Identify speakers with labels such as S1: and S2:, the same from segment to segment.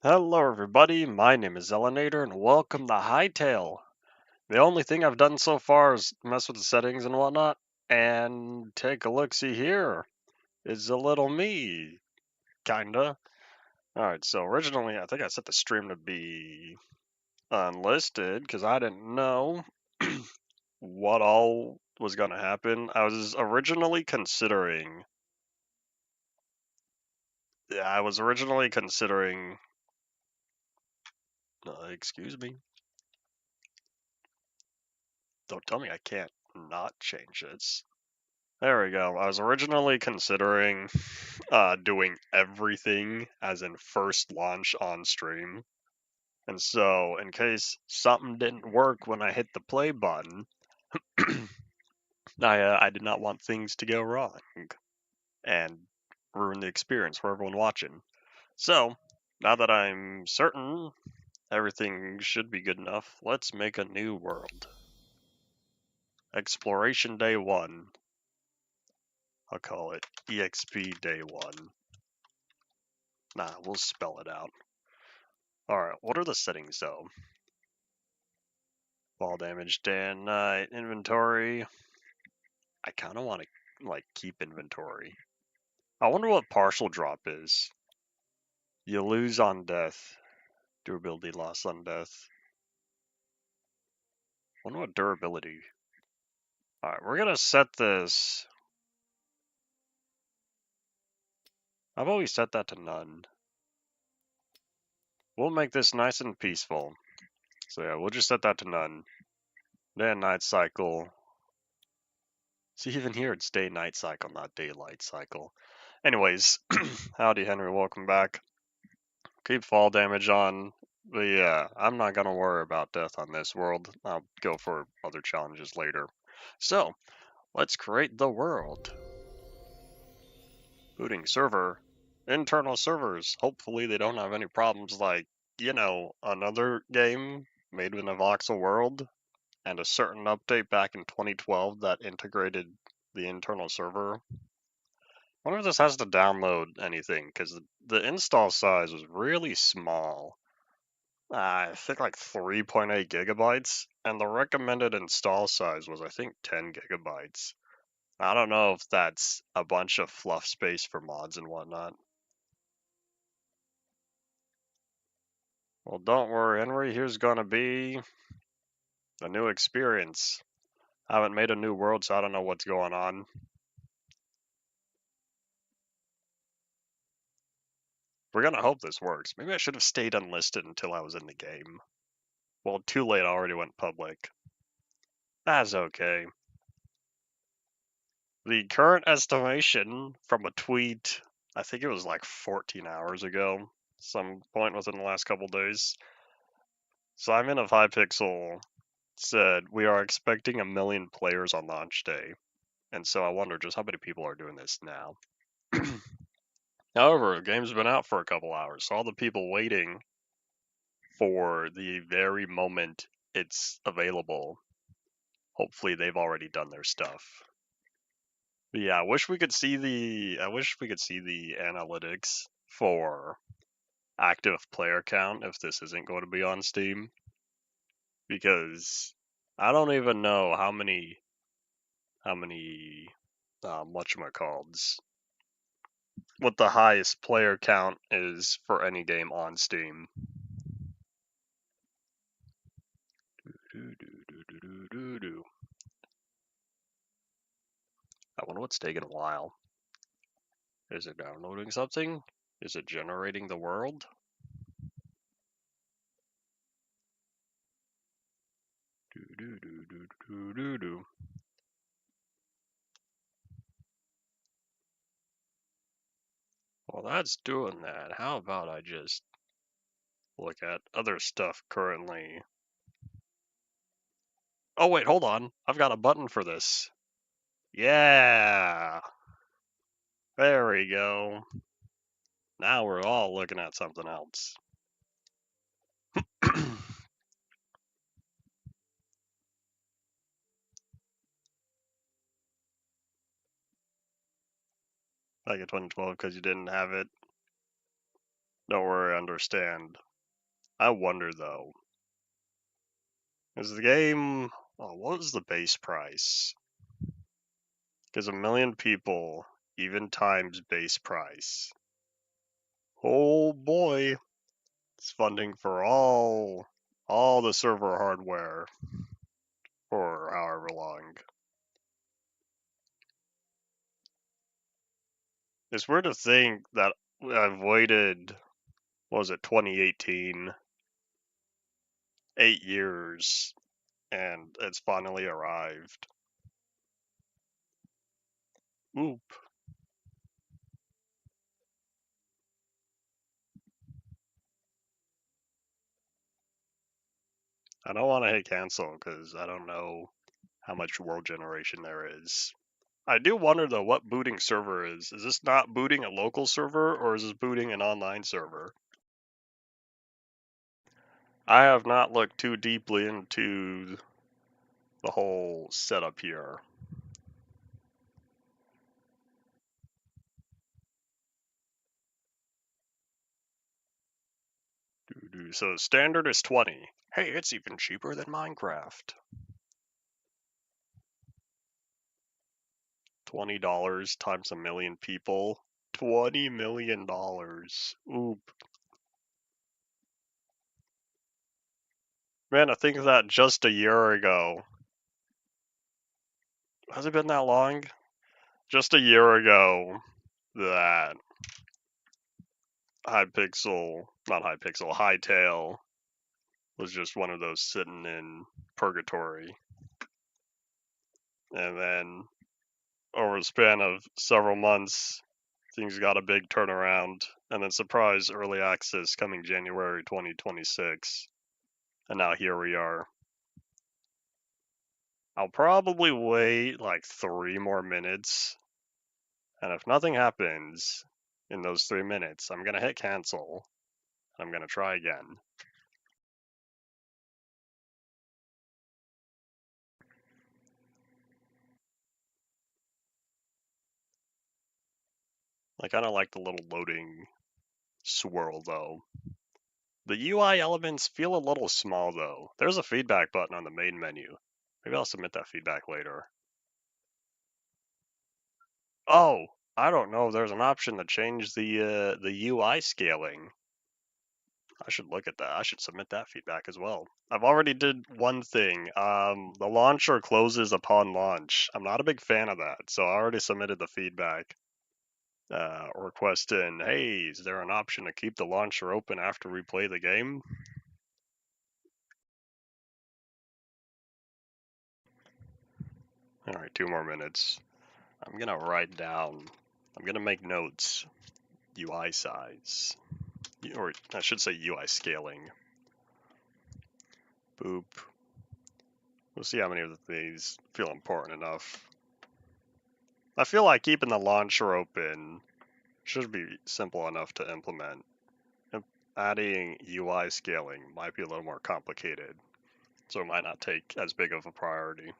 S1: Hello, everybody. My name is Elenator, and welcome to Hytale. The only thing I've done so far is mess with the settings and whatnot, and take a look. See here is a little me, kinda. All right. So originally, I think I set the stream to be unlisted because I didn't know what all was gonna happen. I was originally considering. Yeah, I was originally considering. Excuse me. Don't tell me I can't not change this. There we go. I was originally considering doing everything as in first launch on stream. And so, in case something didn't work when I hit the play button, I did not want things to go wrong and ruin the experience for everyone watching. So, now that I'm certain everything should be good enough, let's make a new world. Exploration Day 1. I'll call it EXP Day 1. Nah, we'll spell it out. Alright, what are the settings though? Fall damage, day and night, inventory. I kind of want to keep inventory. I wonder what partial drop is. You lose on death. Durability loss on death. Wonder what durability. Alright, we're gonna set this. I've always set that to none. We'll make this nice and peaceful. So yeah, we'll just set that to none. Day and night cycle. See, even here it's day-night cycle, not daylight cycle. Anyways, howdy Henry, welcome back. Keep fall damage on, but yeah, I'm not gonna worry about death on this world. I'll go for other challenges later. So, let's create the world. Booting server. Internal servers. Hopefully they don't have any problems like, another game made in a voxel world and a certain update back in 2012 that integrated the internal server. I wonder if this has to download anything, because the install size was really small. I think like 3.8 gigabytes, and the recommended install size was, I think, 10 gigabytes. I don't know if that's a bunch of fluff space for mods and whatnot. Well, don't worry, Henry, here's gonna be a new experience. I haven't made a new world, so I don't know what's going on. We're gonna hope this works. Maybe I should have stayed unlisted until I was in the game. Well, too late, I already went public. That's okay. The current estimation from a tweet, I think it was like 14 hours ago, some point within the last couple days. Simon of Hypixel said, "We are expecting 1 million players on launch day." And so I wonder just how many people are doing this now. However, the game's been out for a couple hours, so all the people waiting for the very moment it's available, hopefully they've already done their stuff. But yeah, I wish we could see the analytics for active player count if this isn't going to be on Steam, because I don't even know how many whatchamacalleds, what the highest player count is for any game on Steam. I wonder what's taking a while. Is it downloading something? Is it generating the world? Well, that's doing that. How about I just look at other stuff currently? Oh, wait, hold on. I've got a button for this. Yeah! There we go. Now we're all looking at something else. Back in 2012 because you didn't have it. Don't worry, I understand. I wonder though, is the game? Oh, what was the base price? Because 1 million people, even times base price. Oh boy, it's funding for all the server hardware for however long. It's weird to think that I've waited, what was it, 2018, 8 years, and it's finally arrived. Oop. I don't want to hit cancel because I don't know how much world generation there is. I do wonder though what booting server is. Is this not booting a local server or is this booting an online server? I have not looked too deeply into the whole setup here. So standard is 20. Hey, it's even cheaper than Minecraft. $20 times 1 million people. $20 million. Oop. Man, I think of that just a year ago. Has it been that long? Just a year ago that Hytale was just one of those sitting in purgatory. And then over the span of several months, things got a big turnaround. And then surprise, early access coming January 2026. And now here we are. I'll probably wait like 3 more minutes. And if nothing happens in those 3 minutes, I'm going to hit cancel. I'm going to try again. I kind of like the little loading swirl though. The UI elements feel a little small though. There's a feedback button on the main menu. Maybe I'll submit that feedback later. Oh, I don't know. There's an option to change the UI scaling. I should look at that. I should submit that feedback as well. I've already did one thing. The launcher closes upon launch. I'm not a big fan of that, so I already submitted the feedback. Requesting, hey, is there an option to keep the launcher open after we play the game? All right, 2 more minutes. I'm gonna write down. I'm gonna make notes. UI size, or I should say UI scaling. Boop. We'll see how many of these feel important enough. I feel like keeping the launcher open should be simple enough to implement. Adding UI scaling might be a little more complicated, so it might not take as big of a priority.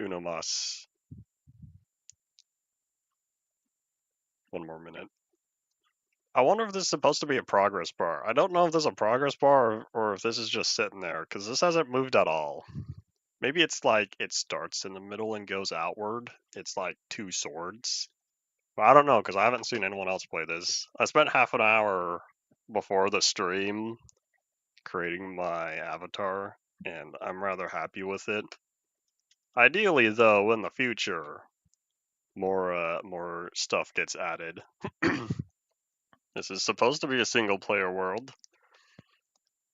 S1: Uno mas. 1 more minute. I wonder if this is supposed to be a progress bar. I don't know if there's a progress bar or if this is just sitting there, because this hasn't moved at all. Maybe it's like it starts in the middle and goes outward. It's like two swords. But I don't know, because I haven't seen anyone else play this. I spent half an hour before the stream creating my avatar, and I'm rather happy with it. Ideally, though, in the future, more stuff gets added. This is supposed to be a single player world.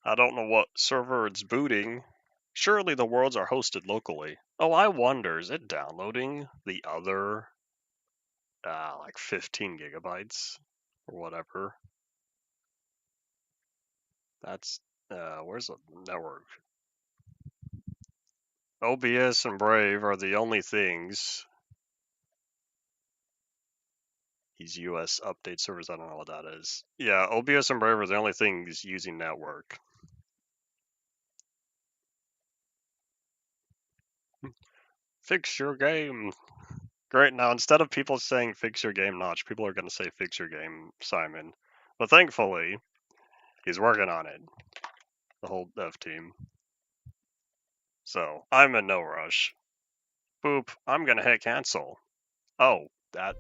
S1: I don't know what server it's booting. Surely the worlds are hosted locally. Oh, I wonder, is it downloading the other, like 15 gigabytes or whatever? That's, where's the network? OBS and Brave are the only things. These US update servers, I don't know what that is. Yeah, OBS and Brave are the only things using network. Fix your game. Great, now instead of people saying fix your game, Notch, people are going to say fix your game, Simon. But thankfully, he's working on it. The whole dev team. So, I'm in no rush. Boop, I'm going to hit cancel. Oh, that...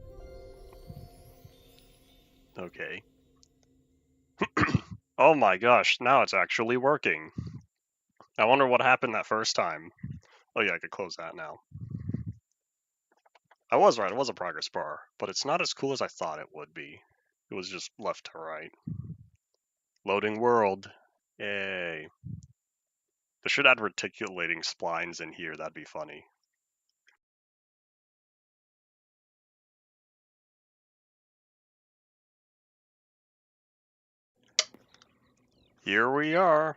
S1: Okay. Oh my gosh, now it's actually working. I wonder what happened that first time. Oh yeah, I could close that now. I was right, it was a progress bar, but it's not as cool as I thought it would be. It was just left to right. Loading world. Yay. They should add reticulating splines in here, that'd be funny. Here we are.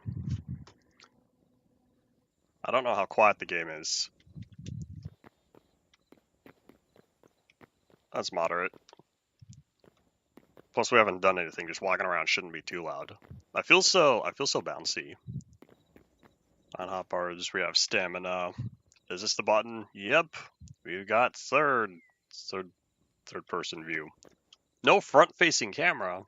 S1: I don't know how quiet the game is. That's moderate. Plus we haven't done anything, just walking around shouldn't be too loud. I feel so bouncy. On hotbars, we have stamina. Is this the button? Yep. We've got third person view. No front-facing camera.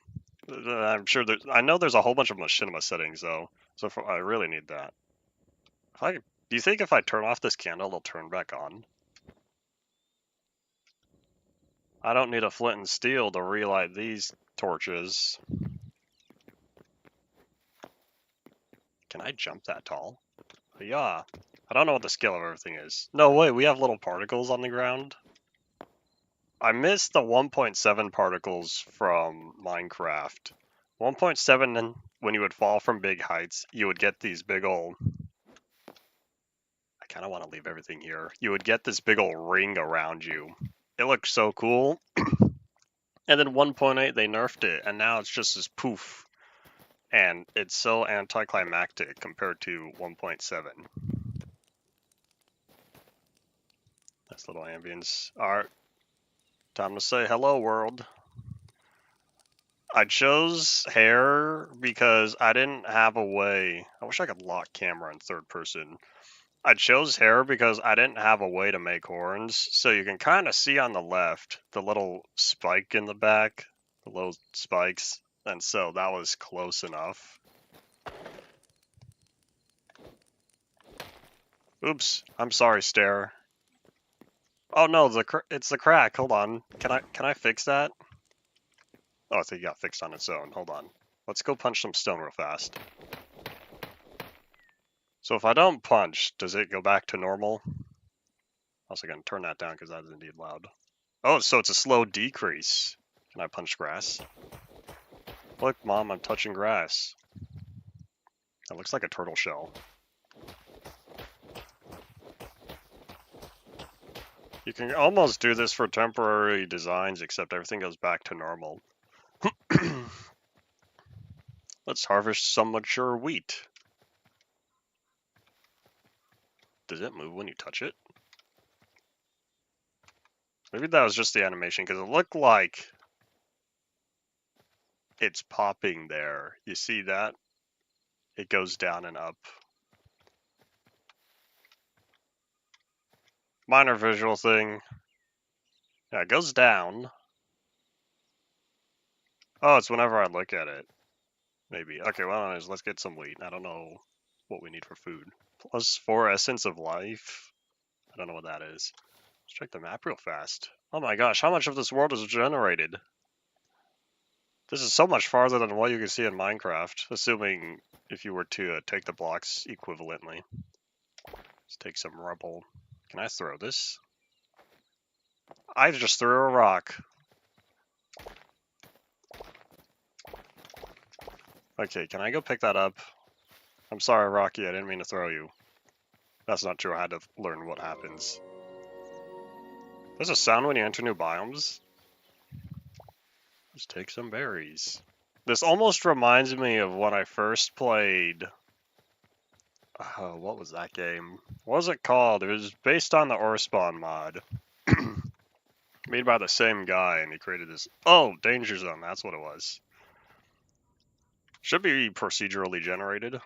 S1: I'm sure I know there's a whole bunch of machinima settings though, so I really need that. Do you think if I turn off this candle, it'll turn back on? I don't need a flint and steel to relight these torches. Can I jump that tall? Yeah. I don't know what the scale of everything is. No way, we have little particles on the ground. I missed the 1.7 particles from Minecraft. 1.7, when you would fall from big heights, you would get these big ol'... I kind of want to leave everything here. You would get this big ol' ring around you. It looked so cool. And then 1.8, they nerfed it, and now it's just this poof. And it's so anticlimactic compared to 1.7. Nice little ambience. Alright. Time to say hello, world. I chose hair because I didn't have a way. I wish I could lock camera in third person. I chose hair because I didn't have a way to make horns. So you can kind of see on the left the little spike in the back, the little spikes. And so that was close enough. Oops, I'm sorry, Stare. Oh no, it's the crack. Hold on. Can I fix that? Oh, I think it got fixed on its own. Hold on. Let's go punch some stone real fast. So if I don't punch, does it go back to normal? Also gonna turn that down because that is indeed loud. Oh, so it's a slow decrease. Can I punch grass? Look, Mom, I'm touching grass. That looks like a turtle shell. You can almost do this for temporary designs, except everything goes back to normal. Let's harvest some mature wheat. Does it move when you touch it? Maybe that was just the animation, because it looked like it's popping there. You see that? It goes down and up. Minor visual thing. Yeah, it goes down. Oh, it's whenever I look at it. Maybe. Okay, well, anyways, let's get some wheat. I don't know what we need for food. Plus 4 essence of life. I don't know what that is. Let's check the map real fast. Oh my gosh, how much of this world is generated? This is so much farther than what you can see in Minecraft, assuming if you were to take the blocks equivalently. Let's take some rubble. Can I throw this? I just threw a rock. Okay, can I go pick that up? I'm sorry, Rocky, I didn't mean to throw you. That's not true, I had to learn what happens. There's a sound when you enter new biomes. Let's take some berries. This almost reminds me of when I first played... Oh, what was that game? What was it called? It was based on the Orspawn mod. Made by the same guy, and he created this... Oh, Danger Zone, that's what it was. Should be procedurally generated.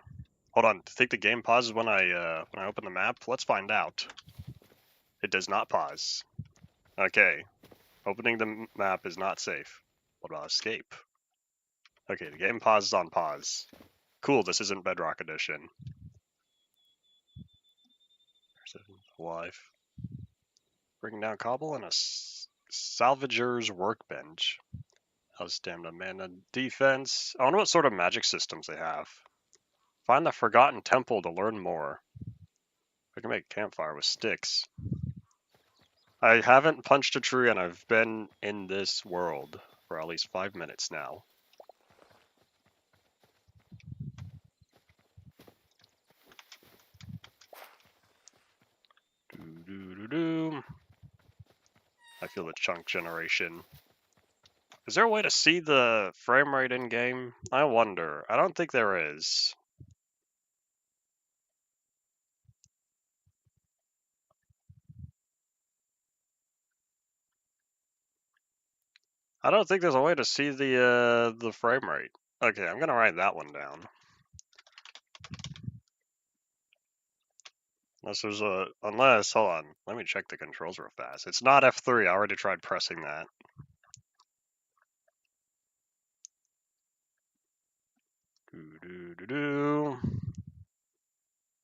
S1: Hold on, I think the game pauses when I open the map. Let's find out. It does not pause. Okay. Opening the map is not safe. What about escape? Okay, the game pauses on pause. Cool, this isn't Bedrock Edition. Life. Bringing down cobble and a salvager's workbench. How's stamina, mana, defense? I wonder what sort of magic systems they have. Find the Forgotten Temple to learn more. I can make a campfire with sticks. I haven't punched a tree and I've been in this world for at least 5 minutes now. Doo-doo-doo-doo. I feel the chunk generation. Is there a way to see the frame rate in game? I wonder. I don't think there is. I don't think there's a way to see the frame rate. Okay, I'm gonna write that one down. Unless, hold on, let me check the controls real fast. It's not F3, I already tried pressing that. Doo-doo-doo-doo.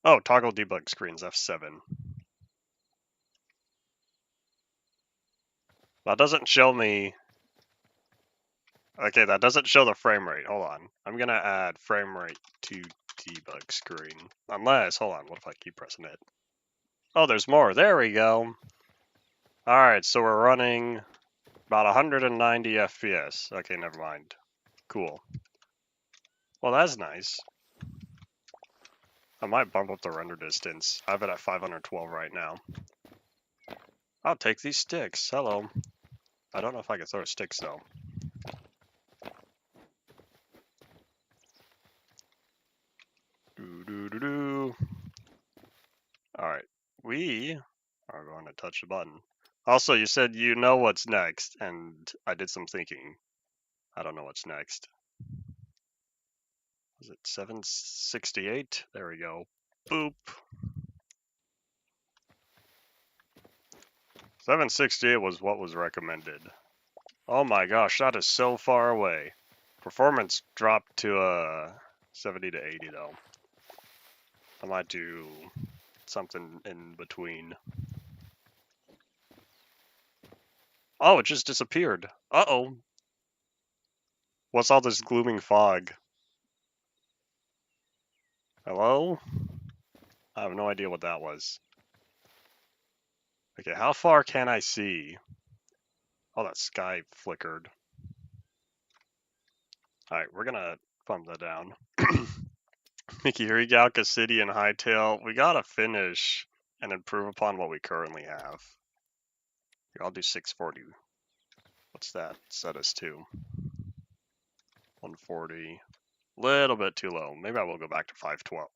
S1: Oh, toggle debug screens, F7. That doesn't show me... Okay, that doesn't show the frame rate. Hold on. I'm gonna add frame rate to debug screen. Unless, hold on, what if I keep pressing it? Oh, there's more. There we go. Alright, so we're running about 190 FPS. Okay, never mind. Cool. Well, that's nice. I might bump up the render distance. I have it at 512 right now. I'll take these sticks. Hello. I don't know if I can throw sticks, though. Doo-doo-doo-doo. Alright. We are going to touch the button. Also, you said you know what's next, and I did some thinking. I don't know what's next. Is it 768? There we go. Boop. 768 was what was recommended. Oh my gosh, that is so far away. Performance dropped to 70 to 80 though. I might do something in between. Oh, it just disappeared. Uh-oh. What's all this glooming fog? Hello? I have no idea what that was. Okay, how far can I see? Oh, that sky flickered. Alright, we're gonna bump that down. Mikihirigaoka City and Hytale, we gotta finish and improve upon what we currently have. Here, I'll do 640. What's that set us to? 140. Little bit too low. Maybe I will go back to 512.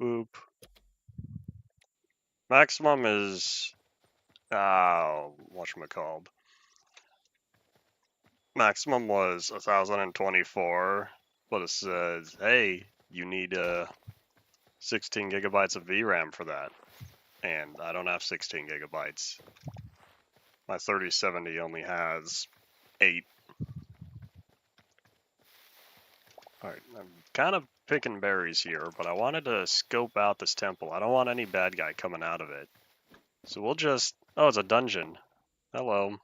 S1: Boop. Maximum is... whatchamacalled. Maximum was 1024, but it says, hey, you need 16 gigabytes of VRAM for that. And I don't have 16 gigabytes. My 3070 only has 8. Alright, I'm kind of picking berries here, but I wanted to scope out this temple. I don't want any bad guy coming out of it. So we'll just... Oh, it's a dungeon. Hello.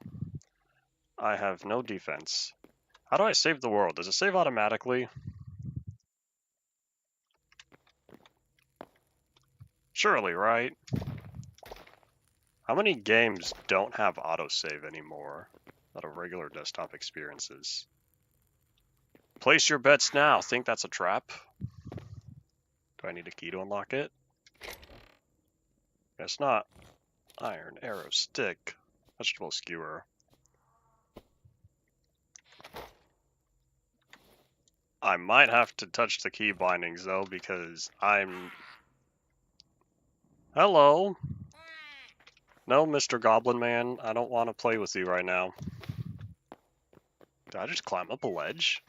S1: I have no defense. How do I save the world? Does it save automatically? Surely, right? How many games don't have autosave anymore out of regular desktop experiences? Place your bets now. Think that's a trap? Do I need a key to unlock it? Guess not. Iron arrow stick. Vegetable skewer. I might have to touch the key bindings though because I'm... Hello? No, Mr. Goblin Man, I don't want to play with you right now. Did I just climb up a ledge?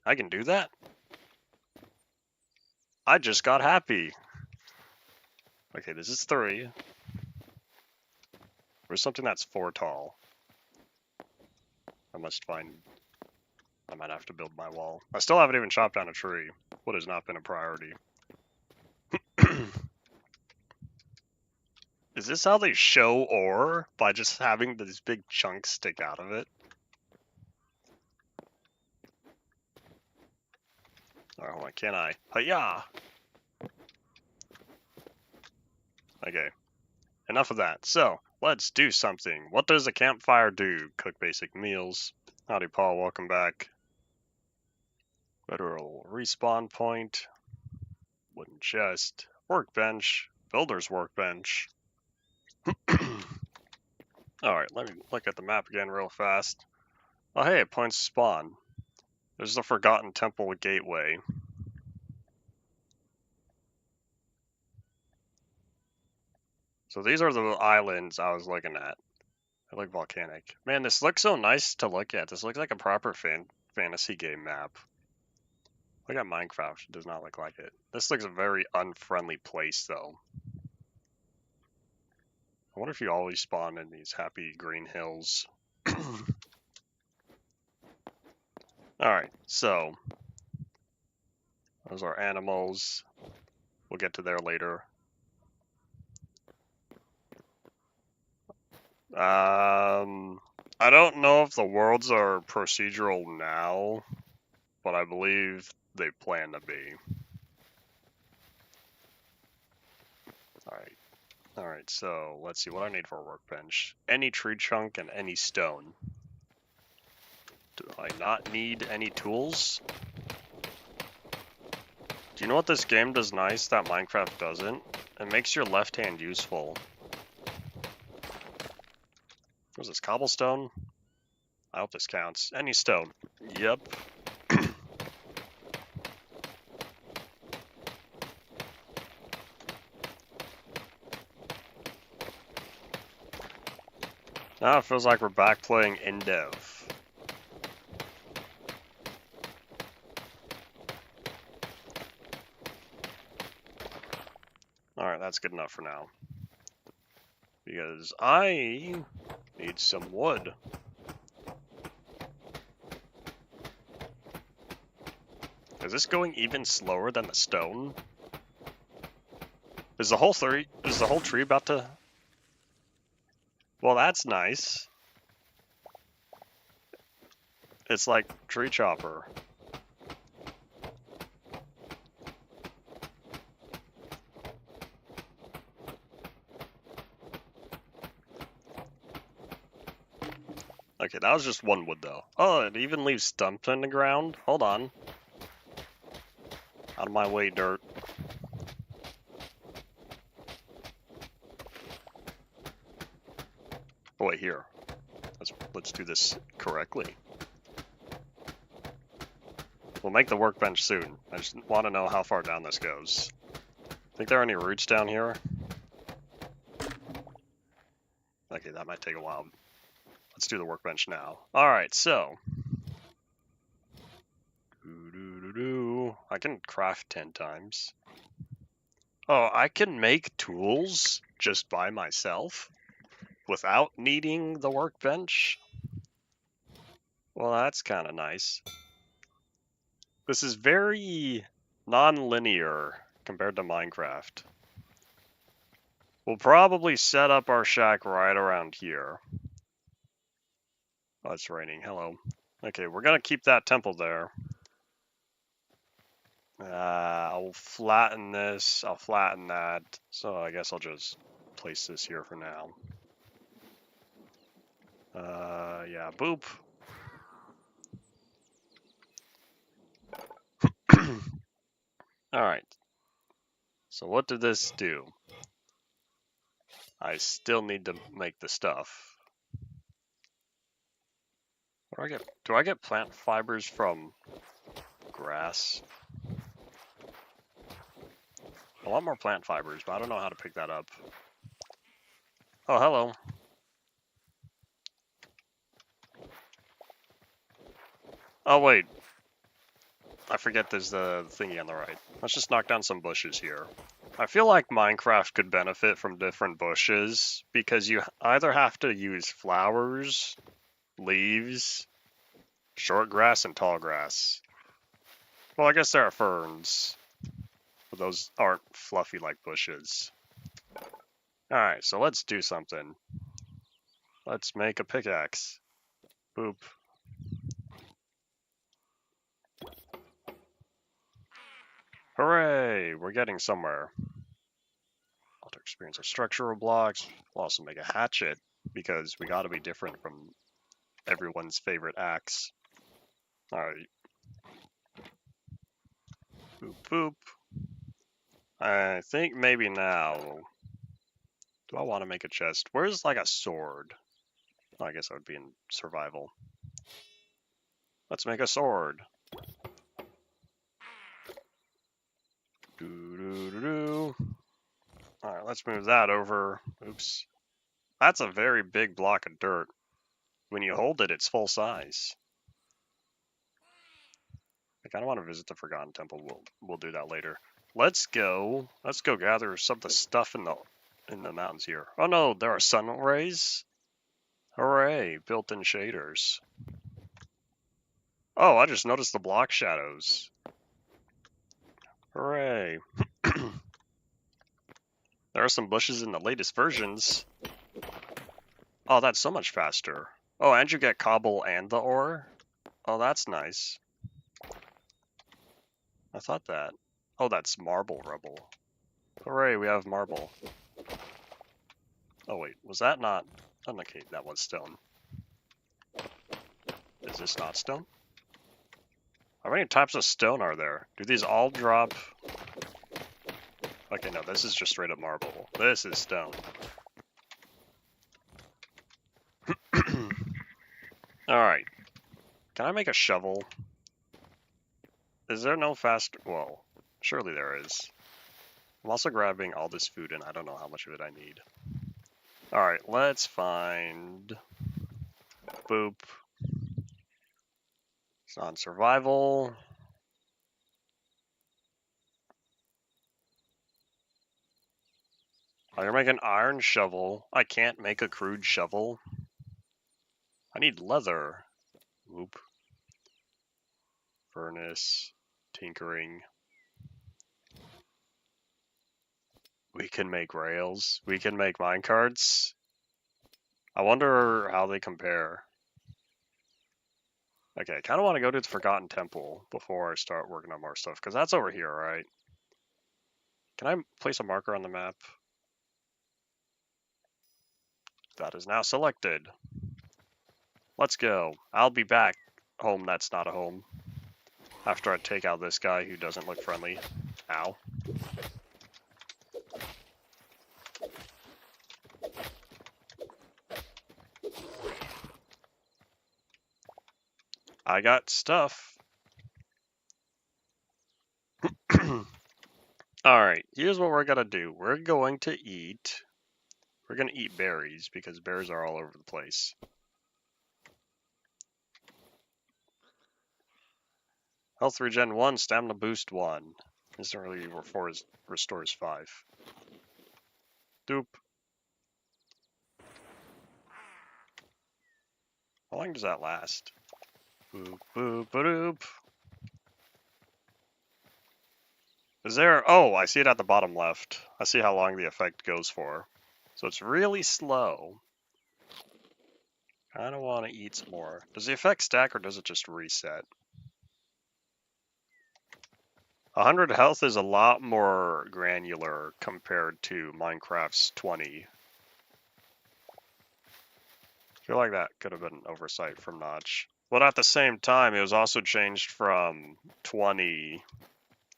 S1: I can do that? I just got happy. Okay, this is 3. Where's something that's 4 tall? I must find... I might have to build my wall. I still haven't even chopped down a tree. What has not been a priority. Is this how they show ore? By just having these big chunks stick out of it? Alright, hold on, can I? Hiya! Okay. Enough of that. So, let's do something. What does a campfire do? Cook basic meals. Howdy, Paul. Welcome back. Federal respawn point. Wooden chest. Workbench. Builder's workbench. Alright, let me look at the map again real fast. Oh, hey, it points to spawn. There's the Forgotten Temple Gateway. So these are the islands I was looking at. They look volcanic. Man, this looks so nice to look at. This looks like a proper fantasy game map. Look at Minecraft. It does not look like it. This looks a very unfriendly place, though. I wonder if you always spawn in these happy green hills. Alright, so... those are animals. We'll get to there later. I don't know if the worlds are procedural now, but I believe they plan to be. Alright, so let's see what I need for a workbench. Any tree trunk and any stone. Do I not need any tools? Do you know what this game does nice that Minecraft doesn't? It makes your left hand useful. What's this, cobblestone? I hope this counts. Any stone. Yep. Now it feels like we're back playing in dev. Alright, that's good enough for now. Because I need some wood. Is this going even slower than the stone? Is the whole tree about to... Well, that's nice. It's like tree chopper. Okay, that was just one wood though. Oh, it even leaves stumps in the ground? Hold on. Out of my way, dirt. Oh wait, here. Let's do this correctly. We'll make the workbench soon. I just want to know how far down this goes. Think there are any roots down here? Okay, that might take a while. Let's do the workbench now. Alright, so. I can craft 10 times. Oh, I can make tools just by myself without needing the workbench? Well, that's kind of nice. This is very non-linear compared to Minecraft. We'll probably set up our shack right around here. Oh, it's raining. Hello. Okay, we're gonna keep that temple there. I'll flatten this. I'll flatten that. So I guess I'll just place this here for now. Yeah, boop. Alright. So what did this do? I still need to make the stuff. What do I get? Do I get plant fibers from grass? I want more plant fibers, but I don't know how to pick that up. Oh, hello. Oh, wait. I forget there's the thingy on the right. Let's just knock down some bushes here. I feel like Minecraft could benefit from different bushes because you either have to use flowers, leaves, short grass, and tall grass. Well, I guess there are ferns, but those aren't fluffy like bushes. Alright, so let's do something. Let's make a pickaxe. Boop. Hooray! We're getting somewhere. Alter experience of structural blocks. We'll also make a hatchet, because we gotta be different from everyone's favorite axe. Alright. Boop boop. I think maybe now. Do I want to make a chest? Where's like a sword? I guess I would be in survival. Let's make a sword. Doo-doo-doo-doo. Alright, let's move that over. Oops. That's a very big block of dirt. When you hold it, it's full size. I kind of want to visit the Forgotten Temple. We'll do that later. Let's go gather some of the stuff in the mountains here. Oh no, there are sun rays. Hooray! Built-in shaders. Oh, I just noticed the block shadows. Hooray! There are some bushes in the latest versions. Oh, that's so much faster. Oh, and you get cobble and the ore? Oh, that's nice. I thought that. Oh, that's marble rubble. Hooray, we have marble. Oh wait, was that not... Oh, okay, that was stone. Is this not stone? How many types of stone are there? Do these all drop... Okay, no, this is just straight up marble. This is stone. Alright. Can I make a shovel? Is there no fast... Well, surely there is. I'm also grabbing all this food and I don't know how much of it I need. Alright, let's find... Boop. It's on survival. Oh, you're making an iron shovel. I can't make a crude shovel. I need leather. Whoop. Furnace. Tinkering. We can make rails. We can make minecarts. I wonder how they compare. Okay, I kind of want to go to the Forgotten Temple before I start working on more stuff, because that's over here, right? Can I place a marker on the map? That is now selected. Let's go. I'll be back home that's not a home. After I take out this guy who doesn't look friendly. Ow. I got stuff. Alright, here's what we're gonna do. We're going to eat berries, because berries are all over the place. Health regen 1, stamina boost 1. Instantly restores 5. Doop. How long does that last? Boop, boop, boop. Is there... Oh, I see it at the bottom left. I see how long the effect goes for. So it's really slow. I don't want to eat some more. Does the effect stack or does it just reset? 100 health is a lot more granular compared to Minecraft's 20. I feel like that could have been an oversight from Notch. But at the same time, it was also changed from 20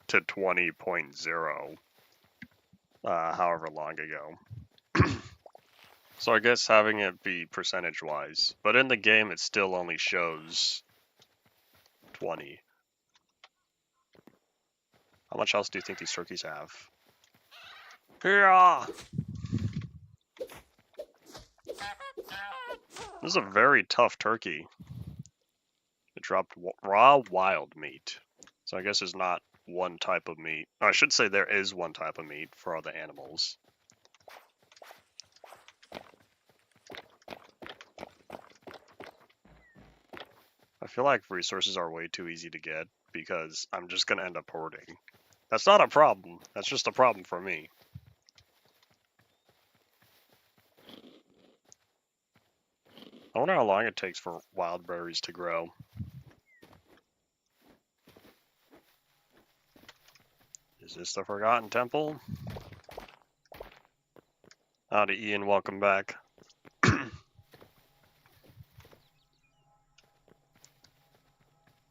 S1: to 20.0, however long ago. So I guess having it be percentage-wise. But in the game, it still only shows 20. How much else do you think these turkeys have? Yeah. This is a very tough turkey. It dropped raw wild meat. So I guess it's not one type of meat. I should say there is one type of meat for all the animals. I feel like resources are way too easy to get because I'm just going to end up hoarding. That's not a problem. That's just a problem for me. I wonder how long it takes for wild berries to grow. Is this the Forgotten Temple? Howdy, Ian. Welcome back.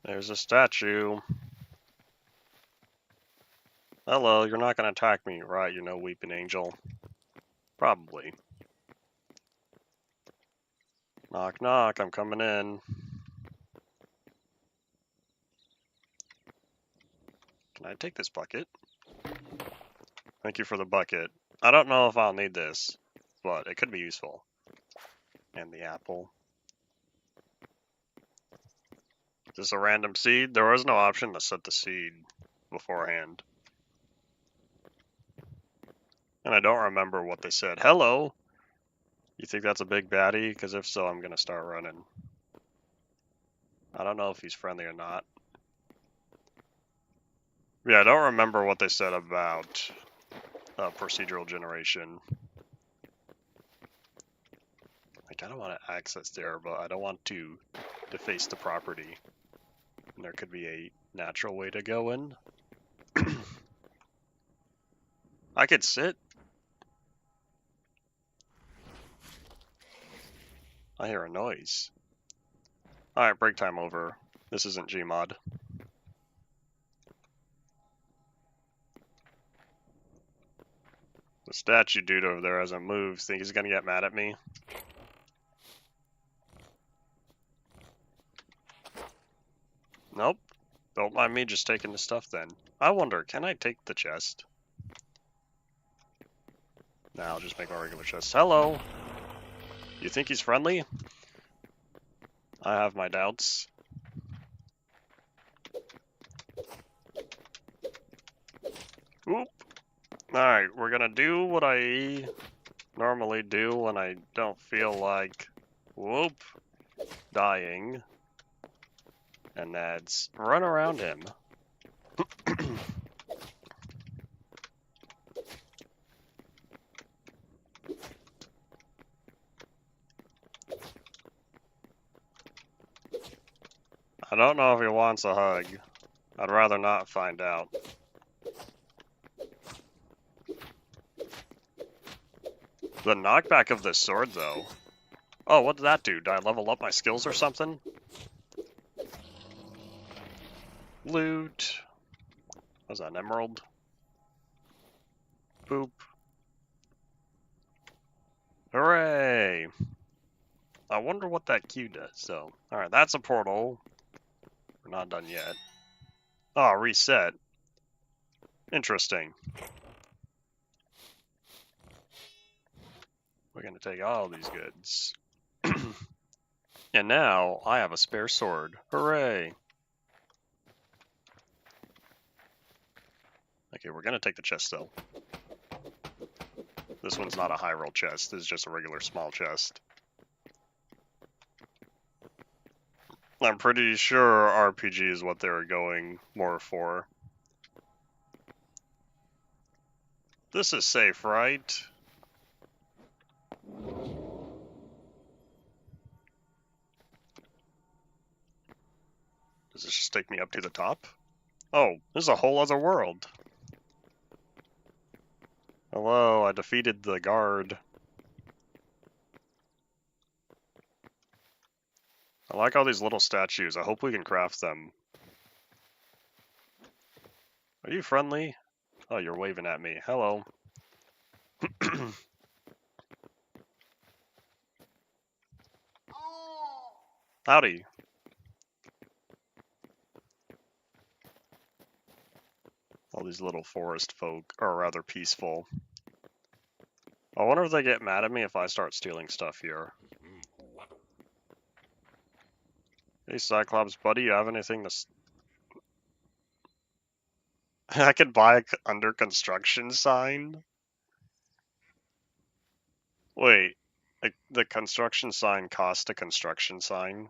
S1: There's a statue. Hello, you're not going to attack me, right? You know, Weeping Angel. Probably. Knock, knock, I'm coming in. Can I take this bucket? Thank you for the bucket. I don't know if I'll need this, but it could be useful. And the apple. Is this a random seed? There was no option to set the seed beforehand. And I don't remember what they said. Hello! You think that's a big baddie? Because if so, I'm going to start running. I don't know if he's friendly or not. Yeah, I don't remember what they said about procedural generation. I kind of want to access there, but I don't want to deface the property. And there could be a natural way to go in. I could sit. I hear a noise. Alright, break time over. This isn't Gmod. The statue dude over there hasn't moved. Think he's gonna get mad at me? Nope. Don't mind me just taking the stuff then. I wonder, can I take the chest? No, I'll just make my regular chest. Hello! You think he's friendly? I have my doubts. Oop! Alright, we're gonna do what I normally do when I don't feel like, whoop, dying. And that's run around him. I don't know if he wants a hug. I'd rather not find out. The knockback of this sword, though. Oh, what did that do? Did I level up my skills or something? Loot. Was that an emerald? Boop. Hooray! I wonder what that Q does, so. Alright, that's a portal. We're not done yet. Oh, reset. Interesting. We're gonna take all these goods. And now, I have a spare sword. Hooray! Okay, we're gonna take the chest, though. This one's not a high roll chest, this is just a regular small chest. I'm pretty sure RPG is what they were going more for. This is safe, right? Does this just take me up to the top? Oh, this is a whole other world. Hello, I defeated the guard. I like all these little statues. I hope we can craft them. Are you friendly? Oh, you're waving at me. Hello. Howdy. All these little forest folk are rather peaceful. I wonder if they get mad at me if I start stealing stuff here. Hey, Cyclops buddy, you have anything to... I could buy a under construction sign. Wait, the construction sign cost a construction sign?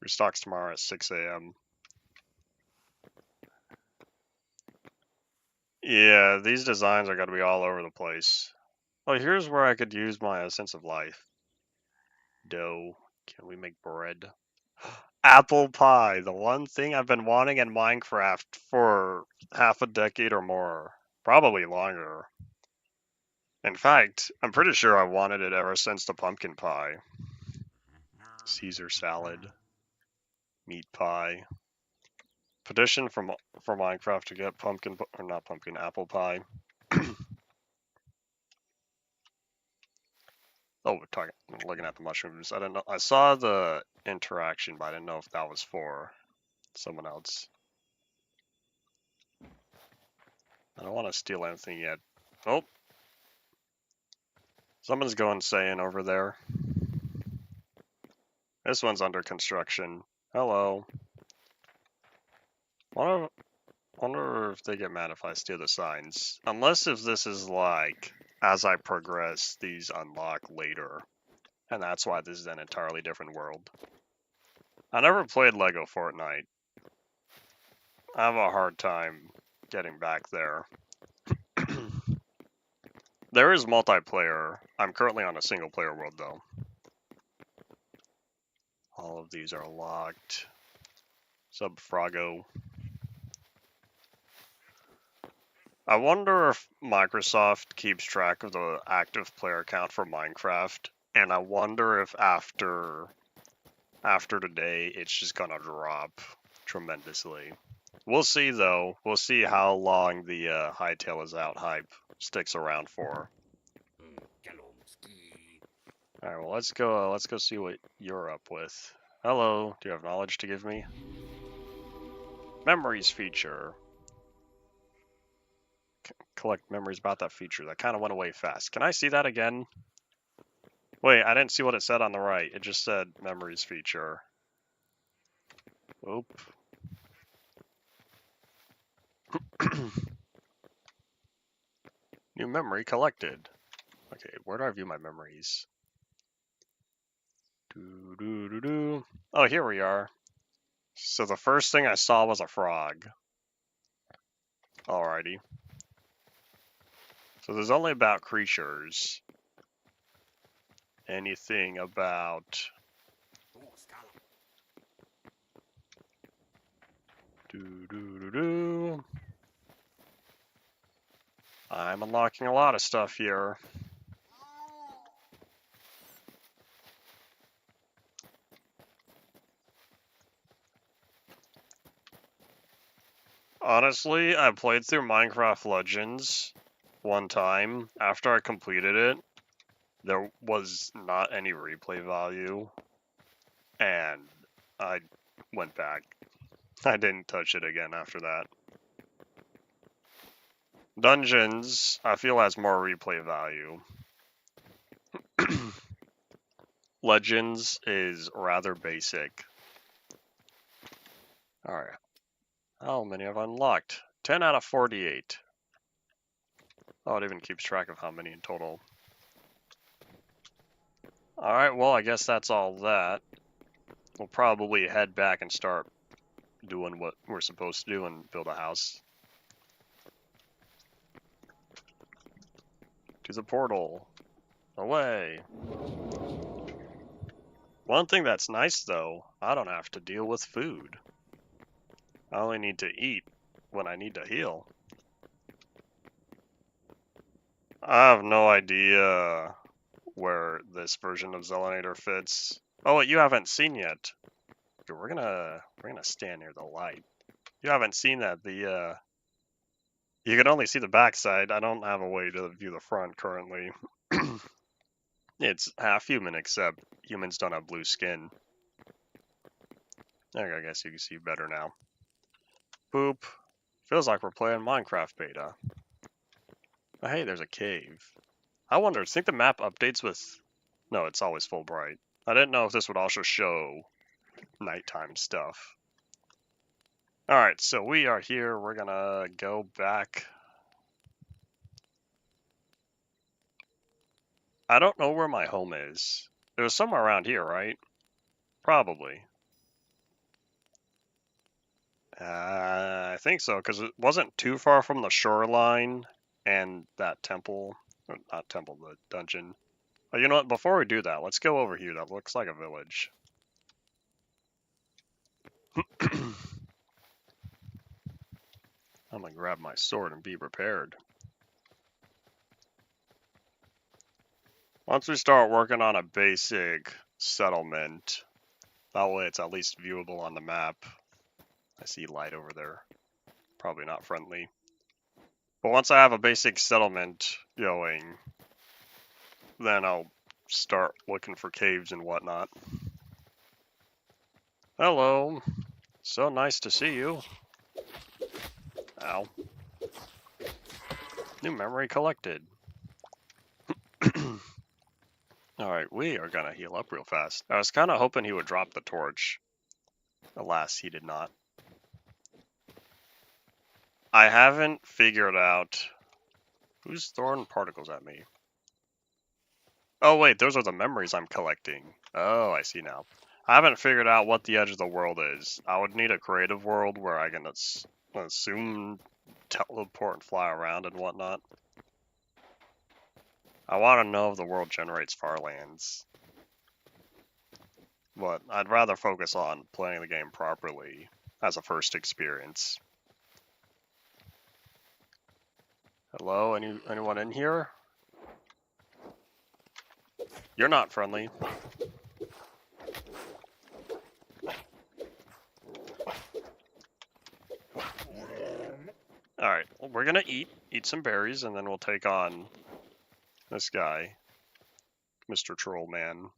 S1: Restocks tomorrow at 6 a.m. Yeah, these designs are going to be all over the place. Oh, here's where I could use my sense of life. Dough. Can we make bread? Apple pie, the one thing I've been wanting in Minecraft for half a decade or more. Probably longer. In fact, I'm pretty sure I wanted it ever since the pumpkin pie. Caesar salad. Meat pie. Petition for Minecraft to get pumpkin, or not pumpkin, apple pie. Oh, we're talking, looking at the mushrooms. I don't know. I saw the interaction, but I didn't know if that was for someone else. I don't want to steal anything yet. Oh, someone's going Saiyan over there. This one's under construction. Hello. Wonder if they get mad if I steal the signs. Unless if this is like, as I progress, these unlock later. And that's why this is an entirely different world. I never played Lego Fortnite. I have a hard time getting back there. There is multiplayer. I'm currently on a single player world though. All of these are locked. Subfrago. I wonder if Microsoft keeps track of the active player count for Minecraft, and I wonder if after today it's just gonna drop tremendously. We'll see though. We'll see how long the Hytale is out hype sticks around for. Alright, well let's go see what you're up with. Hello, do you have knowledge to give me? Memories feature. Collect memories about that feature. That kind of went away fast. Can I see that again? Wait, I didn't see what it said on the right. It just said memories feature. Oop. New memory collected. Okay, where do I view my memories? Oh, here we are. So the first thing I saw was a frog. Alrighty. So there's only about creatures. Anything about... I'm unlocking a lot of stuff here. Honestly, I played through Minecraft Legends one time. After I completed it, there was not any replay value, and I went back. I didn't touch it again after that. Dungeons, I feel, has more replay value. Legends is rather basic. Alright. How many have I unlocked? 10 out of 48. Oh, it even keeps track of how many in total. Alright, well, I guess that's all that. We'll probably head back and start doing what we're supposed to do and build a house. To the portal. Away. One thing that's nice, though, I don't have to deal with food. I only need to eat when I need to heal. I have no idea where this version of Zelenator fits. Oh, you haven't seen yet. Okay, we're gonna stand near the light. You haven't seen that. You can only see the backside. I don't have a way to view the front currently. It's half human, except humans don't have blue skin. There, I guess you can see better now. Boop. Feels like we're playing Minecraft beta. Oh, hey, there's a cave. I wonder, think the map updates with... No, it's always full bright. I didn't know if this would also show nighttime stuff. Alright, so we are here. We're gonna go back. I don't know where my home is. It was somewhere around here, right? Probably. I think so, because it wasn't too far from the shoreline and that temple. Or not temple, the dungeon. Oh, you know what? Before we do that, let's go over here. That looks like a village. I'm gonna grab my sword and be prepared. Once we start working on a basic settlement, that way it's at least viewable on the map. I see light over there. Probably not friendly. But once I have a basic settlement going, then I'll start looking for caves and whatnot. Hello. So nice to see you. Ow. New memory collected. Alright, we are gonna heal up real fast. I was kind of hoping he would drop the torch. Alas, he did not. I haven't figured out... Who's throwing particles at me? Oh wait, those are the memories I'm collecting. Oh, I see now. I haven't figured out what the edge of the world is. I would need a creative world where I can assume, teleport and fly around and whatnot. I want to know if the world generates farlands. But I'd rather focus on playing the game properly as a first experience. Hello, anyone in here? You're not friendly. Alright, well, we're gonna eat some berries, and then we'll take on this guy, Mr. Trollman.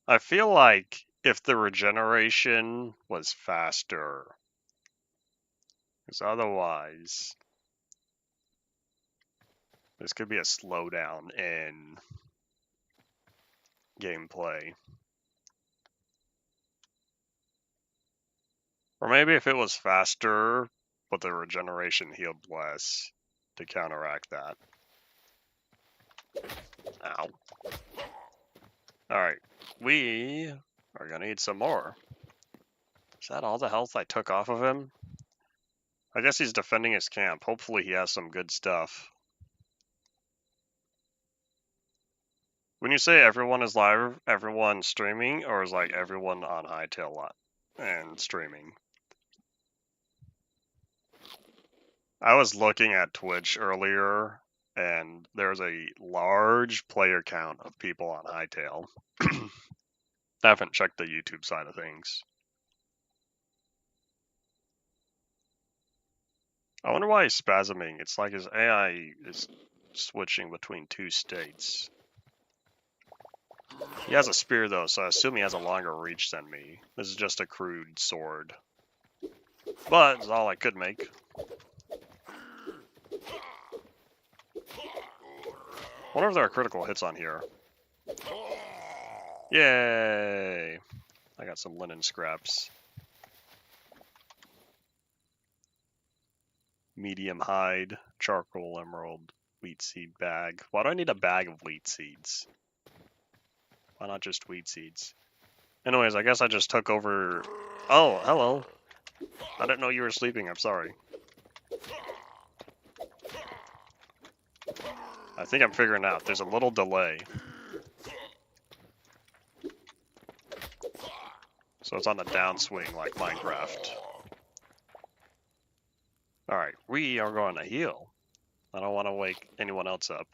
S1: I feel like if the regeneration was faster, because otherwise this could be a slowdown in gameplay. Or maybe if it was faster, but the regeneration healed less to counteract that. Ow. Alright, we are gonna need some more. Is that all the health I took off of him? I guess he's defending his camp. Hopefully he has some good stuff. When you say everyone is live, everyone streaming, or is like everyone on Hytale lot and streaming? I was looking at Twitch earlier, and there's a large player count of people on Hytale. I haven't checked the YouTube side of things. I wonder why he's spasming. It's like his AI is switching between two states. He has a spear though, so I assume he has a longer reach than me. This is just a crude sword. But it's all I could make. Wonder if there are critical hits on here. Yay! I got some linen scraps. Medium hide, charcoal, emerald, wheat seed bag. Why do I need a bag of wheat seeds? Why not just wheat seeds? Anyways, I guess I just took over... Oh, hello. I didn't know you were sleeping, I'm sorry. I think I'm figuring out. There's a little delay. So it's on the downswing like Minecraft. Alright, we are going to heal. I don't want to wake anyone else up.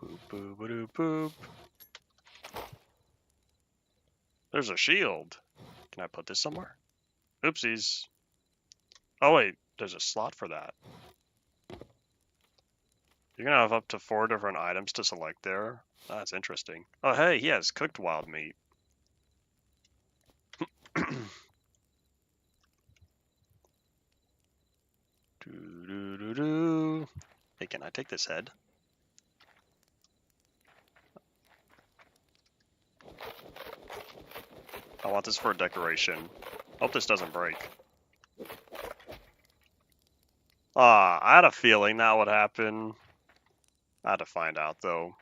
S1: Boop, boop, boop, boop. There's a shield. Can I put this somewhere? Oopsies. Oh wait, there's a slot for that. You're gonna have up to 4 different items to select there. That's interesting. Oh hey, he has cooked wild meat. Doo-doo-doo-doo. Hey, can I take this head? I want this for decoration. Hope this doesn't break. Ah, I had a feeling that would happen. I had to find out, though.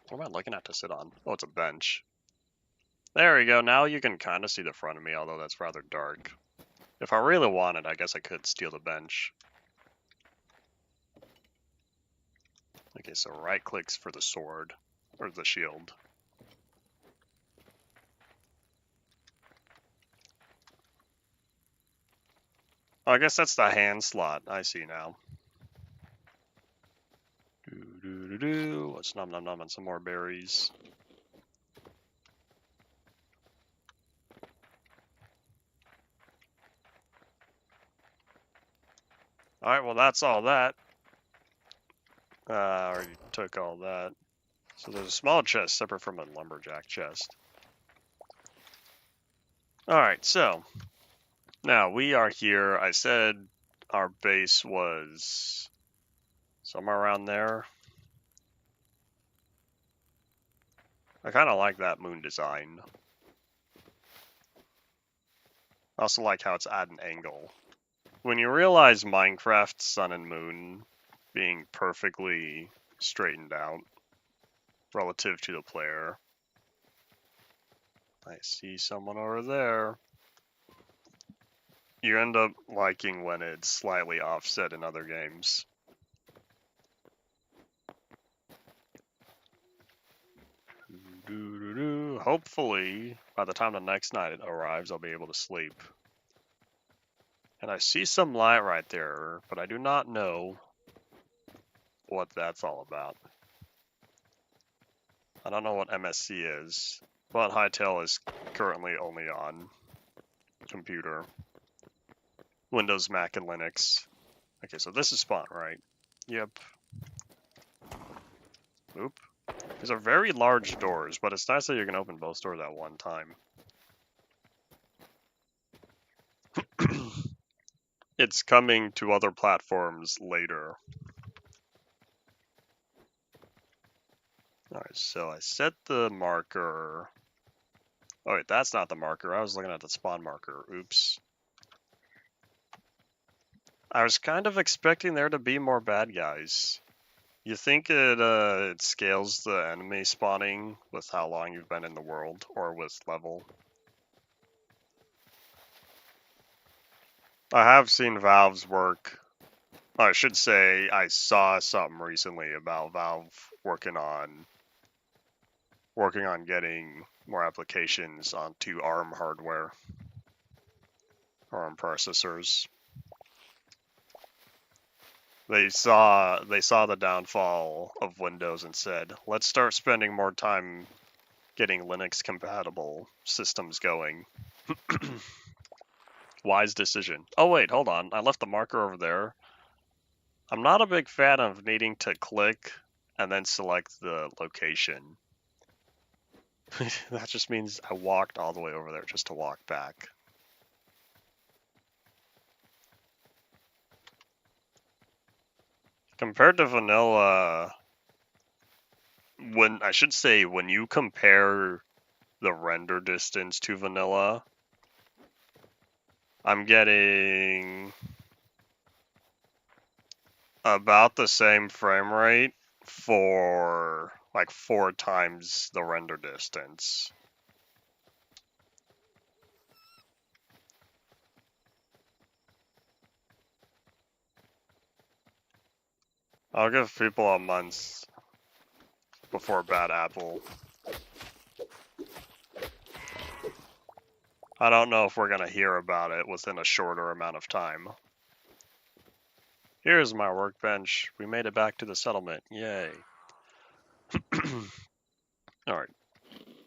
S1: What am I looking at to sit on? Oh, it's a bench. There we go. Now you can kind of see the front of me, although that's rather dark. If I really wanted, I guess I could steal the bench. Okay, so right clicks for the sword, or the shield. Oh, I guess that's the hand slot. I see now. Let's nom nom nom on some more berries. Alright, well that's all that. I already took all that. So there's a small chest separate from a lumberjack chest. Alright, so now we are here. I said our base was somewhere around there. I kind of like that moon design. I also like how it's at an angle. When you realize Minecraft's sun and moon being perfectly straightened out relative to the player. I see someone over there. You end up liking when it's slightly offset in other games. Hopefully, by the time the next night arrives, I'll be able to sleep. And I see some light right there, but I do not know what that's all about. I don't know what MSC is, but Hytale is currently only on computer. Windows, Mac, and Linux. Okay, so this is spawn, right? Yep. Oop. These are very large doors, but it's nice that you can open both doors at one time. It's coming to other platforms later. Alright, so I set the marker. Oh wait, that's not the marker. I was looking at the spawn marker. Oops. I was kind of expecting there to be more bad guys. You think it scales the enemy spawning with how long you've been in the world, or with level? I have seen Valve's work. I should say I saw something recently about Valve working on getting more applications onto ARM hardware, ARM processors. They saw the downfall of Windows and said, let's start spending more time getting Linux compatible systems going. Wise decision. Oh wait, hold on. I left the marker over there. I'm not a big fan of needing to click and then select the location. That just means I walked all the way over there just to walk back. Compared to vanilla, when you compare the render distance to vanilla, I'm getting about the same frame rate for like 4 times the render distance. I'll give people a month before bad apple. I don't know if we're gonna hear about it within a shorter amount of time. Here's my workbench. We made it back to the settlement. Yay. Alright.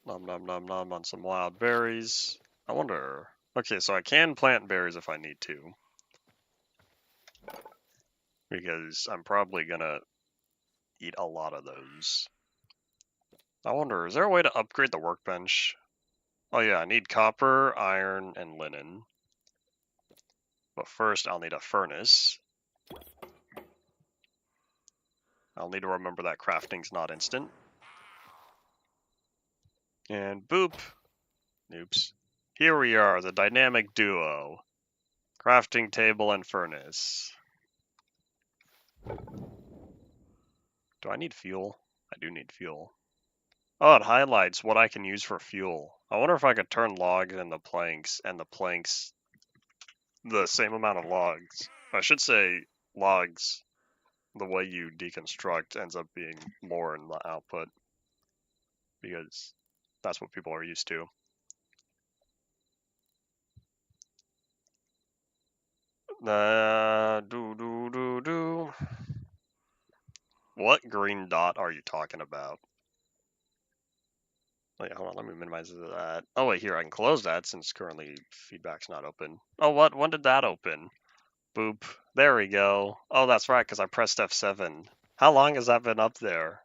S1: Nom nom nom nom on some wild berries. I wonder... Okay, so I can plant berries if I need to. Because I'm probably gonna eat a lot of those. I wonder, is there a way to upgrade the workbench? Oh yeah, I need copper, iron, and linen. But first I'll need a furnace. I'll need to remember that crafting's not instant. And boop. Oops. Here we are, the dynamic duo. Crafting table and furnace. Do I need fuel? I do need fuel. Oh, it highlights what I can use for fuel. I wonder if I could turn logs into planks, and the planks the same amount of logs. I should say logs, the way you deconstruct ends up being more in the output, because that's what people are used to. What green dot are you talking about? Wait, hold on, let me minimize that. Oh wait, here, I can close that since currently feedback's not open. Oh, what? When did that open? Boop. There we go. Oh, that's right, because I pressed F7. How long has that been up there?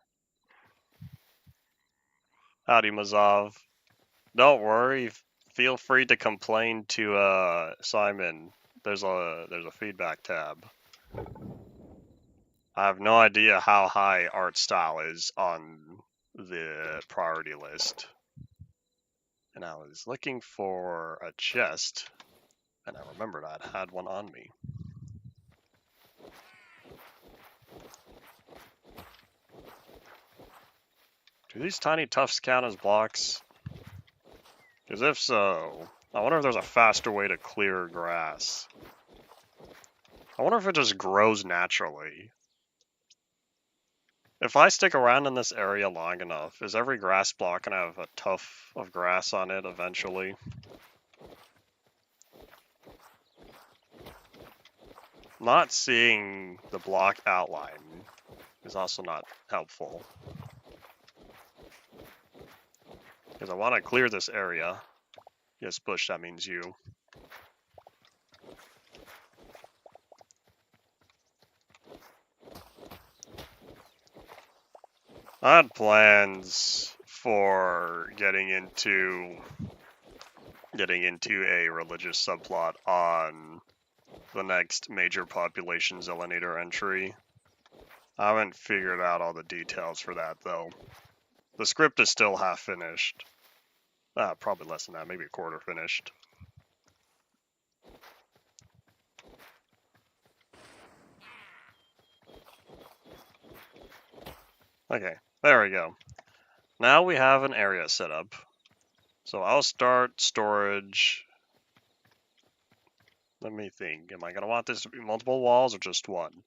S1: Howdy, Mazov. Don't worry. Feel free to complain to Simon. There's a feedback tab. I have no idea how high art style is on the priority list. And I was looking for a chest, and I remembered I had one on me. Do these tiny tufts count as blocks? Because if so, I wonder if there's a faster way to clear grass. I wonder if it just grows naturally. If I stick around in this area long enough, is every grass block gonna have a tuft of grass on it eventually? Not seeing the block outline is also not helpful. Because I want to clear this area. Yes, Bush, that means you. I had plans for getting into a religious subplot on the next major population Zelanator entry. I haven't figured out all the details for that though. The script is still half finished. Probably less than that, maybe a quarter finished. Okay, there we go. Now we have an area set up. So I'll start storage. Let me think. Am I going to want this to be multiple walls or just one?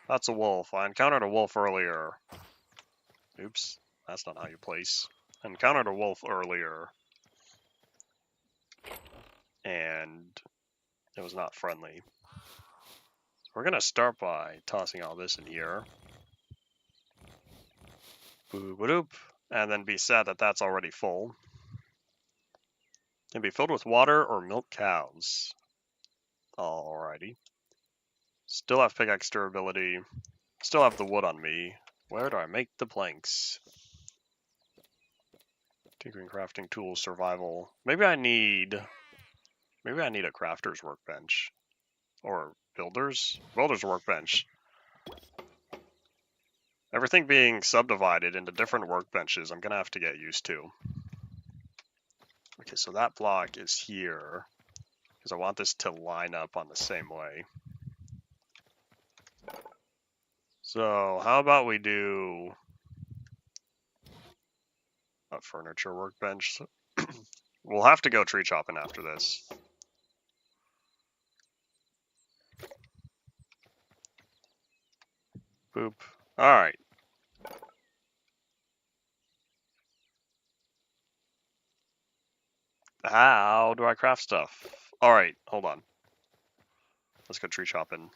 S1: That's a wolf. I encountered a wolf earlier. Oops, that's not how you place. I encountered a wolf earlier. And it was not friendly. We're going to start by tossing all this in here. Boop-a-doop. And then be sad that that's already full. Can be filled with water or milk cows. Alrighty. Still have pickaxe durability. Still have the wood on me. Where do I make the planks? Tinkering, crafting, tools, survival. Maybe I need a crafter's workbench. Or builder's workbench. Everything being subdivided into different workbenches, I'm gonna have to get used to. Okay, so that block is here. Because I want this to line up on the same way. So, how about we do a furniture workbench? We'll have to go tree chopping after this. Boop. Alright. How do I craft stuff? Alright, hold on. Let's go tree chopping.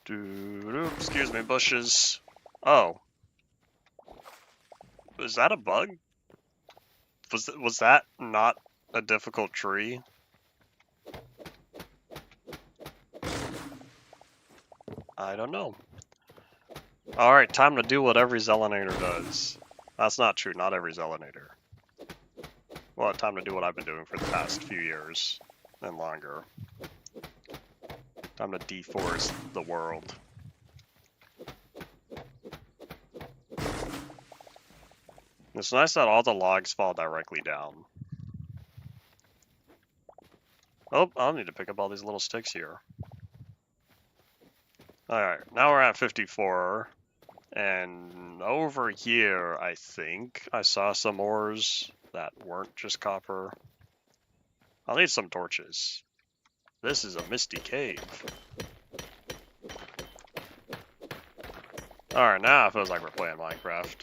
S1: Excuse me, bushes. Oh. Is that a bug? Was that not a difficult tree? I don't know. Alright, time to do what every Zelanator does. That's not true, not every Zelanator. Well, time to do what I've been doing for the past few years and longer. Time to deforest the world. It's nice that all the logs fall directly down. Oh, I'll need to pick up all these little sticks here. Alright, now we're at 54. And over here, I think, I saw some ores that weren't just copper. I'll need some torches. This is a misty cave. Alright, now it feels like we're playing Minecraft.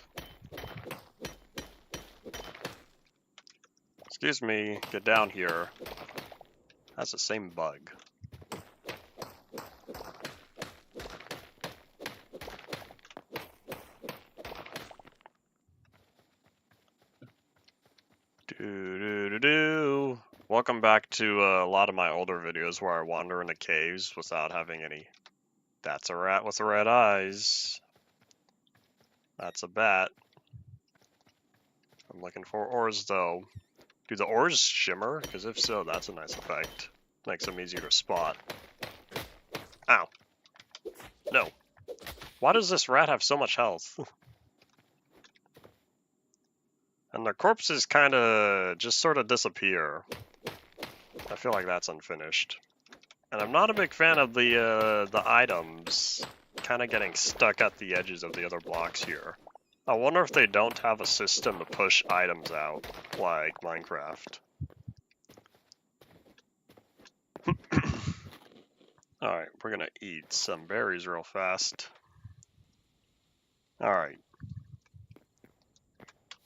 S1: Excuse me, get down here. That's the same bug. Welcome back to a lot of my older videos where I wander into caves without having any. That's a rat with red eyes. That's a bat. I'm looking for ores though. Do the ores shimmer? Because if so, that's a nice effect. Makes them easier to spot. Ow. No. Why does this rat have so much health? And their corpses kind of just sort of disappear. I feel like that's unfinished. And I'm not a big fan of the items kind of getting stuck at the edges of the other blocks here. I wonder if they don't have a system to push items out, like Minecraft. Alright, we're gonna eat some berries real fast. Alright.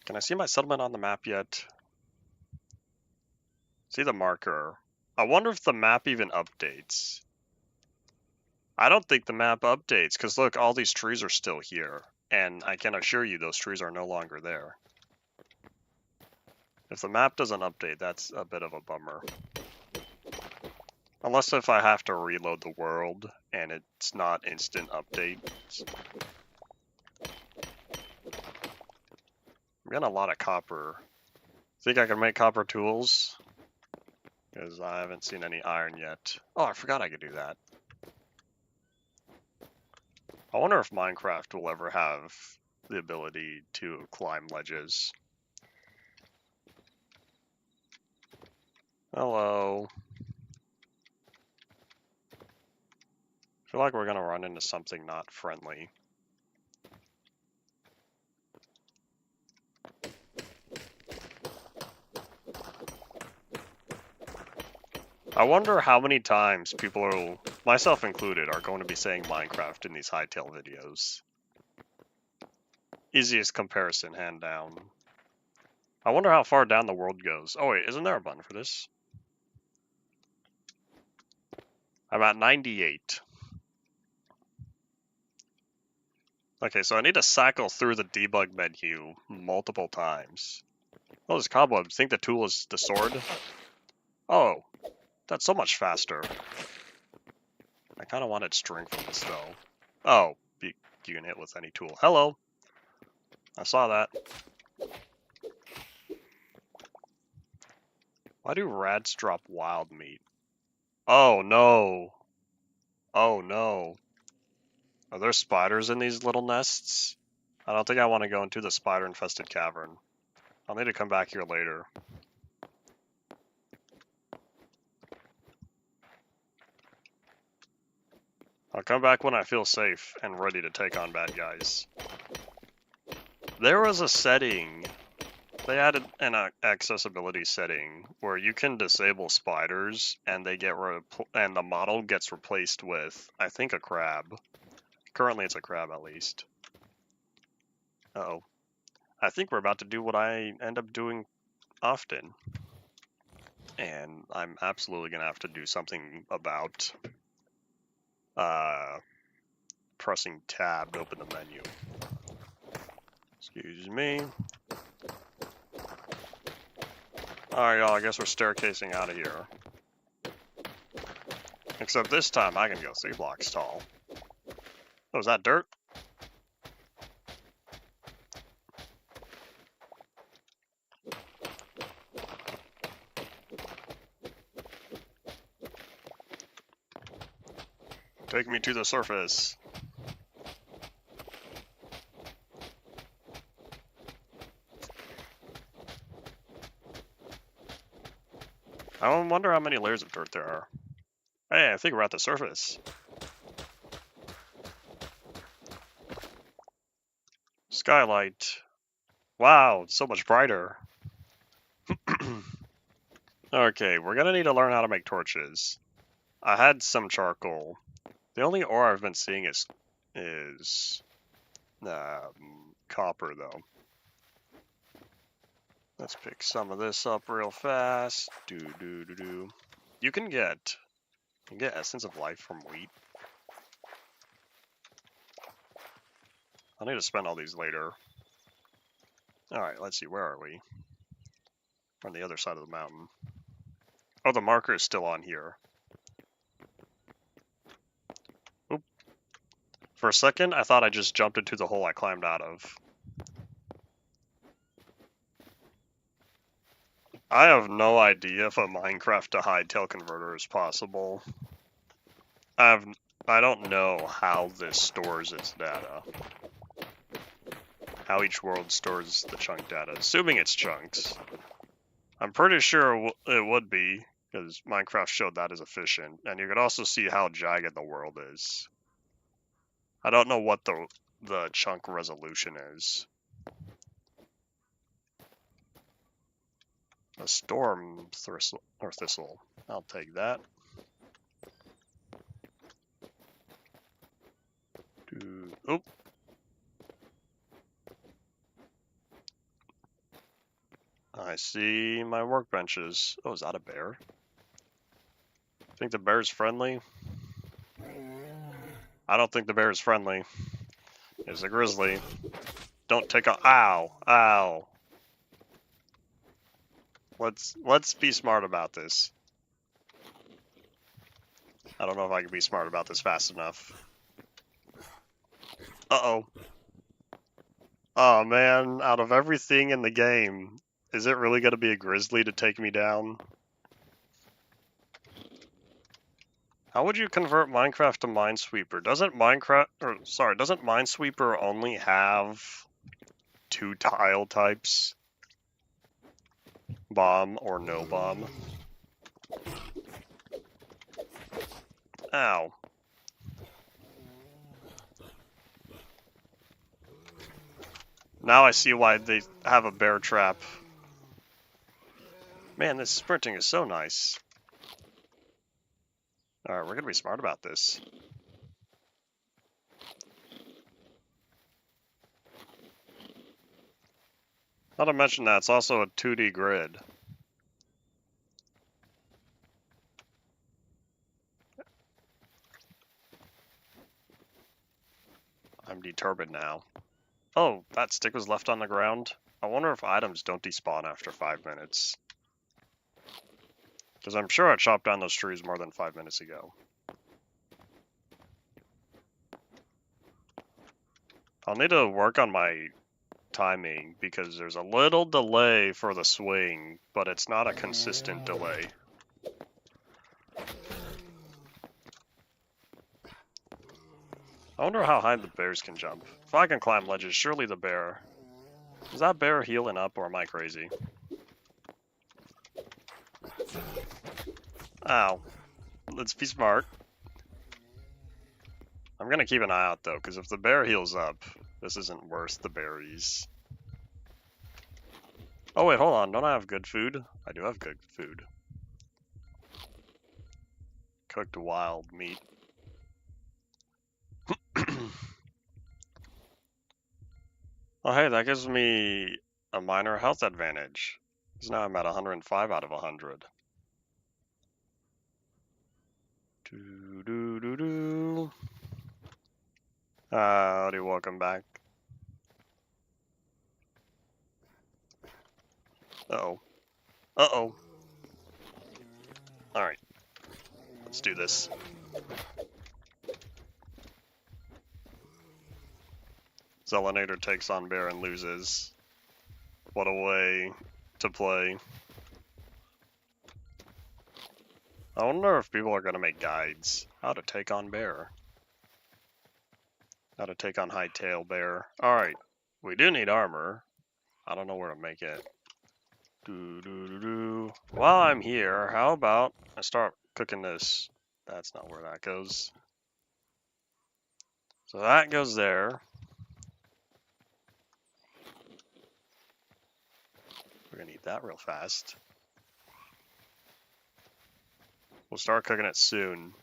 S1: Can I see my settlement on the map yet? See the marker. I wonder if the map even updates. I don't think the map updates, because look, all these trees are still here. And I can assure you those trees are no longer there. If the map doesn't update, that's a bit of a bummer. Unless if I have to reload the world, and it's not instant updates. I'm getting a lot of copper. Think I can make copper tools? Because I haven't seen any iron yet. Oh, I forgot I could do that. I wonder if Minecraft will ever have the ability to climb ledges. Hello. I feel like we're gonna run into something not friendly. I wonder how many times people, myself included, are going to be saying Minecraft in these Hytale videos. Easiest comparison, hand down. I wonder how far down the world goes. Oh wait, isn't there a button for this? I'm at 98. Okay, so I need to cycle through the debug menu multiple times. Oh, there's cobwebs. Think the tool is the sword? Oh, that's so much faster. I kind of wanted string from this, though. Oh, you can hit with any tool. Hello. I saw that. Why do rats drop wild meat? Oh, no. Oh, no. Are there spiders in these little nests? I don't think I want to go into the spider-infested cavern. I'll need to come back here later. I'll come back when I feel safe and ready to take on bad guys. There was a setting, they added an accessibility setting where you can disable spiders and they get and the model gets replaced with, I think, a crab. Currently it's a crab at least. Uh-oh. I think we're about to do what I end up doing often. And I'm absolutely gonna have to do something about pressing tab to open the menu. Excuse me. Alright, y'all, I guess we're staircasing out of here. Except this time I can go 3 blocks tall. Oh, is that dirt? Take me to the surface. I wonder how many layers of dirt there are. Hey, I think we're at the surface. Skylight. Wow, it's so much brighter. Okay, we're gonna need to learn how to make torches. I had some charcoal. The only ore I've been seeing is copper, though. Let's pick some of this up real fast. You can get essence of life from wheat. I'll need to spend all these later. Alright, let's see, where are we? On the other side of the mountain. Oh, the marker is still on here. Oop. For a second, I thought I just jumped into the hole I climbed out of. I have no idea if a Minecraft to Hytale converter is possible. I don't know how this stores its data. How each world stores the chunk data, assuming it's chunks. I'm pretty sure it would be, because Minecraft showed that as efficient, and you could also see how jagged the world is. I don't know what the chunk resolution is. A storm thistle. I'll take that. Oop. I see my workbenches. Oh, is that a bear? Think the bear's friendly? I don't think the bear is friendly. It's a grizzly. Don't take a— ow! Ow! Let's be smart about this. I don't know if I can be smart about this fast enough. Uh-oh. Oh man, out of everything in the game, is it really gonna be a grizzly to take me down? How would you convert Minecraft to Minesweeper? Doesn't Minesweeper only have 2 tile types? Bomb or no bomb? Ow. Now I see why they have a bear trap. Man, this sprinting is so nice. Alright, we're gonna be smart about this. Not to mention that, it's also a 2D grid. I'm determined now. Oh, that stick was left on the ground. I wonder if items don't despawn after 5 minutes. Because I'm sure I chopped down those trees more than 5 minutes ago. I'll need to work on my timing, because there's a little delay for the swing, but it's not a consistent delay. I wonder how high the bears can jump. If I can climb ledges, surely the bear... Is that bear healing up, or am I crazy? Ow. Let's be smart. I'm gonna keep an eye out, though, because if the bear heals up, this isn't worth the berries. Oh wait, hold on, don't I have good food? I do have good food. Cooked wild meat. Oh hey, that gives me a minor health advantage. Because now I'm at 105 out of 100. Howdy, welcome back. Uh-oh. Uh-oh. Alright. Let's do this. Zelinator takes on bear and loses. What a way to play. I wonder if people are going to make guides. How to take on bear. How to take on Hytale bear. Alright. We do need armor. I don't know where to make it. while I'm here, how about I start cooking this? That's not where that goes. So that goes there. We're gonna eat that real fast. We'll start cooking it soon.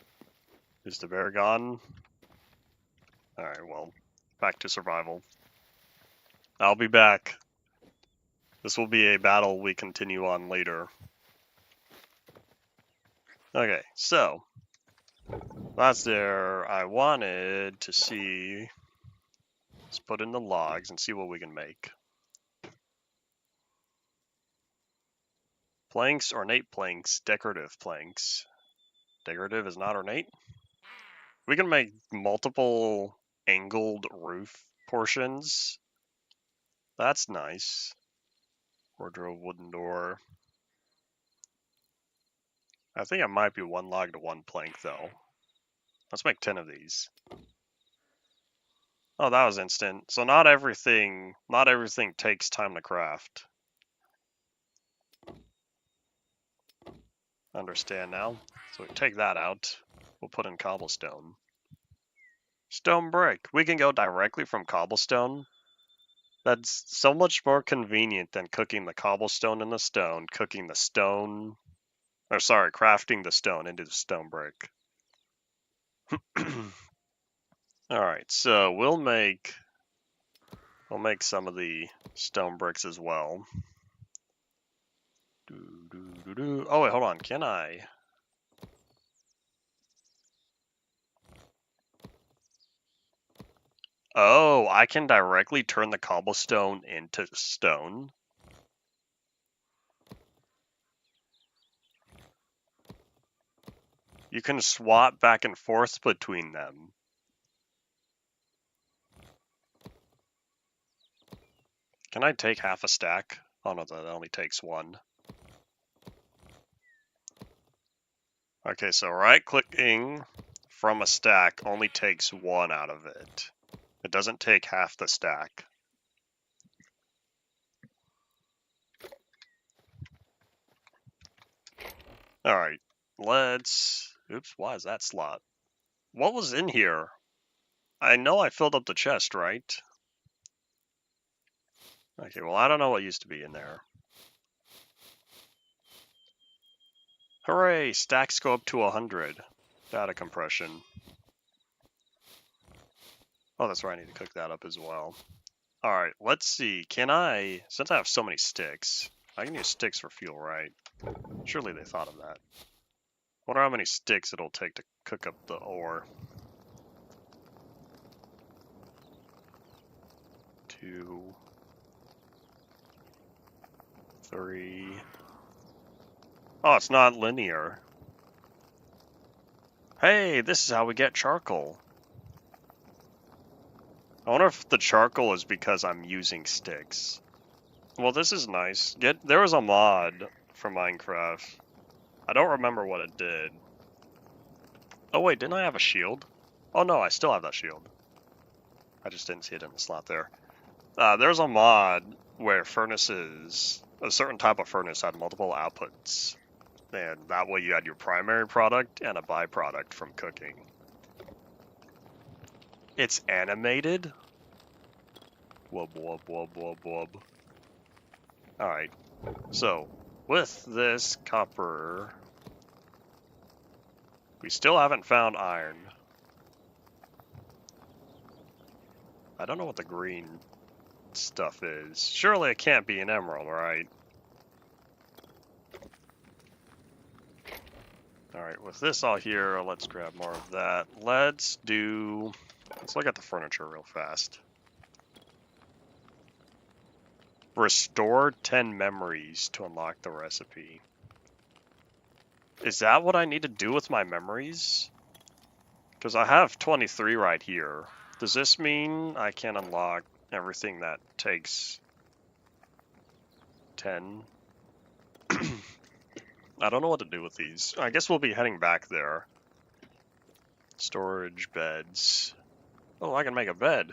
S1: Is the bear gone? Alright, well, back to survival. I'll be back. This will be a battle we continue on later. Okay, so that's there. I wanted to see. Let's put in the logs and see what we can make. Planks, ornate planks, decorative planks. Decorative is not ornate. We can make multiple angled roof portions. That's nice. Wardrobe, wooden door. I think it might be one log to one plank though. Let's make 10 of these. Oh, that was instant. So not everything takes time to craft. Understand now. So we take that out. We'll put in cobblestone. Stone brick. We can go directly from cobblestone. That's so much more convenient than cooking the cobblestone in the stone, cooking the stone, or sorry, crafting the stone into the stone brick. Alright, so we'll make some of the stone bricks as well. Oh wait, hold on, can I? Oh, I can directly turn the cobblestone into stone. You can swap back and forth between them. Can I take half a stack? Oh no, that only takes one. Okay, so right-clicking from a stack only takes one out of it. It doesn't take half the stack. Alright, let's... Oops, why is that slot? What was in here? I know I filled up the chest, right? Okay, well I don't know what used to be in there. Hooray! Stacks go up to 100. Data compression. Oh, that's right, I need to cook that up as well. Alright, let's see. Can I... Since I have so many sticks, I can use sticks for fuel, right? Surely they thought of that. Wonder how many sticks it'll take to cook up the ore. 2, 3. Oh, it's not linear. Hey, this is how we get charcoal. I wonder if the charcoal is because I'm using sticks. Well, this is nice. There was a mod for Minecraft. I don't remember what it did. Oh wait, didn't I have a shield? Oh no, I still have that shield. I just didn't see it in the slot there. There's a mod where furnaces, a certain type of furnace had multiple outputs. And that way you had your primary product and a byproduct from cooking. It's animated? Wub, wub, wub, wub, wub. Alright, so with this copper, we still haven't found iron. I don't know what the green stuff is. Surely it can't be an emerald, right? Alright, with this all here, let's grab more of that. Let's look at the furniture real fast. Restore 10 memories to unlock the recipe. Is that what I need to do with my memories? Because I have 23 right here. Does this mean I can unlock everything that takes 10? I don't know what to do with these. I guess we'll be heading back there. Storage beds. Oh, I can make a bed.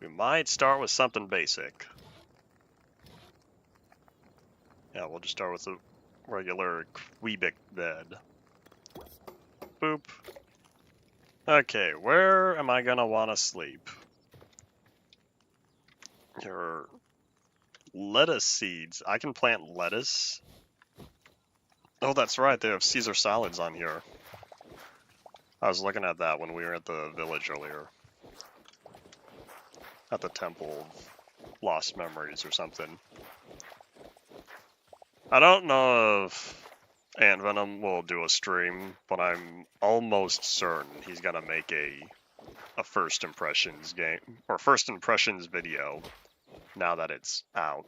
S1: We might start with something basic. Yeah, we'll just start with a regular Quebec bed. Boop. Okay, where am I gonna want to sleep? Your lettuce seeds. I can plant lettuce. Oh, that's right. They have Caesar salads on here. I was looking at that when we were at the village earlier. At the Temple of Lost Memories or something. I don't know if Ant Venom will do a stream, but I'm almost certain he's gonna make a first impressions game, or first impressions video, now that it's out.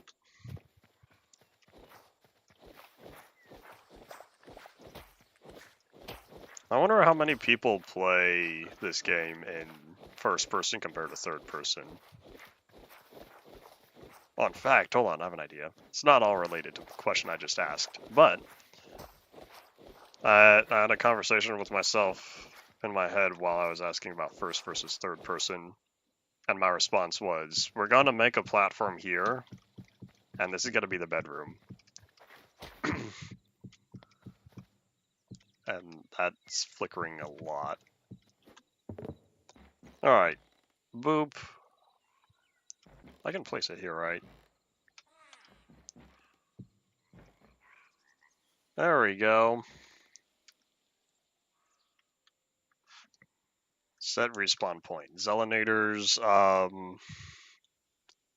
S1: I wonder how many people play this game in first person compared to third person. Well, in fact, hold on, I have an idea. It's not all related to the question I just asked, but I had a conversation with myself in my head while I was asking about first versus third person, and my response was, we're going to make a platform here, and this is going to be the bedroom. And that's flickering a lot. Alright, boop. I can place it here, right? There we go. Set respawn point. Zelenators,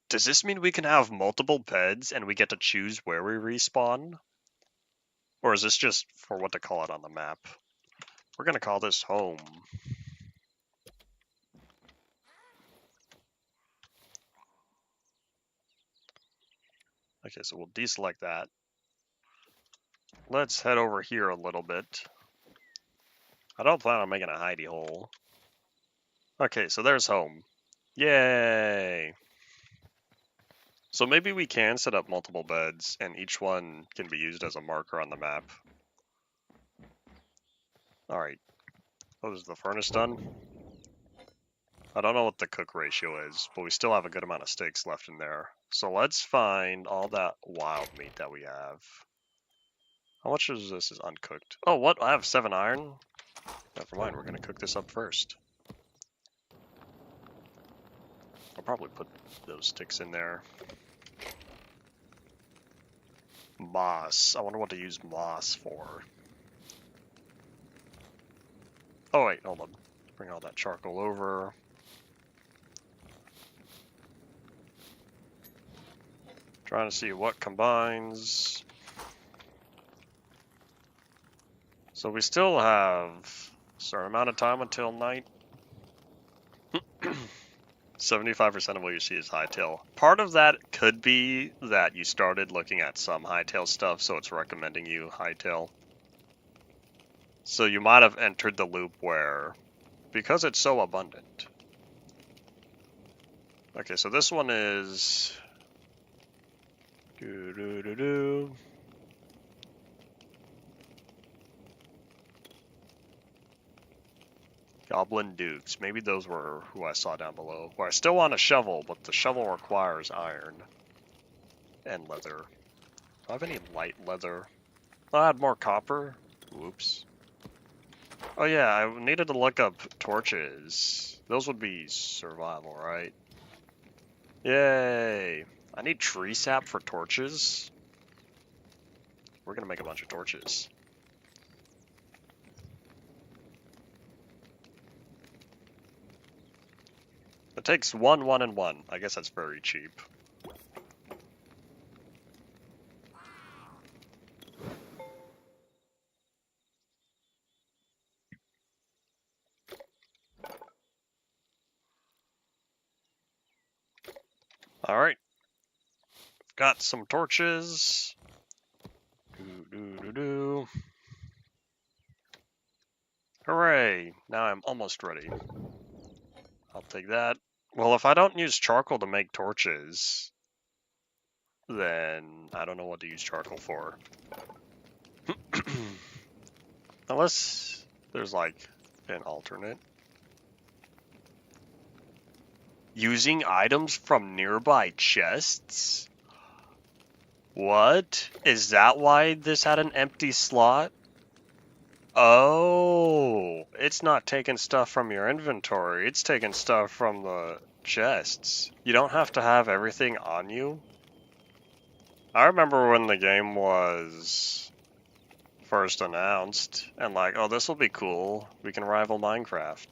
S1: does this mean we can have multiple beds and we get to choose where we respawn? Or is this just for what to call it on the map? We're gonna call this home. Okay, so we'll deselect that. Let's head over here a little bit. I don't plan on making a hidey hole. Okay, so there's home. Yay! So maybe we can set up multiple beds, and each one can be used as a marker on the map. Alright. Oh, is the furnace done? I don't know what the cook ratio is, but we still have a good amount of steaks left in there. So let's find all that wild meat that we have. How much of this is uncooked? Oh, what? I have 7 iron? Never mind, we're gonna cook this up first. I'll probably put those sticks in there. Moss. I wonder what to use moss for. Oh wait, hold on. Bring all that charcoal over. Trying to see what combines. So we still have a certain amount of time until night. 75% of what you see is Hytale. Part of that could be that you started looking at some Hytale stuff, so it's recommending you Hytale. So you might have entered the loop where, because it's so abundant. Okay, so this one is... Goblin Dukes. Maybe those were who I saw down below. Well, I still want a shovel, but the shovel requires iron and leather. Do I have any light leather? I'll add more copper. Whoops. Oh yeah, I needed to look up torches. Those would be survival, right? Yay! I need tree sap for torches. We're gonna make a bunch of torches. It takes 1, 1, and 1. I guess that's very cheap. Alright. Got some torches. Hooray! Now I'm almost ready. I'll take that. Well, if I don't use charcoal to make torches, then I don't know what to use charcoal for. Unless there's like an alternate. Using items from nearby chests? What? Is that why this had an empty slot? Oh, it's not taking stuff from your inventory. It's taking stuff from the chests. You don't have to have everything on you. I remember when the game was first announced, and like, oh, this will be cool. We can rival Minecraft.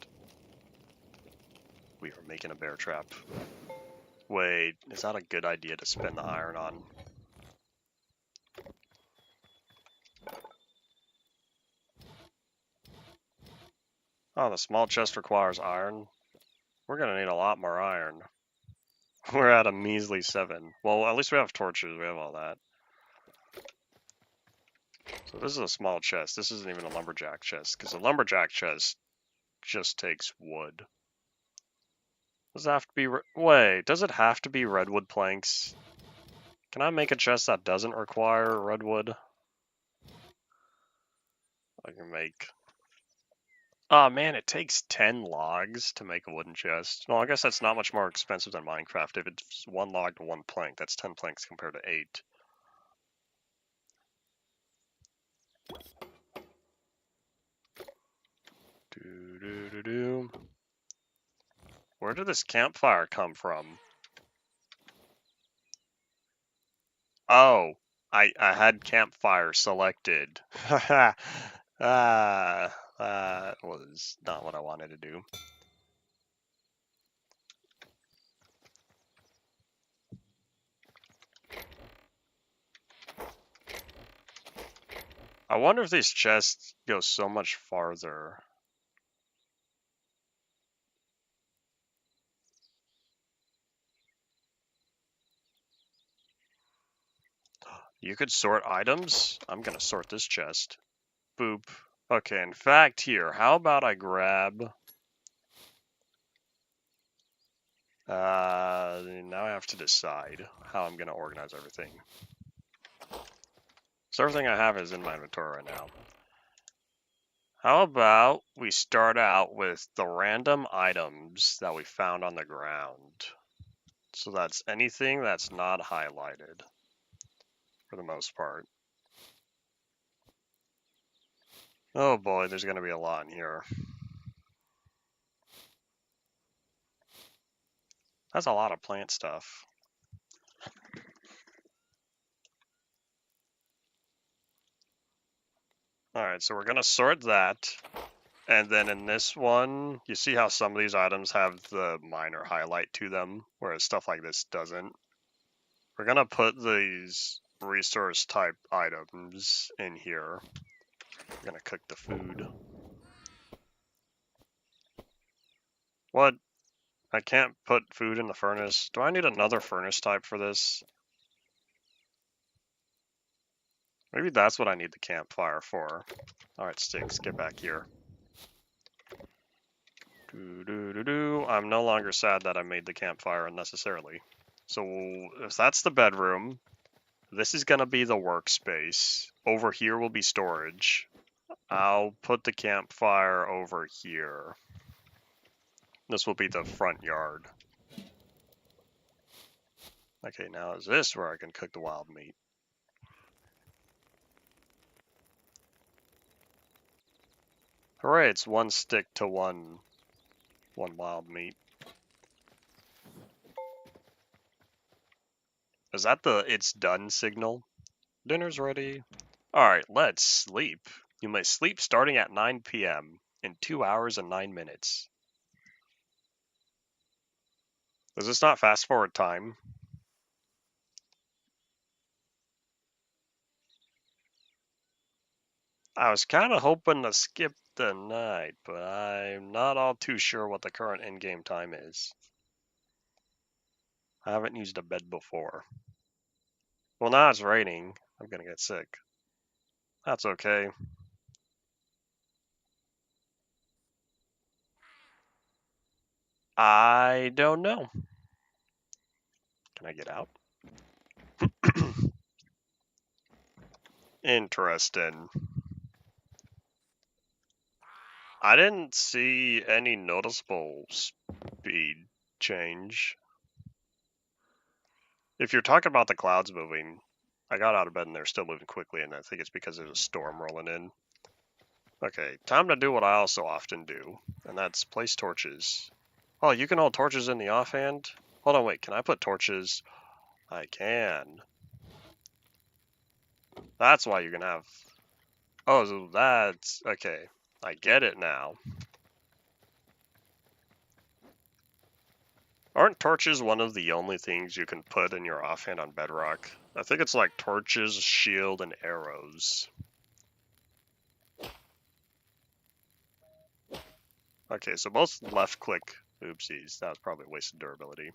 S1: We are making a bear trap. Wait, is that a good idea to spin the iron on? Oh, the small chest requires iron. We're gonna need a lot more iron. We're at a measly 7. Well, at least we have torches, we have all that. So this is a small chest. This isn't even a lumberjack chest, because a lumberjack chest just takes wood. Does it have to be... Wait, does it have to be redwood planks? Can I make a chest that doesn't require redwood? I can make... Oh man, it takes 10 logs to make a wooden chest. Well, I guess that's not much more expensive than Minecraft. If it's 1 log to 1 plank, that's 10 planks compared to 8. Do. Where did this campfire come from? Oh, I had campfire selected. That was not what I wanted to do. I wonder if these chests go so much farther. You could sort items? I'm gonna sort this chest. Boop. Okay, in fact here, how about I grab... now I have to decide how I'm gonna organize everything. So everything I have is in my inventory right now. How about we start out with the random items that we found on the ground? So that's anything that's not highlighted, for the most part. Oh boy, there's gonna be a lot in here. That's a lot of plant stuff. Alright, so we're gonna sort that. And then in this one, you see how some of these items have the minor highlight to them, whereas stuff like this doesn't. We're gonna put these resource type items in here. We're gonna cook the food. What? I can't put food in the furnace. Do I need another furnace type for this? Maybe that's what I need the campfire for. Alright, sticks, get back here. I'm no longer sad that I made the campfire unnecessarily. So if that's the bedroom, this is gonna be the workspace. Over here will be storage. I'll put the campfire over here. This will be the front yard. Okay, now is this where I can cook the wild meat? Hooray, it's 1 stick to one wild meat. Is that the it's done signal? Dinner's ready. Alright, let's sleep. You may sleep starting at 9 p.m. in 2 hours and 9 minutes. Does this not fast forward time? I was kind of hoping to skip the night, but I'm not all too sure what the current in-game time is. I haven't used a bed before. Well, now it's raining. I'm gonna get sick. That's okay. I don't know. Can I get out? Interesting. I didn't see any noticeable speed change. If you're talking about the clouds moving, I got out of bed and they're still moving quickly, and I think it's because there's a storm rolling in. Okay, time to do what I also often do, and that's place torches. Oh, you can hold torches in the offhand? Hold on, wait, can I put torches? I can. That's why you can have... Oh, so that's... Okay, I get it now. Aren't torches one of the only things you can put in your offhand on Bedrock? I think it's like torches, shield, and arrows. Okay, so both left click... Oopsies, that was probably a waste of durability.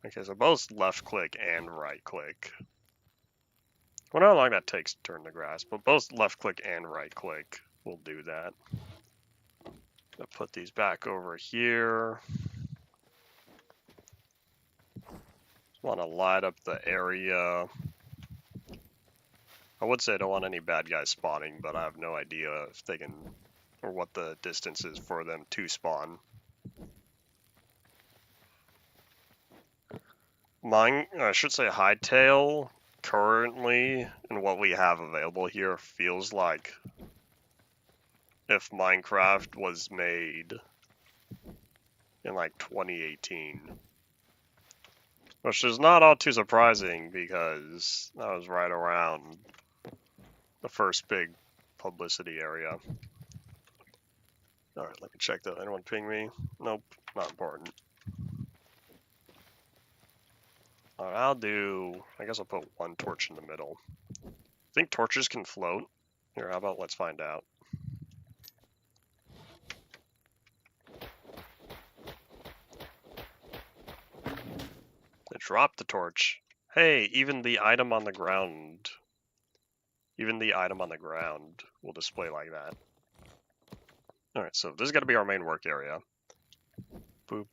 S1: Okay, so both left click and right click. I wonder how long that takes to turn the grass, but both left click and right click will do that. I'll put these back over here. Want to light up the area. I would say I don't want any bad guys spawning, but I have no idea if they can, or what the distance is for them to spawn. Mine, I should say Hytale, currently, and what we have available here, feels like if Minecraft was made in like 2018. Which is not all too surprising because that was right around the first big publicity area. Alright, let me check that. Anyone ping me? Nope, not important. Alright, I guess I'll put one torch in the middle. I think torches can float. Here, how about let's find out. They dropped the torch. Hey, even the item on the ground. Even the item on the ground will display like that. Alright, so this is going to be our main work area. Boop.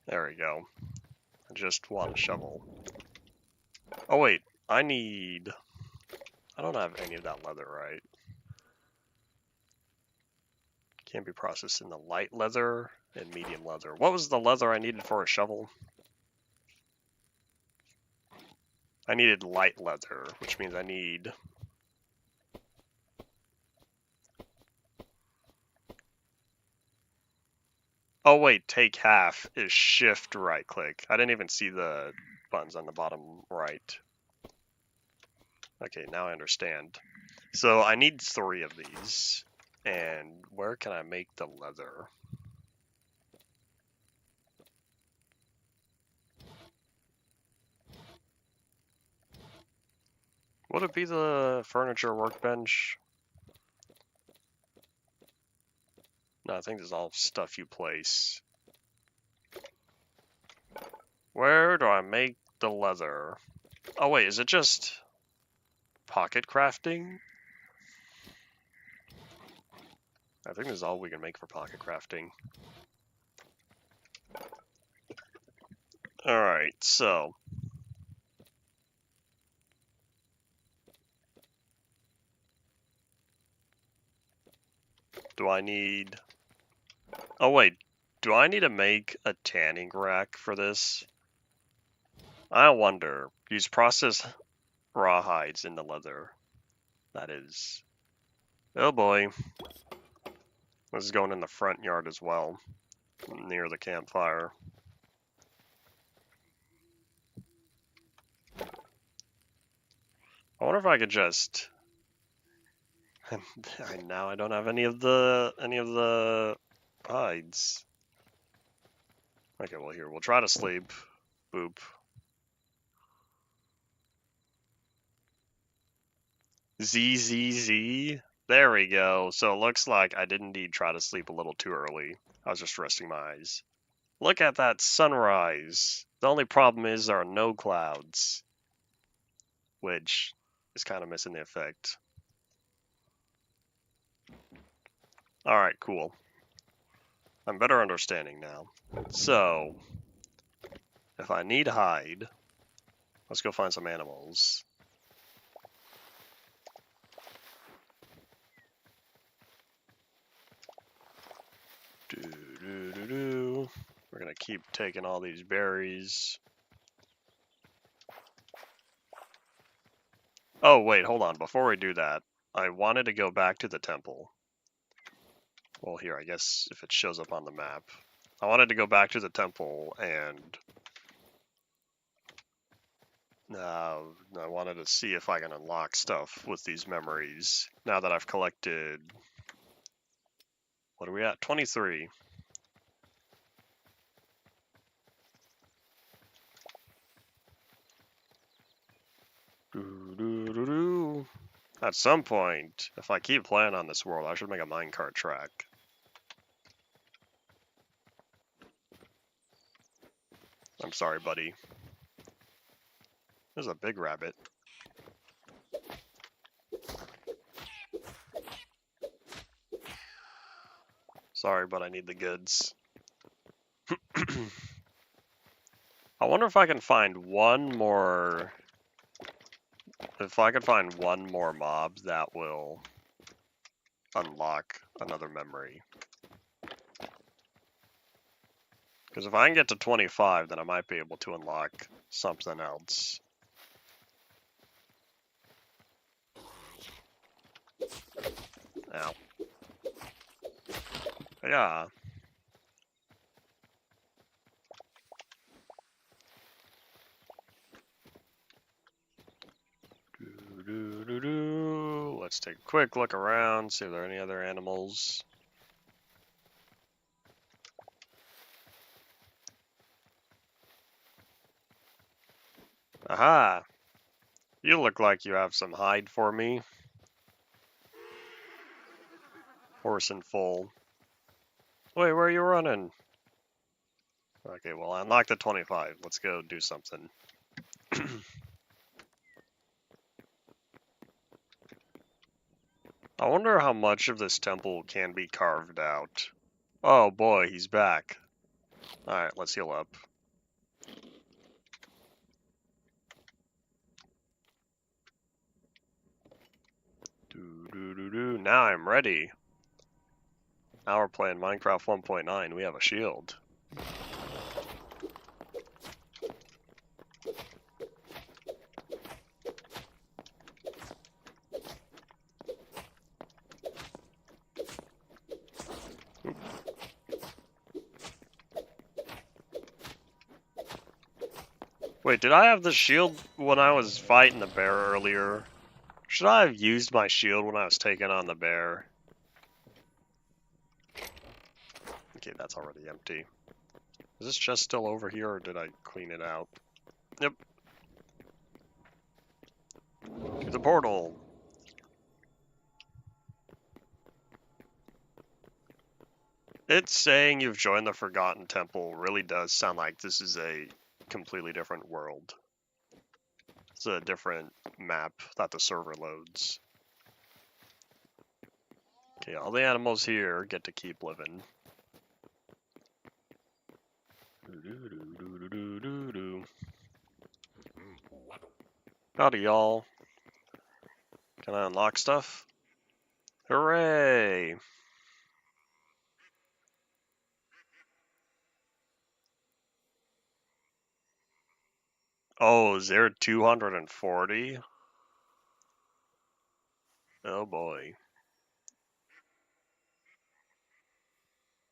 S1: There we go. I just want a shovel. Oh wait, I don't have any of that leather, right? Can't be processed in the light leather and medium leather. What was the leather I needed for a shovel? I needed light leather, which means I need... Oh wait, take half is shift right click. I didn't even see the buttons on the bottom right. Okay, now I understand. So I need 3 of these. And where can I make the leather? Would it be the furniture workbench? No, I think this is all stuff you place. Where do I make the leather? Oh wait, is it just pocket crafting? I think this is all we can make for pocket crafting. Alright, so... Do I need... Oh wait, do I need to make a tanning rack for this? I wonder. Use processed raw hides in the leather. That is... Oh boy. This is going in the front yard as well, near the campfire. I wonder if I could just... Now I don't have any of the hides. Okay, well here, we'll try to sleep. Boop. ZZZ. There we go. So it looks like I did indeed try to sleep a little too early. I was just resting my eyes. Look at that sunrise. The only problem is there are no clouds, which is kind of missing the effect. Alright, cool. I'm better understanding now. So, if I need hide, let's go find some animals. We're gonna keep taking all these berries. Oh, wait, hold on. Before we do that, I wanted to go back to the temple. Well, here, I guess if it shows up on the map. I wanted to go back to the temple and I wanted to see if I can unlock stuff with these memories. Now that I've collected... What are we at? 23. At some point, if I keep playing on this world, I should make a minecart track. I'm sorry, buddy. There's a big rabbit. Sorry, but I need the goods. I wonder if I can find one more... If I could find one more mob that will unlock another memory. Because if I can get to 25, then I might be able to unlock something else. Ow. Yeah. Let's take a quick look around, see if there are any other animals. Aha! You look like you have some hide for me. Horse and foal. Wait, where are you running? Okay, well, I unlocked the 25. Let's go do something. I wonder how much of this temple can be carved out. Oh boy, he's back. Alright, let's heal up. Now I'm ready. Now we're playing Minecraft 1.9. We have a shield. Wait, did I have the shield when I was fighting the bear earlier? Should I have used my shield when I was taking on the bear? Okay, that's already empty. Is this just still over here, or did I clean it out? Yep. To the portal. It's saying you've joined the Forgotten Temple really does sound like this is a completely different world. It's a different map that the server loads. Okay, all the animals here get to keep living. Howdy, y'all. Can I unlock stuff? Hooray! Oh, is there 240? Oh boy.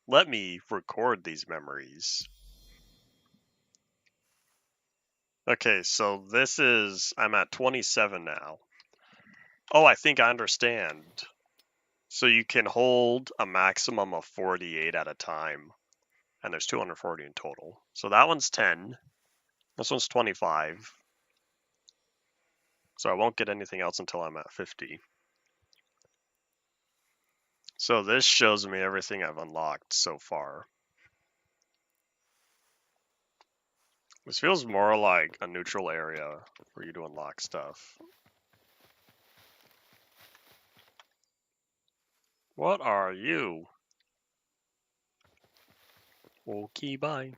S1: Let me record these memories. Okay, so this is... I'm at 27 now. Oh, I think I understand. So you can hold a maximum of 48 at a time. And there's 240 in total. So that one's 10. This one's 25. So I won't get anything else until I'm at 50. So this shows me everything I've unlocked so far. This feels more like a neutral area for you to unlock stuff. What are you? Okay, bye.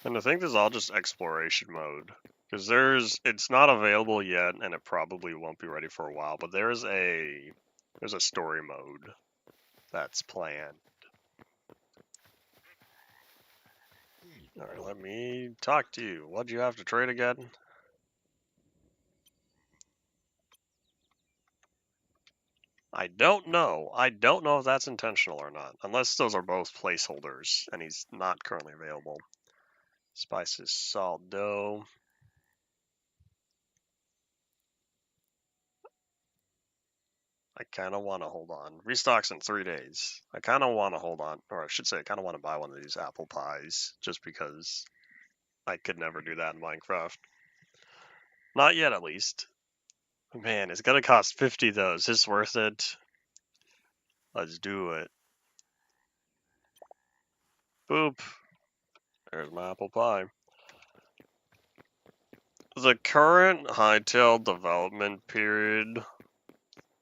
S1: And I think this is all just exploration mode. Because it's not available yet, and it probably won't be ready for a while, but there's a story mode that's planned. Alright, let me talk to you. What'd you have to trade again? I don't know. I don't know if that's intentional or not. Unless those are both placeholders, and he's not currently available. Spices, salt, dough. I kind of want to hold on. Restocks in 3 days. I kind of want to hold on, or I should say, I kind of want to buy one of these apple pies, just because I could never do that in Minecraft. Not yet, at least. Man, it's gonna cost 50 though. Is this worth it? Let's do it. Boop. There's my apple pie. The current Hytale development period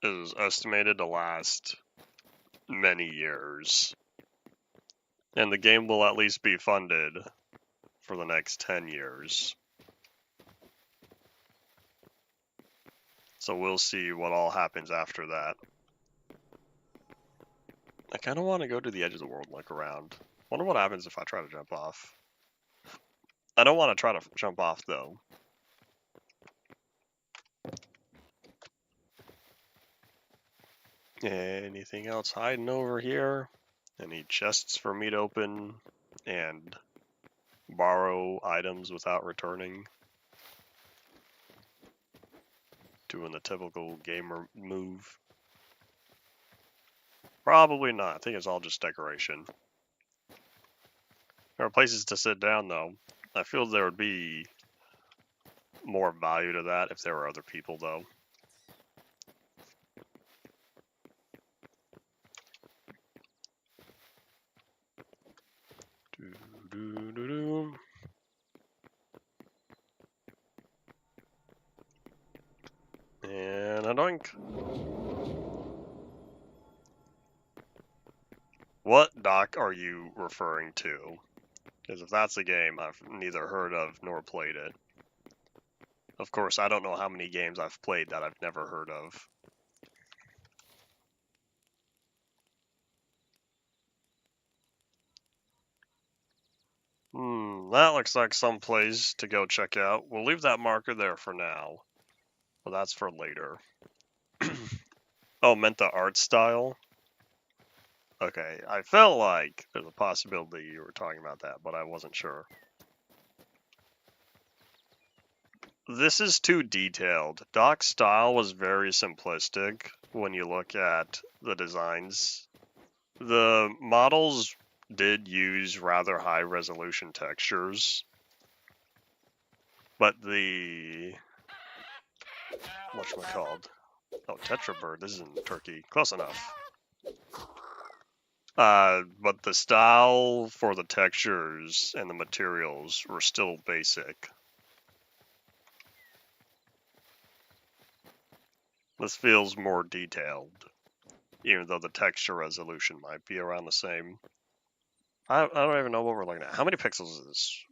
S1: is estimated to last many years. And the game will at least be funded for the next 10 years. So we'll see what all happens after that. I kind of want to go to the edge of the world and look around. Wonder what happens if I try to jump off. I don't want to try to jump off, though. Anything else hiding over here? Any chests for me to open and borrow items without returning? Doing the typical gamer move. Probably not. I think it's all just decoration. There are places to sit down, though. I feel there would be more value to that if there were other people, though. Doo-doo-doo-doo. And a doink. What dock are you referring to? Because if that's a game I've neither heard of nor played it. Of course, I don't know how many games I've played that I've never heard of. That looks like some place to go check out. We'll leave that marker there for now. But that's for later. Oh, meant the art style? Okay, I felt like there's a possibility you were talking about that, but I wasn't sure. This is too detailed. Doc's style was very simplistic when you look at the designs. The models did use rather high resolution textures, but the whatchamacalled? Oh, Tetrabird. This is in Turkey. Close enough. But the style for the textures and the materials were still basic. This feels more detailed, even though the texture resolution might be around the same. I don't even know what we're looking at. How many pixels is this?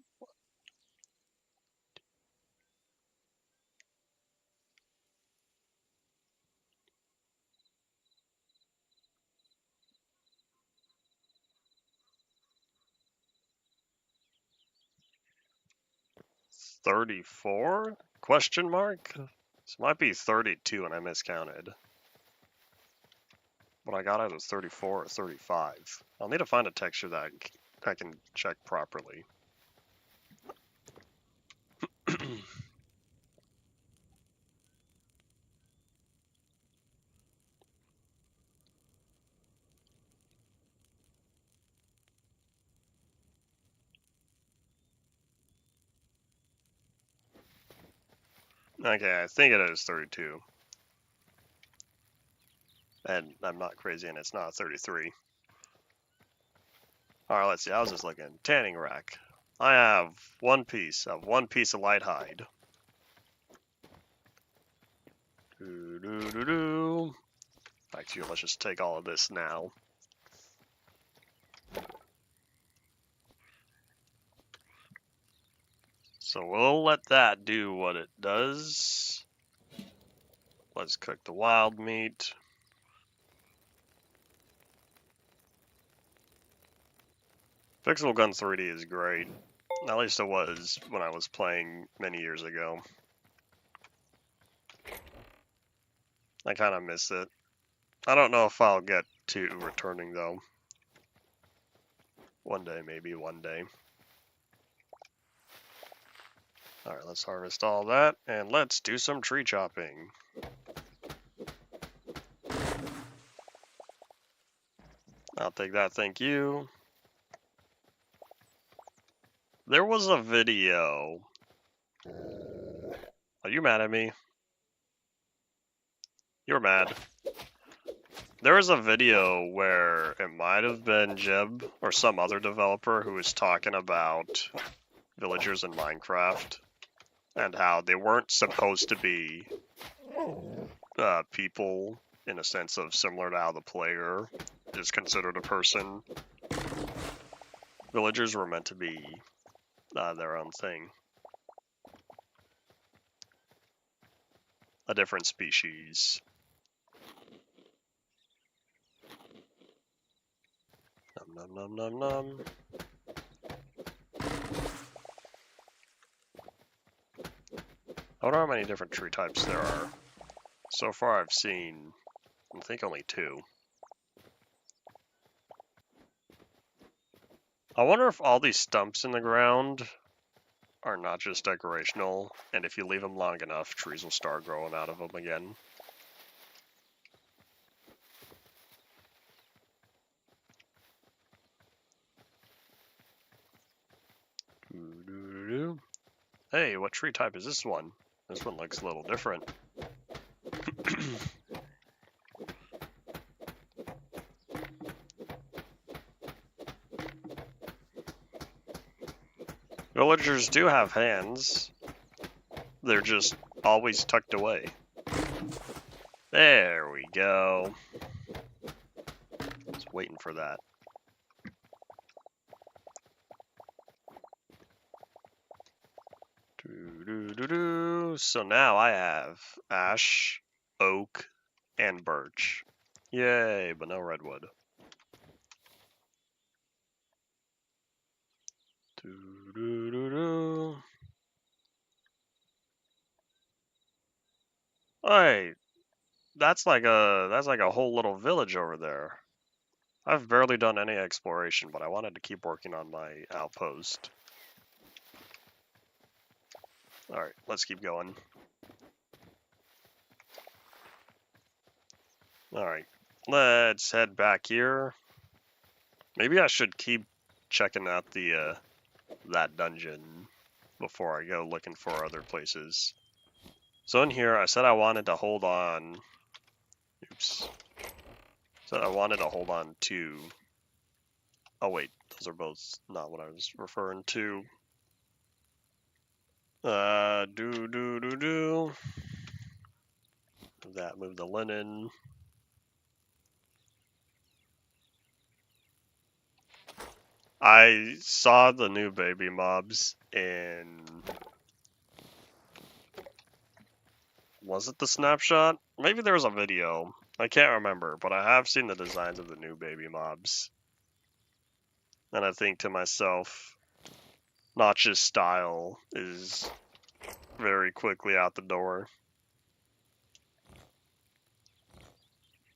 S1: $34? Question mark? This might be 32 and I miscounted. But I got either 34 or 35. I'll need to find a texture that I can check properly. Okay, I think it is 32. And I'm not crazy and it's not 33. Alright, let's see. I was just looking. Tanning rack. I have one piece of light hide. Actually, let's just take all of this now. So we'll let that do what it does. Let's cook the wild meat. Pixel Gun 3D is great. At least it was when I was playing many years ago. I kind of miss it. I don't know if I'll get to returning though. One day, maybe one day. Alright, let's harvest all that, and let's do some tree chopping. I'll take that, thank you. There was a video. Are you mad at me? You're mad. There was a video where it might have been Jib or some other developer who was talking about villagers in Minecraft and how they weren't supposed to be people in a sense of similar to how the player is considered a person. Villagers were meant to be their own thing. A different species. Nom nom nom nom nom. I wonder how many different tree types there are. So far I've seen, I think, only 2. I wonder if all these stumps in the ground are not just decorational, and if you leave them long enough, trees will start growing out of them again. Hey, what tree type is this one? This one looks a little different. Villagers do have hands. They're just always tucked away. There we go. Just waiting for that. So now I have ash, oak, and birch. Yay, but no redwood. Hey, that's like a whole little village over there. I've barely done any exploration, but I wanted to keep working on my outpost. Alright, let's keep going. Alright, let's head back here. Maybe I should keep checking out the that dungeon before I go looking for other places. So in here, I said I wanted to hold on. Oops. Said I wanted to hold on to. Oh wait, those are both not what I was referring to. That, move the linen. I saw the new baby mobs in. Was it the snapshot? Maybe there was a video. I can't remember, but I have seen the designs of the new baby mobs. And I think to myself, Notch's style is very quickly out the door.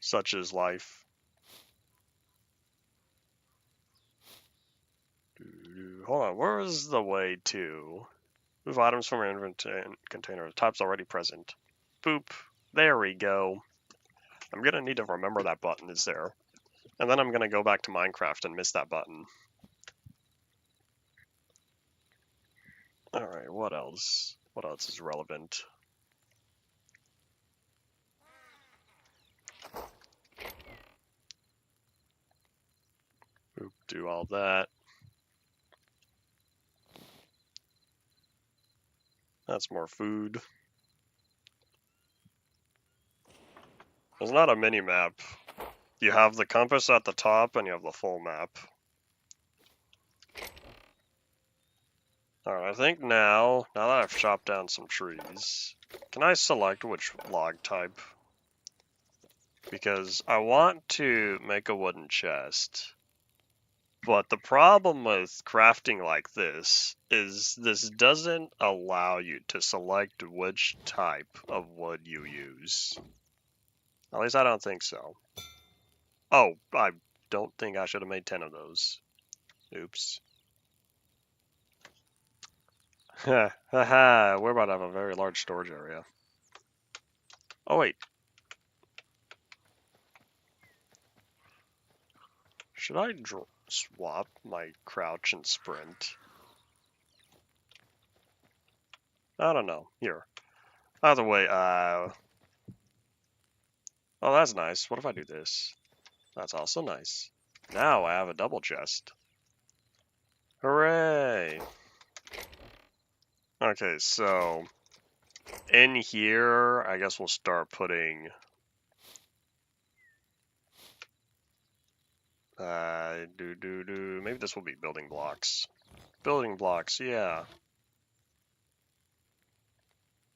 S1: Such is life. Hold on, where is the way to? Move items from your inventory container. The type's already present. Boop. There we go. I'm gonna need to remember that button is there. And then I'm gonna go back to Minecraft and miss that button. Alright, what else? What else is relevant? Boop, do all that. That's more food. There's not a mini map. You have the compass at the top and you have the full map. Alright, I think now that I've chopped down some trees, can I select which log type? Because I want to make a wooden chest. But the problem with crafting like this is this doesn't allow you to select which type of wood you use. At least I don't think so. Oh, I don't think I should have made 10 of those. Oops. Haha, we're about to have a very large storage area. Oh, wait. Should I swap my crouch and sprint? I don't know. Here. Either way, oh, that's nice. What if I do this? That's also nice. Now I have a double chest. Hooray! Okay, so in here, I guess we'll start putting maybe this will be building blocks. Building blocks, yeah.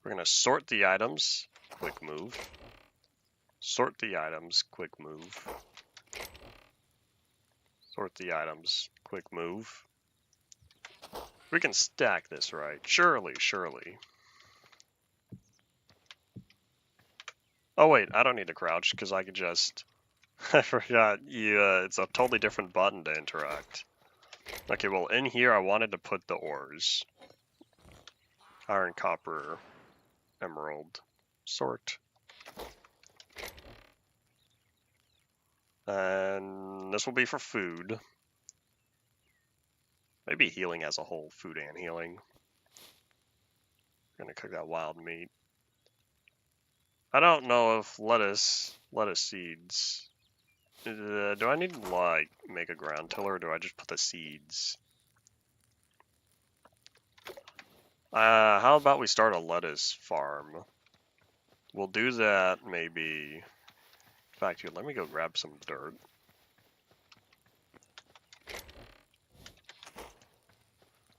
S1: We're gonna sort the items, quick move. Sort the items, quick move. Sort the items, quick move. We can stack this, right? Surely, surely. Oh wait, I don't need to crouch because I could just... I forgot, it's a totally different button to interact. Okay, well in here I wanted to put the ores. Iron, copper, emerald, sort. And this will be for food. Maybe healing as a whole, food and healing. I'm gonna cook that wild meat. I don't know if lettuce seeds. Do I need to like make a ground tiller or do I just put the seeds? How about we start a lettuce farm? We'll do that maybe. In fact, here, let me go grab some dirt.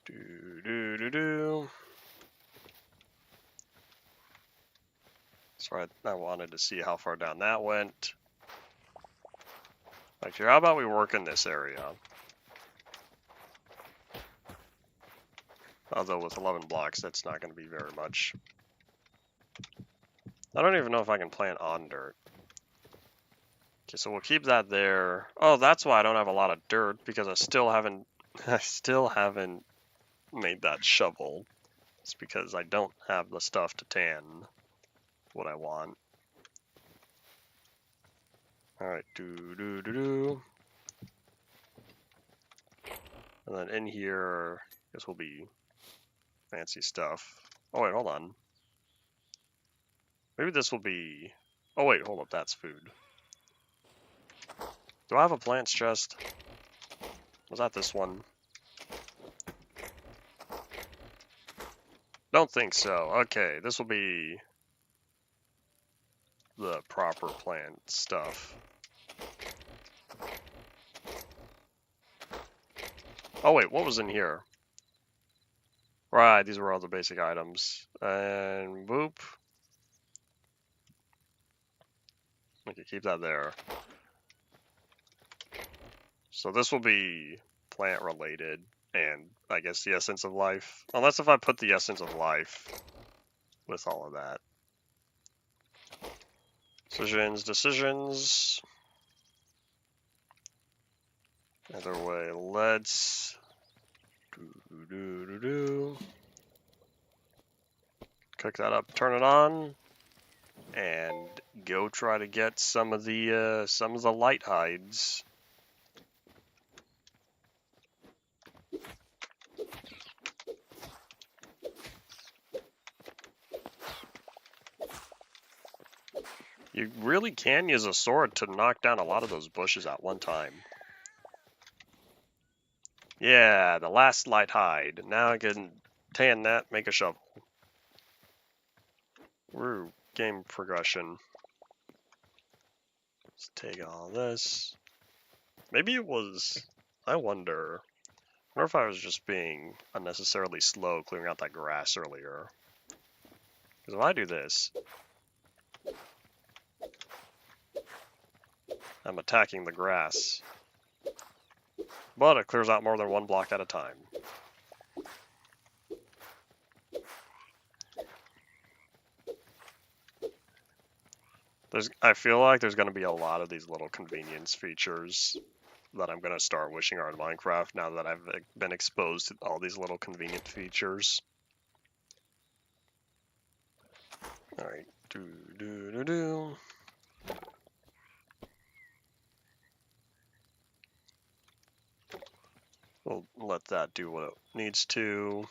S1: Do. So I wanted to see how far down that went. Like here, how about we work in this area? Although with 11 blocks, that's not going to be very much. I don't even know if I can plant on dirt. Okay, so we'll keep that there. Oh, that's why I don't have a lot of dirt, because I still haven't made that shovel. It's because I don't have the stuff to tan what I want. Alright, do. And then in here, this will be fancy stuff. Oh wait, hold on. Maybe this will be... Oh wait, hold up, that's food. Do I have a plants chest? Was that this one? Don't think so. Okay, this will be the proper plant stuff. Oh wait, what was in here? Right, these were all the basic items. And boop. Okay, keep that there. So this will be plant related and I guess the essence of life. Unless if I put the essence of life with all of that. Decisions. Either way, let's cook that up, turn it on, and go try to get some of the light hides. You really can use a sword to knock down a lot of those bushes at one time. Yeah, the last light hide. Now I can tan that, make a shovel. Woo, game progression. Let's take all this. Maybe it was... I wonder if I was just being unnecessarily slow clearing out that grass earlier. Because if I do this, I'm attacking the grass. but it clears out more than 1 block at a time. I feel like there's going to be a lot of these little convenience features that I'm going to start wishing are in Minecraft now that I've been exposed to all these little convenient features. Alright, do. We'll let that do what it needs to.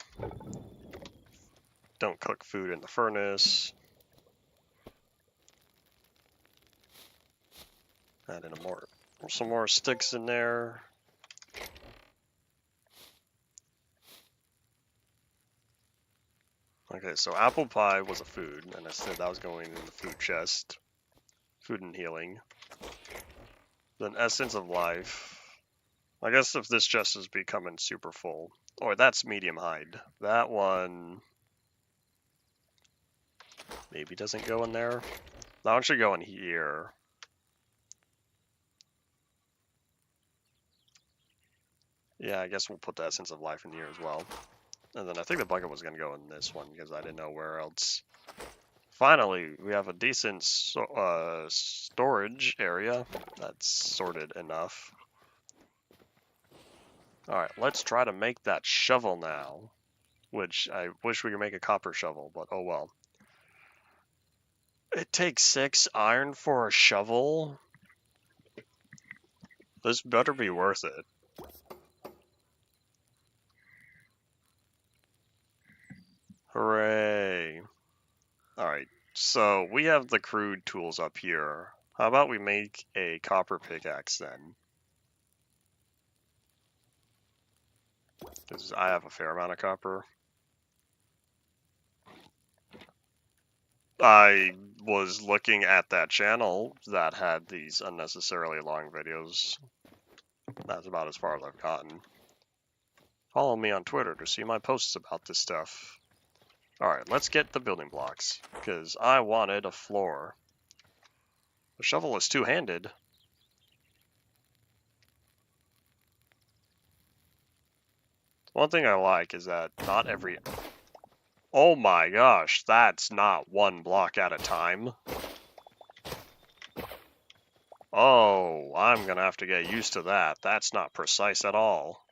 S1: Don't cook food in the furnace. Add in some more sticks in there. Okay, so apple pie was a food, and I said that was going in the food chest. Food and healing. Then essence of life. I guess if this chest is becoming super full. Oh, that's medium hide. That one maybe doesn't go in there. That one should go in here. Yeah, I guess we'll put the essence of life in here as well. And then I think the bucket was going to go in this one because I didn't know where else. Finally, we have a decent storage area that's sorted enough. Alright, let's try to make that shovel now. Which, I wish we could make a copper shovel, but oh well. It takes 6 iron for a shovel? This better be worth it. Hooray. Alright, so we have the crude tools up here. How about we make a copper pickaxe then? Because I have a fair amount of copper. I was looking at that channel that had these unnecessarily long videos. That's about as far as I've gotten. Follow me on Twitter to see my posts about this stuff. Alright, let's get the building blocks, because I wanted a floor. The shovel is two-handed. One thing I like is that not every... Oh my gosh, that's not 1 block at a time. Oh, I'm gonna have to get used to that. That's not precise at all.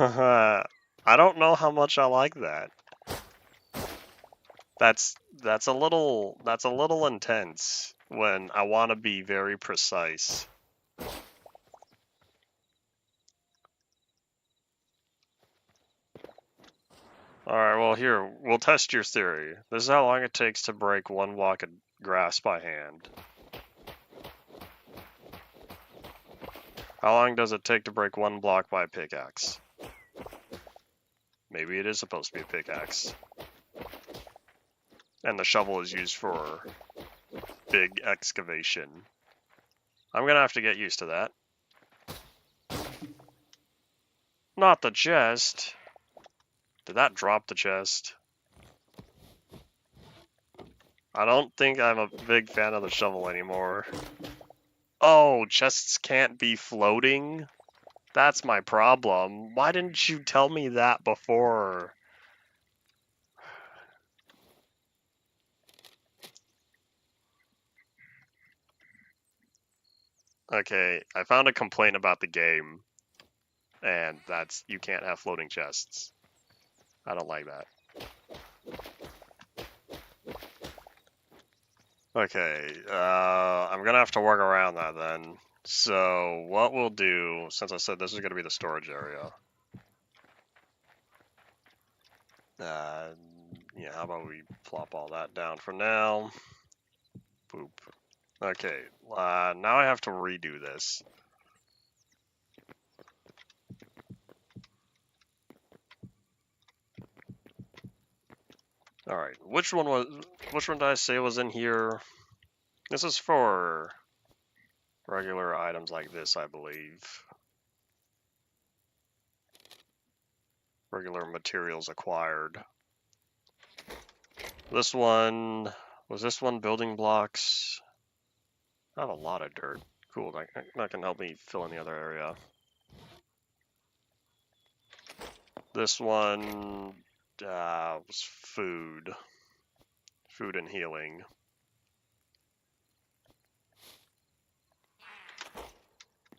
S1: I don't know how much I like that. That's a little intense when I want to be very precise. Alright, well here, we'll test your theory. This is how long it takes to break 1 block of grass by hand. How long does it take to break 1 block by pickaxe? Maybe it is supposed to be a pickaxe. And the shovel is used for big excavation. I'm gonna have to get used to that. Not the chest. Did that drop the chest? I don't think I'm a big fan of the shovel anymore. Oh, chests can't be floating? That's my problem. Why didn't you tell me that before? Okay, I found a complaint about the game. And that's, you can't have floating chests. I don't like that. Okay, I'm gonna have to work around that then. So, what we'll do, since I said this is gonna be the storage area. Yeah, how about we plop all that down for now? Boop. Okay, now I have to redo this. Alright, which one did I say was in here? This is for regular items like this, I believe. regular materials acquired. This one, was this one building blocks? I have a lot of dirt. Cool, that can help me fill in the other area. This one was food. Food and healing.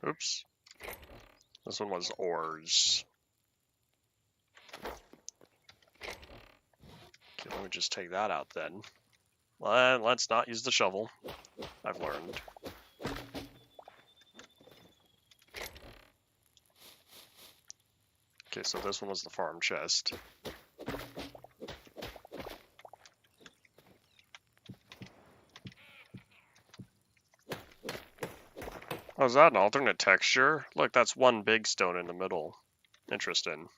S1: Oops. This one was ores. Okay, let me just take that out then. Let's not use the shovel. I've learned. Okay, so this one was the farm chest. Oh, is that an alternate texture? Look, that's one big stone in the middle. Interesting.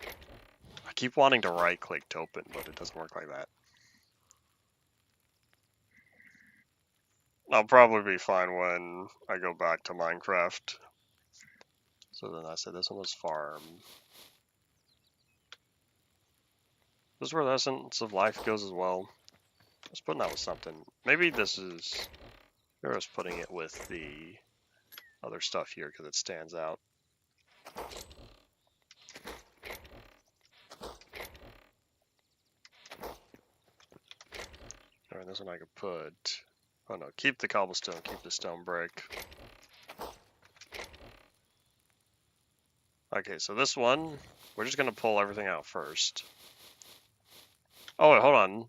S1: I keep wanting to right-click to open, but it doesn't work like that. I'll probably be fine when I go back to Minecraft. So then I said this one was farm. This is where the essence of life goes as well. I was putting that with something. Maybe this is... I was putting it with the other stuff here because it stands out. Alright, this one I could put... Oh no, keep the cobblestone, keep the stone brick. Okay, so this one, we're just gonna pull everything out first. Oh wait, hold on.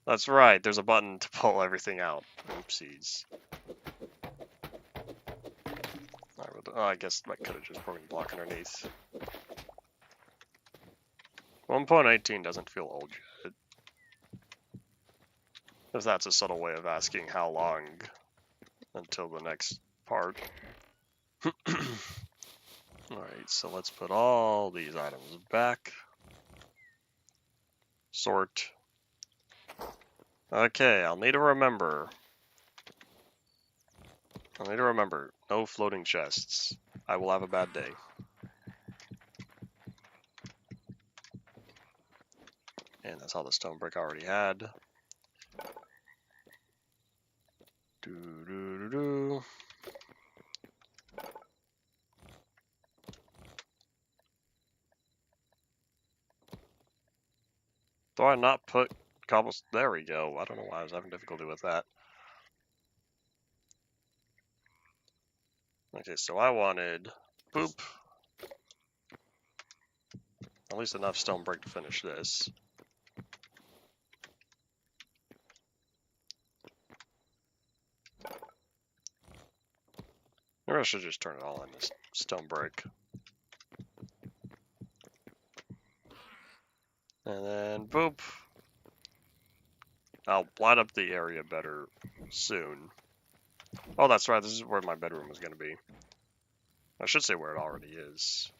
S1: That's right, there's a button to pull everything out. Oopsies. Oh, I guess I could have just broken the block underneath. 1.18 doesn't feel old yet. If that's a subtle way of asking how long until the next part. Alright, so let's put all these items back. Sort. Okay, I'll need to remember. No floating chests. I will have a bad day. And that's all the stone brick I already had. Do. Do I not put cobblestone? There we go. I don't know why I was having difficulty with that. Okay, so I wanted, boop, at least enough stone brick to finish this. Maybe I should just turn it all into stone brick. And then, boop. I'll light up the area better soon. Oh, that's right, this is where my bedroom is going to be. I should say where it already is.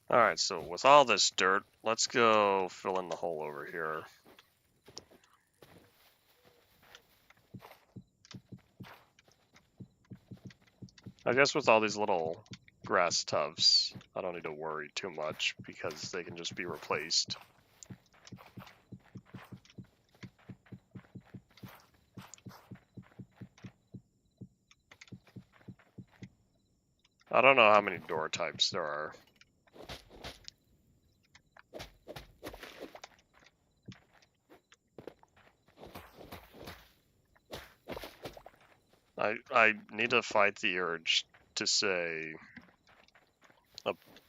S1: Alright, so with all this dirt, let's go fill in the hole over here. I guess with all these little grass tufts, I don't need to worry too much because they can just be replaced. I don't know how many door types there are. I need to fight the urge to say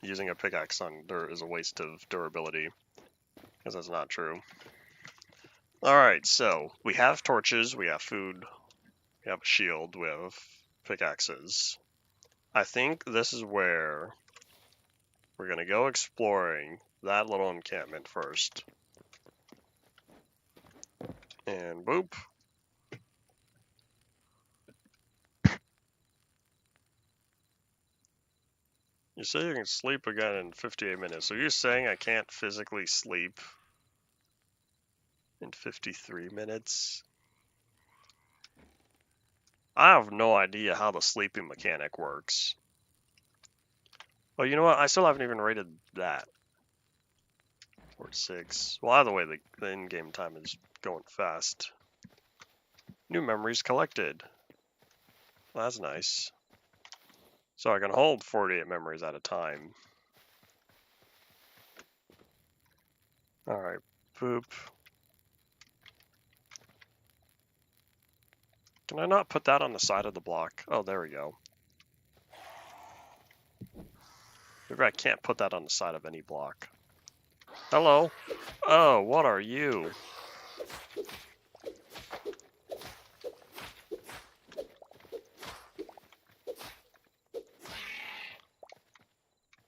S1: using a pickaxe on dirt is a waste of durability, because that's not true. Alright, so we have torches, we have food, we have a shield, we have pickaxes. I think this is where we're going to go exploring that little encampment first. And boop. You say you can sleep again in 58 minutes. So you're saying I can't physically sleep? in 53 minutes. I have no idea how the sleeping mechanic works. Oh, you know what? I still haven't even rated that. 46. Well, either way, the in-game time is going fast. New memories collected. Well, that's nice. So I can hold 48 memories at a time. Alright, boop. Can I not put that on the side of the block? Oh, there we go. Maybe I can't put that on the side of any block. Hello? Oh, what are you?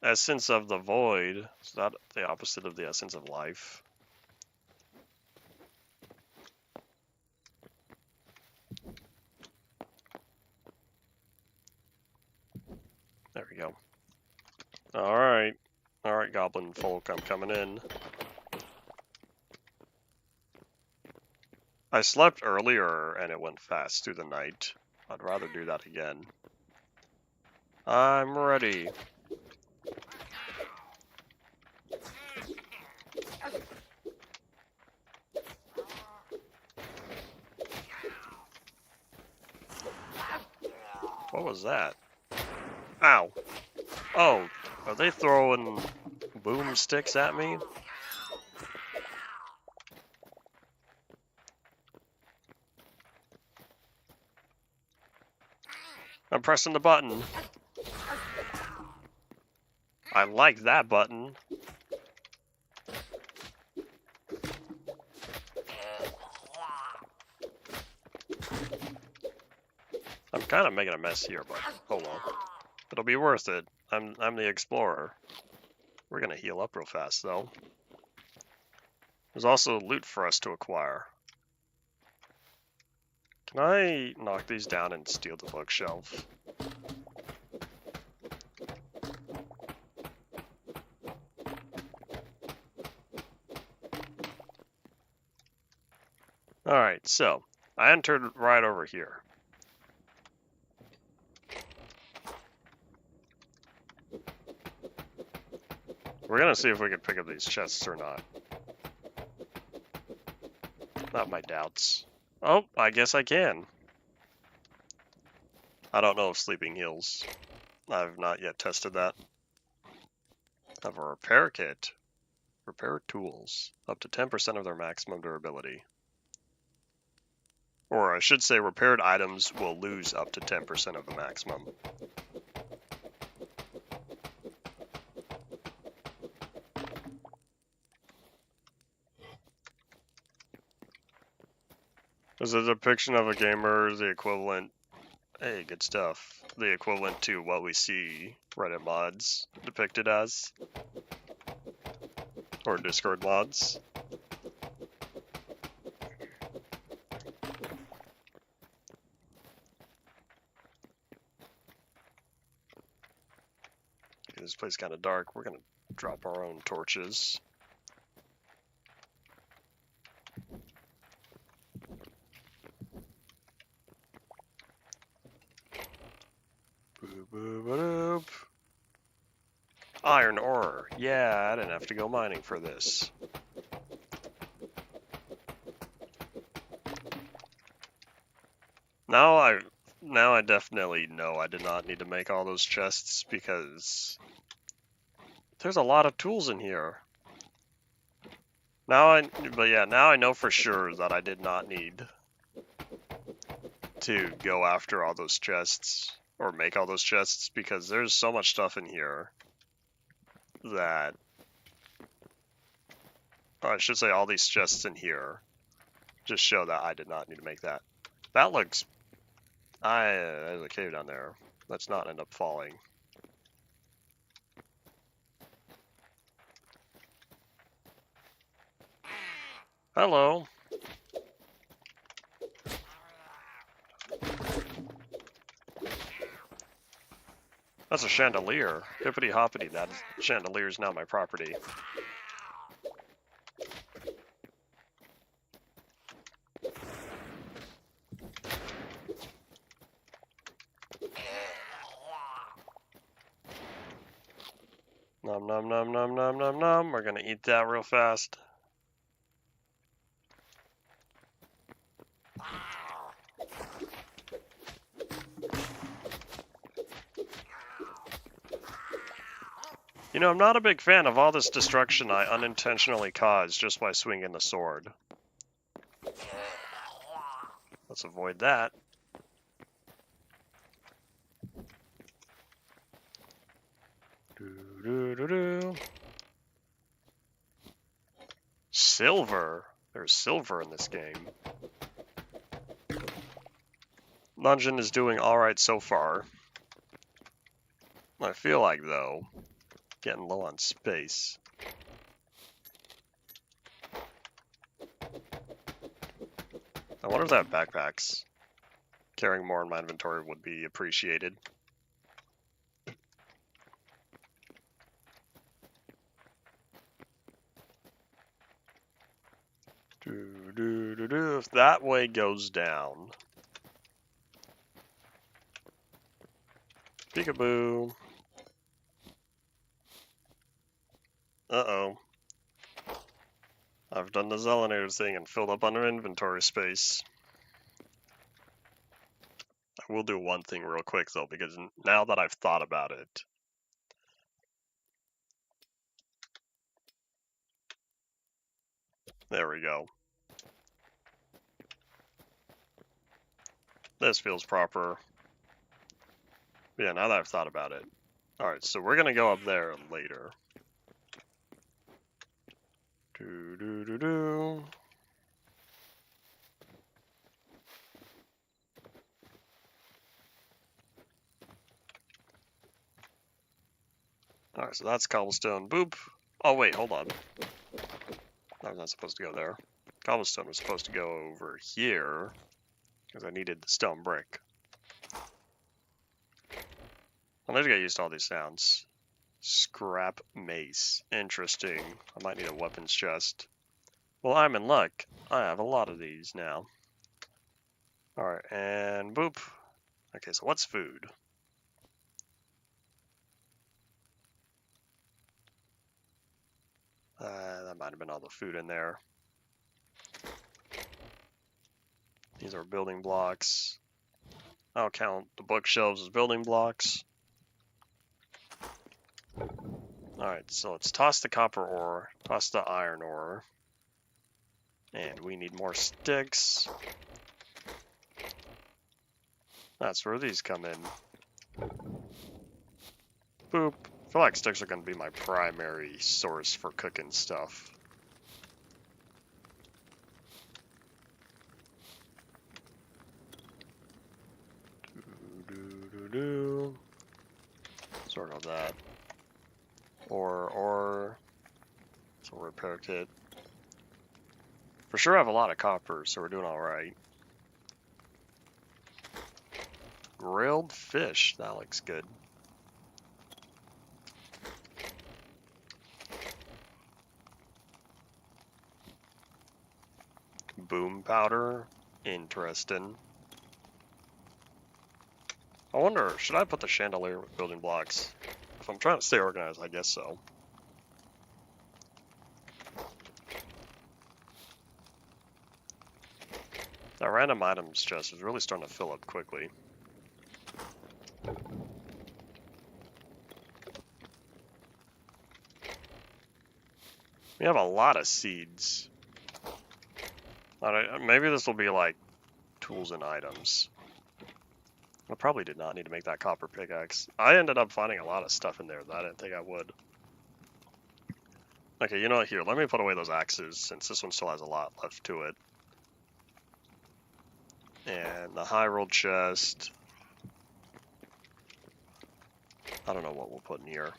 S1: Essence of the void. Is that the opposite of the essence of life? There we go. Alright. Alright, goblin folk, I'm coming in. I slept earlier and it went fast through the night. I'd rather do that again. I'm ready. What was that? Ow. Oh, are they throwing boomsticks at me? I'm pressing the button. I like that button. I'm kind of making a mess here, but hold on. It'll be worth it. I'm the explorer. We're gonna heal up real fast though. There's also loot for us to acquire. Can I knock these down and steal the bookshelf? Alright, so I entered right over here. We're gonna see if we can pick up these chests or not. Not my doubts. Oh, I guess I can. I don't know if sleeping heals. I've not yet tested that. I have a repair kit. Repair tools. Up to 10% of their maximum durability. Or I should say repaired items will lose up to 10% of the maximum. Is a depiction of a gamer the equivalent? Hey, good stuff. The equivalent to what we see Reddit mods depicted as? Or Discord mods? Okay, this place is kind of dark. We're gonna drop our own torches. Boop. Iron ore. Yeah, I didn't have to go mining for this. Now I definitely know I did not need to make all those chests because there's a lot of tools in here. Now I know for sure that I did not need to go after all those chests or make all those chests because there's so much stuff in here that, or I should say all these chests in here just show that I did not need to make that. That looks, there's a cave down there. Let's not end up falling. Hello. That's a chandelier. Hippity hoppity, that chandelier is now my property. Nom nom nom nom nom nom nom. We're gonna eat that real fast. You know, I'm not a big fan of all this destruction I unintentionally caused just by swinging the sword. Let's avoid that. Doo-doo-doo-doo. Silver. There's silver in this game. Dungeon is doing alright so far. I feel like, though, getting low on space. I wonder if that backpacks. Carrying more in my inventory would be appreciated. If that way goes down. Peekaboo. Uh-oh. I've done the Zelinator thing and filled up under inventory space. I will do one thing real quick, though, because now that I've thought about it. There we go. This feels proper. But yeah, now that I've thought about it. Alright, so we're gonna go up there later. Doo-doo-doo-doo. Alright, so that's cobblestone. Boop. Oh, wait, hold on. I was not supposed to go there. Cobblestone was supposed to go over here, because I needed the stone brick. I'm gonna get used to all these sounds. Scrap mace. Interesting. I might need a weapons chest. Well, I'm in luck. I have a lot of these now. Alright, and boop. Okay, so what's food? That might have been all the food in there. These are building blocks. I'll count the bookshelves as building blocks. Alright, so let's toss the copper ore, toss the iron ore. And we need more sticks. That's where these come in. Boop. I feel like sticks are going to be my primary source for cooking stuff. Doo-doo-doo-doo. Sort of that. Or so repair kit. For sure I have a lot of copper, so we're doing alright. Grilled fish, that looks good. Boom powder, interesting. I wonder, should I put the chandelier with building blocks? If I'm trying to stay organized, I guess so. That random items chest is really starting to fill up quickly. We have a lot of seeds. Maybe this will be like tools and items. I probably did not need to make that copper pickaxe. I ended up finding a lot of stuff in there that I didn't think I would. Okay, you know what? Here, let me put away those axes since this one still has a lot left to it. And the high rolled chest. I don't know what we'll put in here.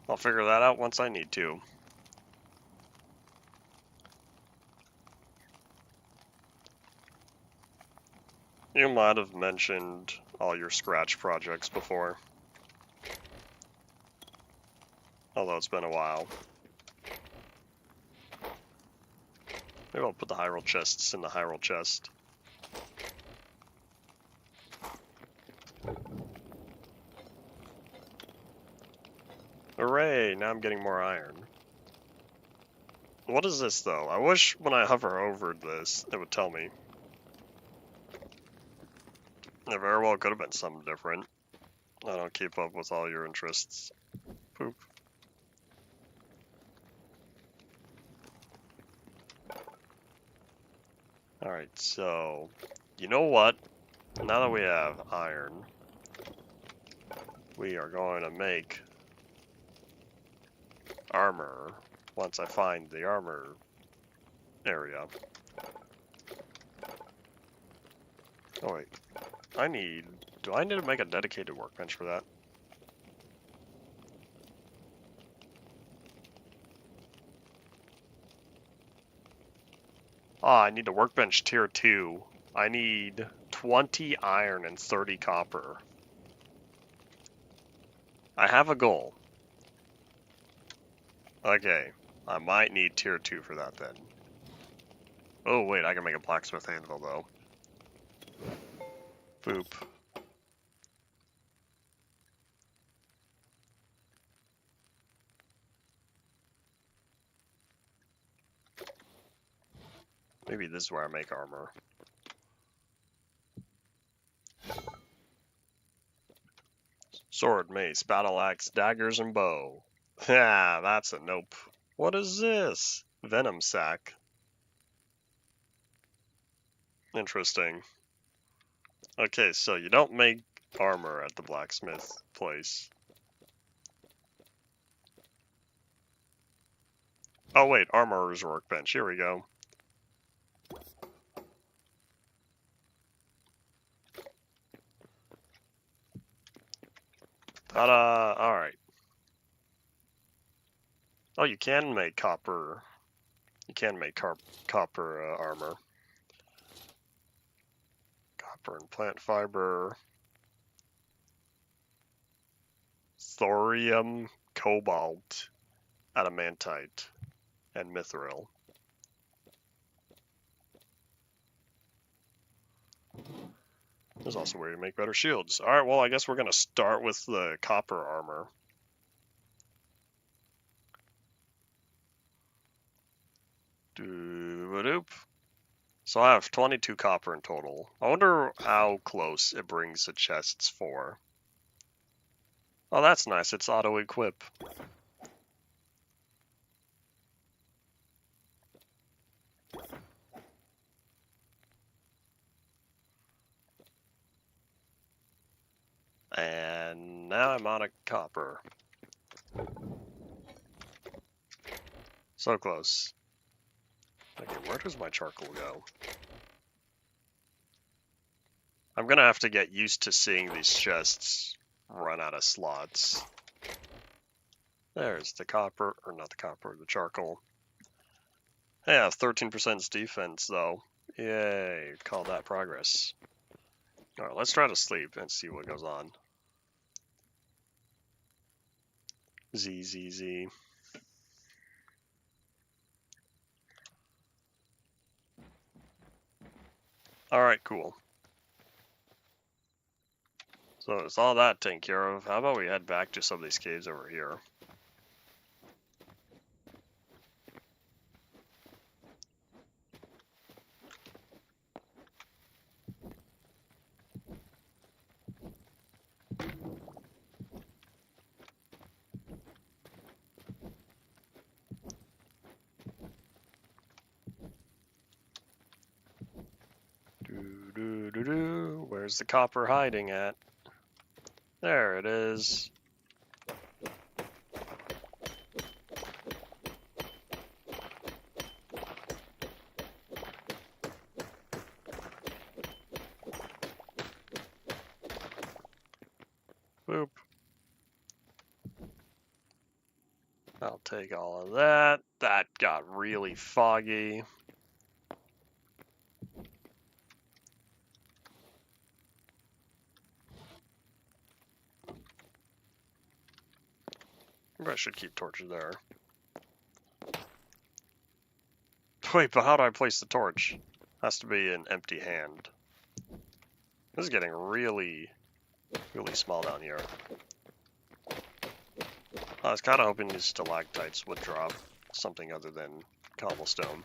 S1: I'll figure that out once I need to. You might have mentioned all your scratch projects before. Although it's been a while. Maybe I'll put the high roll chests in the high roll chest. now I'm getting more iron. What is this, though? I wish when I hover over this, it would tell me. It very well could have been something different. I don't keep up with all your interests. Poop. Alright, so... You know what? Now that we have iron, we are going to make armor once I find the armor area. Oh wait, do I need to make a dedicated workbench for that? Ah, I need a workbench tier 2. I need 20 iron and 30 copper. I have a goal. Okay, I might need tier 2 for that then. Oh wait, I can make a blacksmith anvil though. Boop. Maybe this is where I make armor. Sword, mace, battle axe, daggers, and bow. Yeah, that's a nope. What is this? Venom sack. Interesting. Okay, so you don't make armor at the blacksmith place. Oh wait, armorer's workbench. Here we go. Ta-da! Alright. Oh, you can make copper. You can make copper armor. Copper and plant fiber. Thorium, cobalt, adamantite, and mithril. There's also a way to make better shields. Alright, well, I guess we're going to start with the copper armor. Doo-ba-doop. So I have 22 copper in total. I wonder how close it brings the chests for. Oh, that's nice. It's auto-equip. And now I'm out of copper. So close. Okay, where does my charcoal go? I'm gonna have to get used to seeing these chests run out of slots. There's the copper, or not the copper, the charcoal. Hey, I have 13% defense though. Yay, call that progress. Alright, let's try to sleep and see what goes on. Z. Alright, cool. So it's all that taken care of. How about we head back to some of these caves over here? Where's the copper hiding at? There it is. Boop. I'll take all of that. That got really foggy. Maybe I should keep torches there. Wait, but how do I place the torch? Has to be an empty hand. This is getting really small down here. I was kind of hoping these stalactites would drop something other than cobblestone.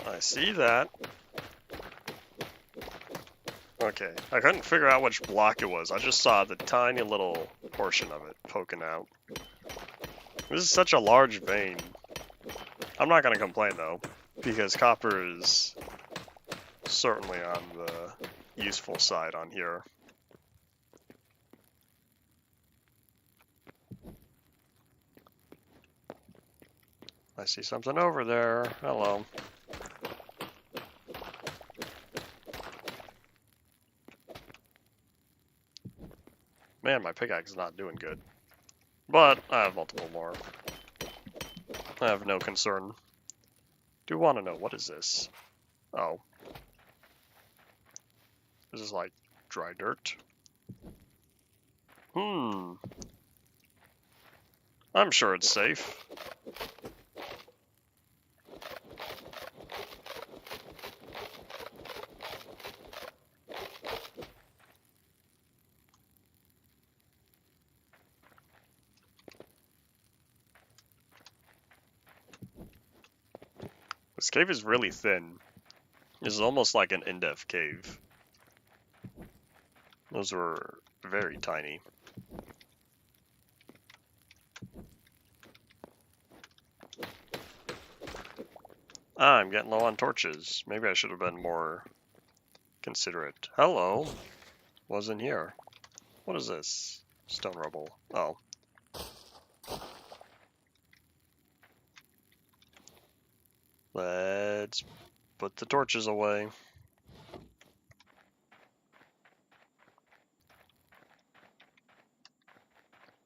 S1: I see that. Okay, I couldn't figure out which block it was. I just saw the tiny little portion of it poking out. This is such a large vein. I'm not going to complain though, because copper is certainly on the useful side on here. I see something over there. Hello. Man, my pickaxe is not doing good. But I have multiple more. I have no concern. Do want to know, what is this? Oh. This is like dry dirt. I'm sure it's safe. This cave is really thin. This is almost like an in-depth cave. Those were very tiny. I'm getting low on torches. Maybe I should have been more considerate. Hello. Wasn't here. What is this? Stone rubble. Oh. Let's put the torches away.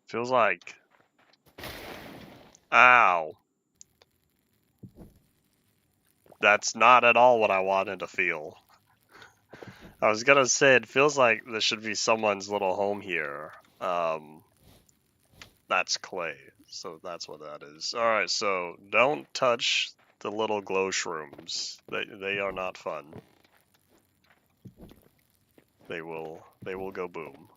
S1: Feels like... Ow. That's not at all what I wanted to feel. I was gonna say, it feels like this should be someone's little home here. That's clay, so that's what that is. Alright, so don't touch the little glow shrooms. They are not fun. They will go boom.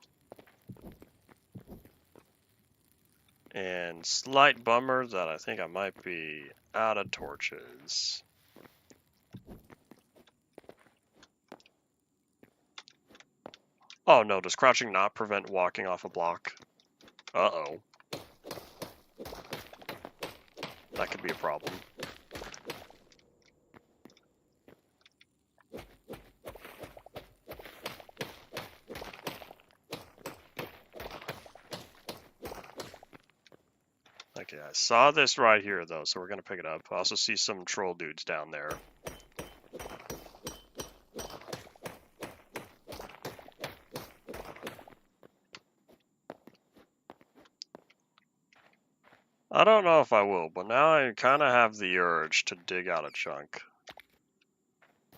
S1: And slight bummer that I think I might be out of torches. Oh no, does crouching not prevent walking off a block? Uh-oh. That could be a problem. Okay, I saw this right here though, so we're gonna pick it up. I also see some troll dudes down there. I don't know if I will, but now I kind of have the urge to dig out a chunk.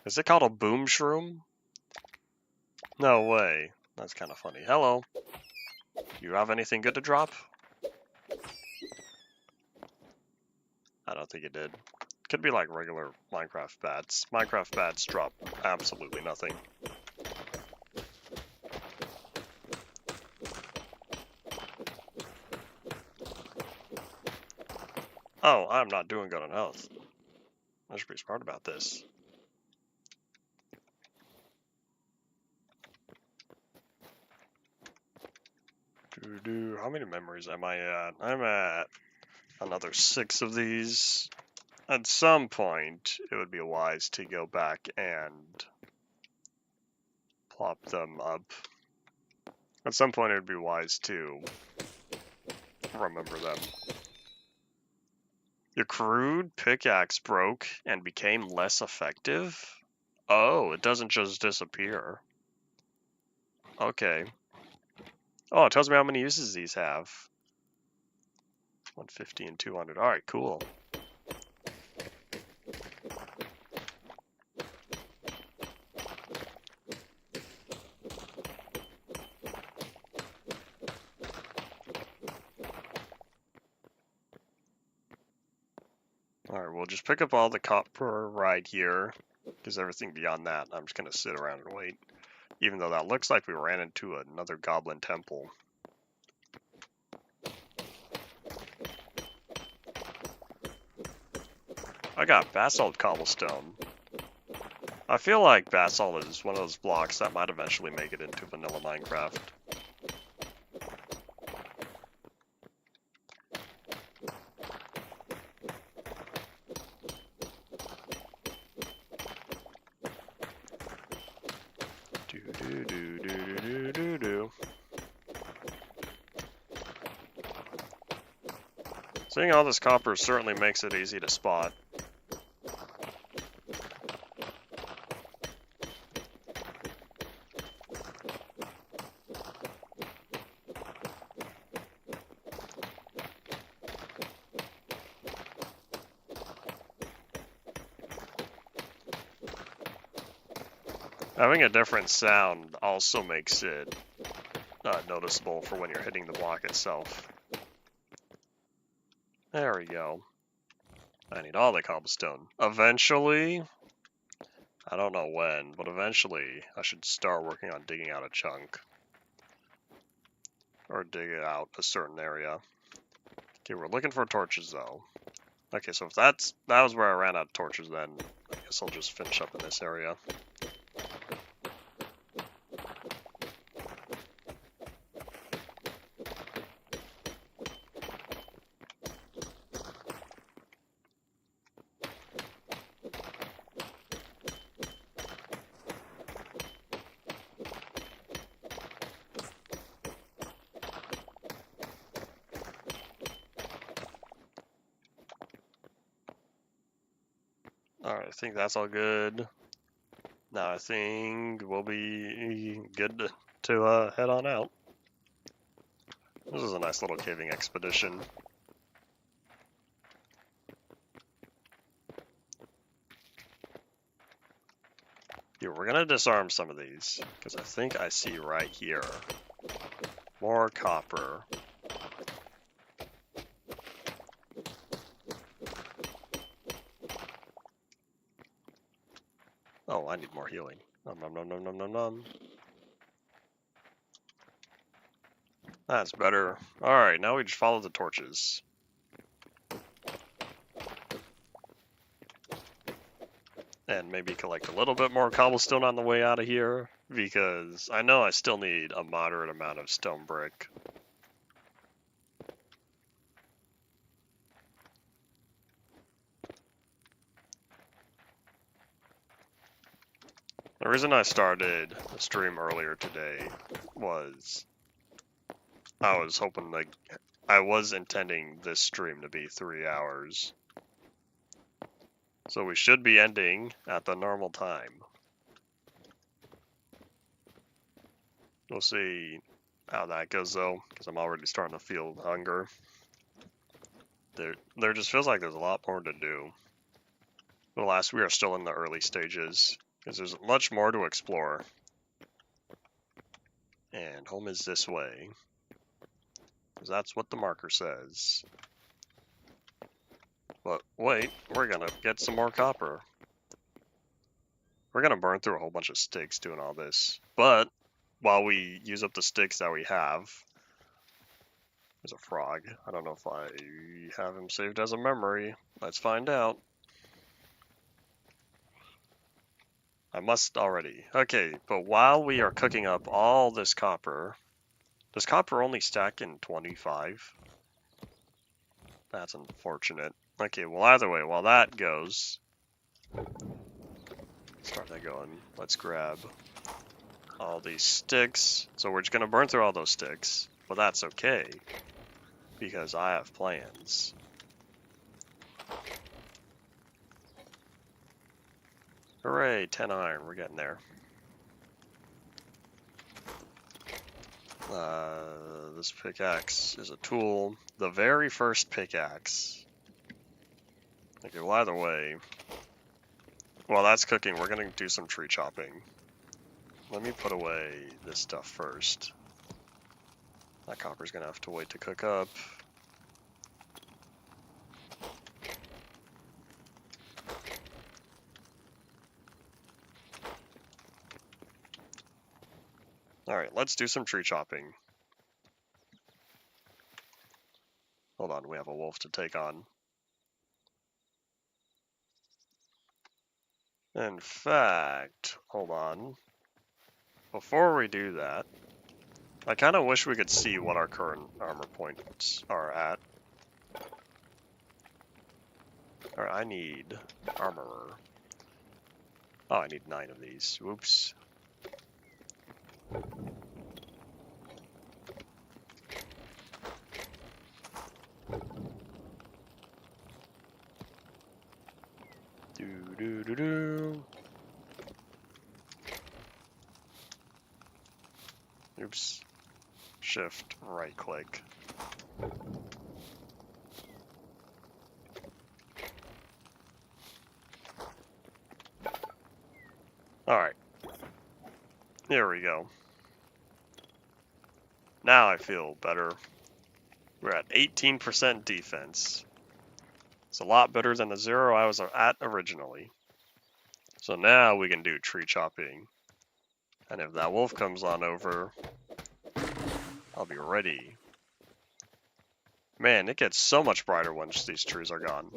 S1: Is it called a boom shroom? No way. That's kind of funny. Hello. You have anything good to drop? I don't think it did. Could be like regular Minecraft bats. Minecraft bats drop absolutely nothing. Oh, I'm not doing good on health. I should be smart about this. How many memories am I at? I'm at another 6 of these. At some point, it would be wise to go back and plop them up. At some point, it would be wise to remember them. Your crude pickaxe broke and became less effective? Oh, it doesn't just disappear. Okay. Oh, it tells me how many uses these have. 150 and 200. Alright, cool. Alright, we'll just pick up all the copper right here, because everything beyond that, I'm just gonna sit around and wait. Even though that looks like we ran into another goblin temple. I got basalt cobblestone. I feel like basalt is one of those blocks that might eventually make it into vanilla Minecraft. Seeing all this copper certainly makes it easy to spot. Having a different sound also makes it noticeable for when you're hitting the block itself. There we go. I need all the cobblestone. Eventually, I don't know when, but eventually I should start working on digging out a chunk. Or dig out a certain area. Okay, we're looking for torches though. Okay, so if that was where I ran out of torches, then I guess I'll just finish up in this area. Alright, I think that's all good. Now I think we'll be good to head on out. This is a nice little caving expedition. Yeah, we're gonna disarm some of these, because I think I see right here more copper. Oh, I need more healing. Nom nom nom nom nom nom nom. That's better. Alright, now we just follow the torches. And maybe collect a little bit more cobblestone on the way out of here, because I know I still need a moderate amount of stone brick. The reason I started the stream earlier today was I was hoping, like, I was intending this stream to be 3 hours. So we should be ending at the normal time. We'll see how that goes though, because I'm already starting to feel hunger. There just feels like there's a lot more to do. But alas, we are still in the early stages, because there's much more to explore. And home is this way, because that's what the marker says. But wait, we're gonna get some more copper. We're gonna burn through a whole bunch of sticks doing all this. But while we use up the sticks that we have, there's a frog. I don't know if I have him saved as a memory. Let's find out. I must already. Okay, but while we are cooking up all this copper, does copper only stack in 25? That's unfortunate. Okay, well either way, while that goes, start that going. Let's grab all these sticks. So we're just gonna burn through all those sticks, but that's okay, because I have plans. Hooray, 10 iron, we're getting there. This pickaxe is a tool. The very first pickaxe. Okay, well either way, while that's cooking, we're gonna do some tree chopping. Let me put away this stuff first. That copper's gonna have to wait to cook up. Alright, let's do some tree chopping. Hold on, we have a wolf to take on. In fact, hold on. Before we do that, I kind of wish we could see what our current armor points are at. Alright, I need armorer. Oh, I need 9 of these. Whoops. Do. Oops. Shift, right click. Alright. Here we go. Now I feel better. We're at 18% defense. It's a lot better than the 0 I was at originally. So now we can do tree chopping. And if that wolf comes on over, I'll be ready. Man, it gets so much brighter once these trees are gone.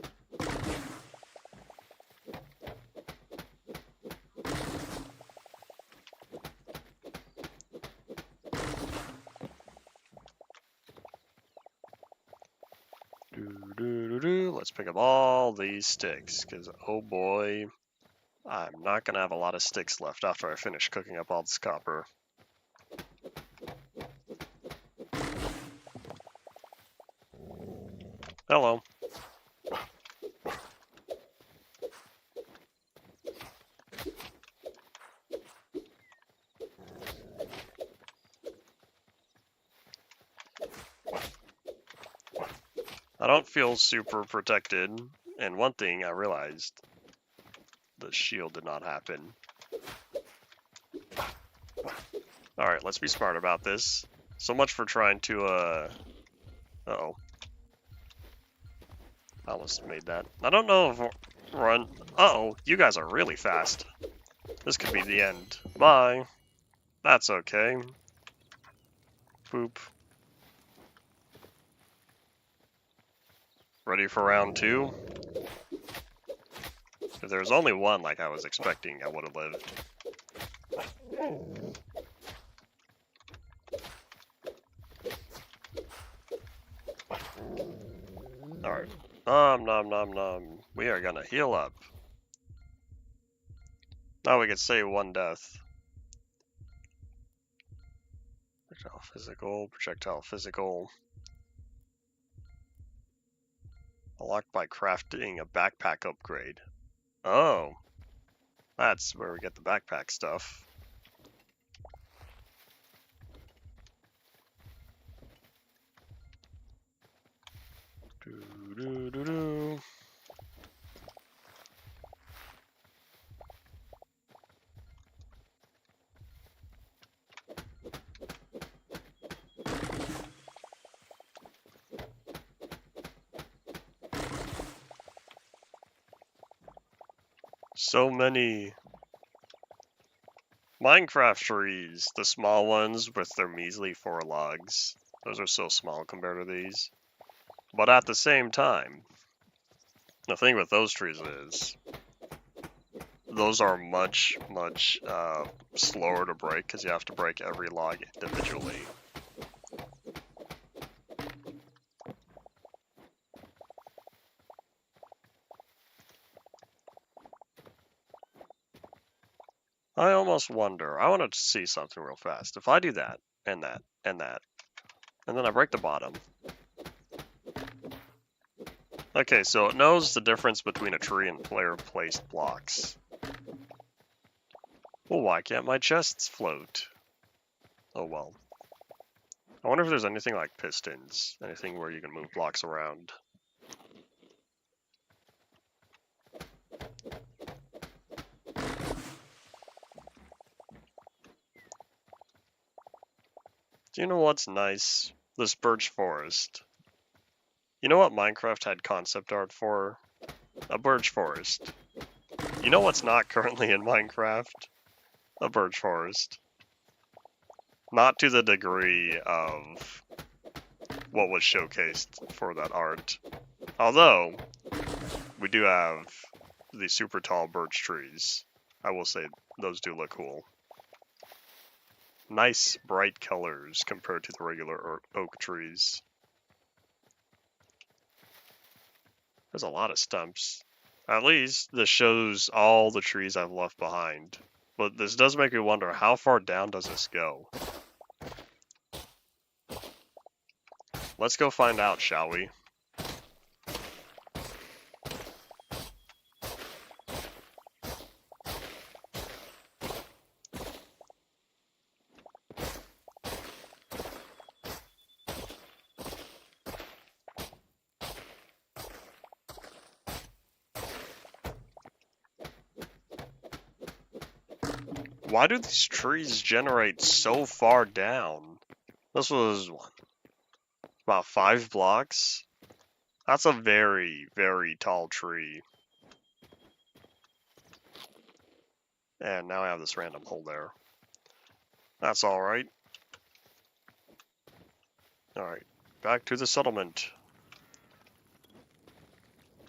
S1: Let's pick up all these sticks, because oh boy, I'm not going to have a lot of sticks left after I finish cooking up all this copper. Hello. I don't feel super protected, and one thing I realized, the shield did not happen. Alright, let's be smart about this. So much for trying to, uh-oh. I almost made that. I don't know if run. Uh-oh, you guys are really fast. This could be the end. Bye. That's okay. Boop. Ready for round 2? If there was only one like I was expecting, I would have lived. Alright. Nom. We are gonna heal up. Now we can say 1 death. Projectile physical. Unlocked by crafting a backpack upgrade. Oh. That's where we get the backpack stuff. Do. So many Minecraft trees, the small ones with their measly 4 logs. Those are so small compared to these. But at the same time, the thing with those trees is, those are much slower to break because you have to break every log individually. I almost wonder, I want to see something real fast. If I do that, and that, and that, and then I break the bottom. Okay, so it knows the difference between a tree and player-placed blocks. Well, why can't my chests float? Oh well. I wonder if there's anything like pistons, anything where you can move blocks around. Do you know what's nice? This birch forest. You know what Minecraft had concept art for? A birch forest. You know what's not currently in Minecraft? A birch forest. Not to the degree of what was showcased for that art. Although, we do have the super tall birch trees. I will say those do look cool. Nice bright colors compared to the regular oak trees. There's a lot of stumps. At least this shows all the trees I've left behind. But this does make me wonder, how far down does this go? Let's go find out, shall we? Why do these trees generate so far down? This was about 5 blocks? That's a very, very tall tree. And now I have this random hole there. That's alright. Alright, back to the settlement.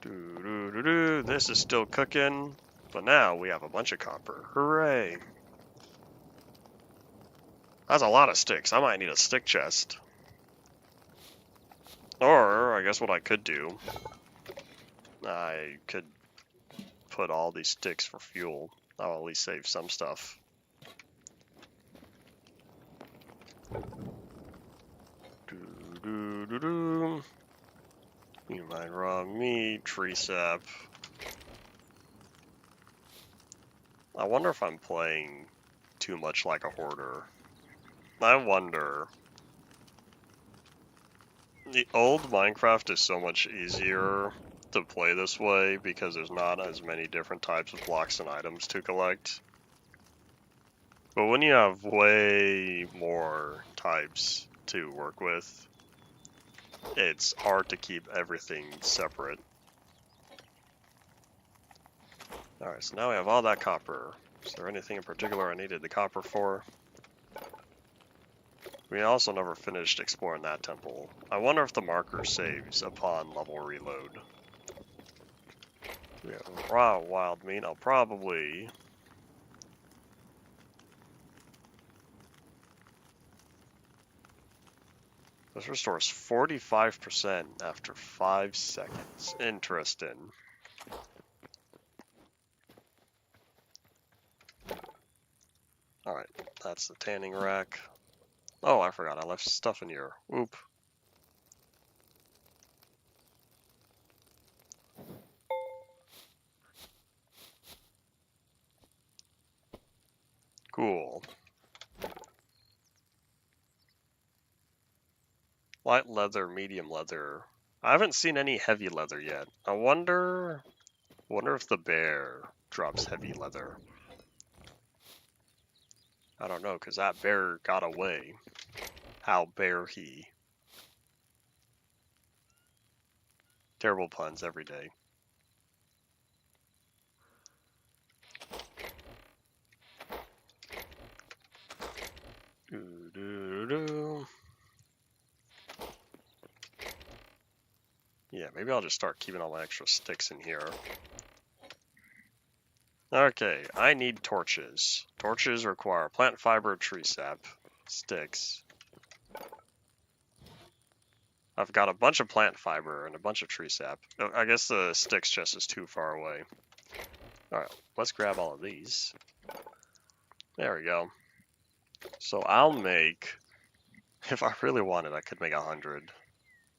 S1: This is still cooking, but now we have a bunch of copper. Hooray! That's a lot of sticks. I might need a stick chest. Or, I guess what I could do, I could put all these sticks for fuel. I'll at least save some stuff. You might raw meat, tree sap. I wonder if I'm playing too much like a hoarder. I wonder. The old Minecraft is so much easier to play this way because there's not as many different types of blocks and items to collect. But when you have way more types to work with, it's hard to keep everything separate. Alright, so now we have all that copper. Is there anything in particular I needed the copper for? We also never finished exploring that temple. I wonder if the marker saves upon level reload. We have raw wild meat. I'll probably... This restores 45% after 5 seconds. Interesting. Alright, that's the tanning rack. Oh, I forgot, I left stuff in here. Oop. Cool. Light leather, medium leather. I haven't seen any heavy leather yet. I wonder if the bear drops heavy leather. I don't know, because that bear got away. How bear he. Terrible puns every day. Yeah, maybe I'll just start keeping all my extra sticks in here. Okay, I need torches. Torches require plant fiber, tree sap, sticks. I've got a bunch of plant fiber and a bunch of tree sap. I guess the sticks chest is too far away. Alright, let's grab all of these. There we go. So I'll make... If I really wanted, I could make 100.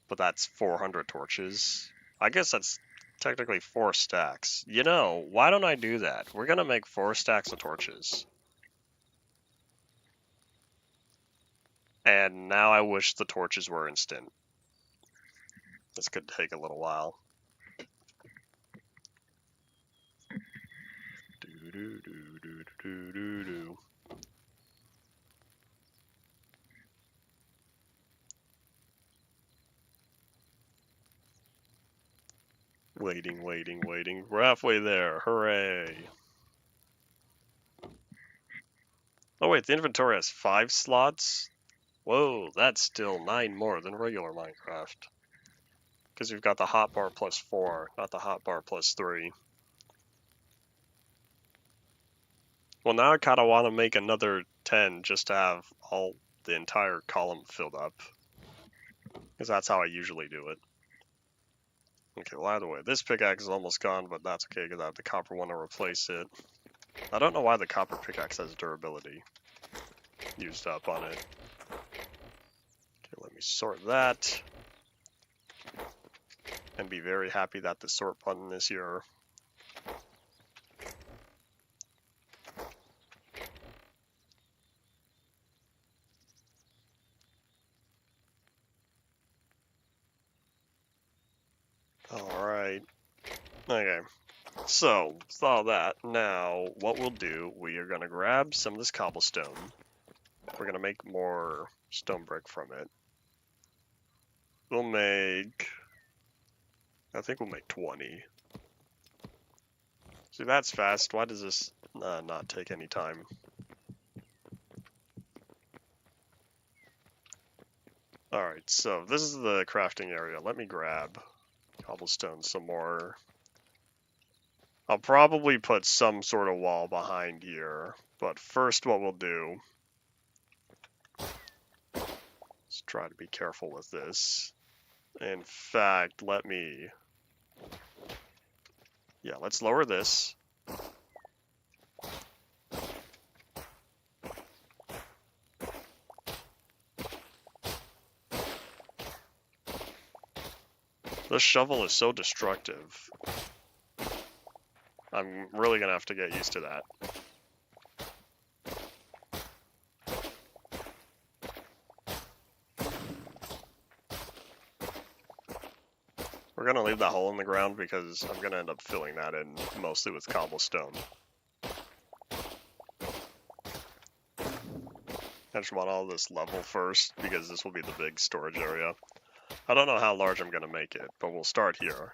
S1: But that's 400 torches. I guess that's technically 4 stacks. You know, why don't I do that? We're gonna make 4 stacks of torches. And now I wish the torches were instant. This could take a little while. Do. Waiting. We're halfway there. Hooray. Oh wait, the inventory has 5 slots? Whoa, that's still 9 more than regular Minecraft. Because we've got the hotbar plus 4, not the hotbar plus 3. Well, now I kind of want to make another 10 just to have the entire column filled up. Because that's how I usually do it. Okay, well, either way, this pickaxe is almost gone, but that's okay because I have the copper one to replace it. I don't know why the copper pickaxe has durability used up on it. Okay, let me sort that. And be very happy that the sort button is here. Alright. Okay. So, with all that, now what we'll do, we are going to grab some of this cobblestone. We're going to make more stone brick from it. We'll make... I think we'll make 20. See, that's fast. Why does this not take any time? Alright, so this is the crafting area. Let me grab cobblestone some more. I'll probably put some sort of wall behind here, but first what we'll do... Let's try to be careful with this. In fact, let's lower this. This shovel is so destructive. I'm really gonna have to get used to that. We're gonna leave that hole in the ground because I'm gonna end up filling that in mostly with cobblestone. I just want all this level first because this will be the big storage area. I don't know how large I'm gonna make it, but we'll start here.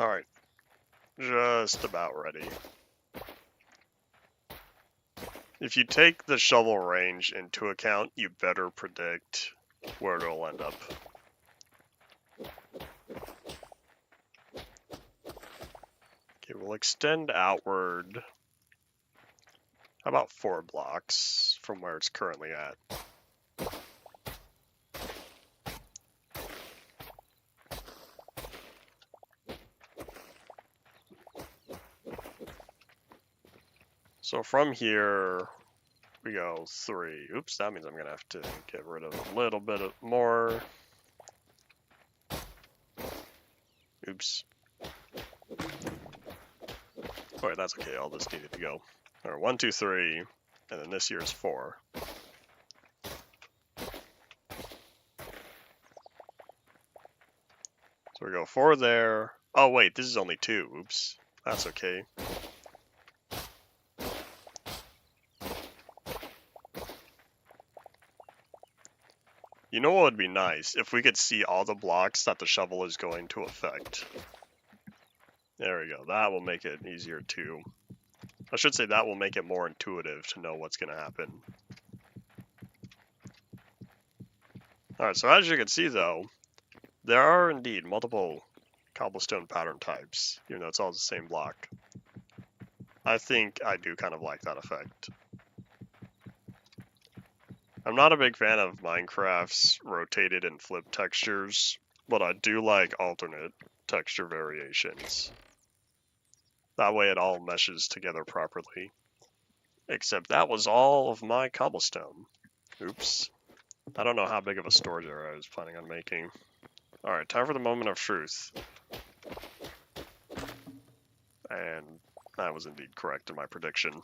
S1: Alright, just about ready. If you take the shovel range into account, you better predict where it'll end up. Okay, we'll extend outward. How about 4 blocks from where it's currently at? So from here, we go 3. Oops, that means I'm gonna have to get rid of a little bit more. Oops. Alright, that's okay, all this needed to go. Alright, 1, 2, 3, and then this here is 4. So we go 4 there. Oh wait, this is only 2. Oops. That's okay. You know what would be nice? If we could see all the blocks that the shovel is going to affect. There we go. That will make it easier too. I should say that will make it more intuitive to know what's going to happen. Alright, so as you can see though, there are indeed multiple cobblestone pattern types, even though it's all the same block. I think I do kind of like that effect. I'm not a big fan of Minecraft's rotated and flipped textures, but I do like alternate texture variations. That way it all meshes together properly. Except that was all of my cobblestone. Oops. I don't know how big of a storage area I was planning on making. Alright, time for the moment of truth. And I was indeed correct in my prediction.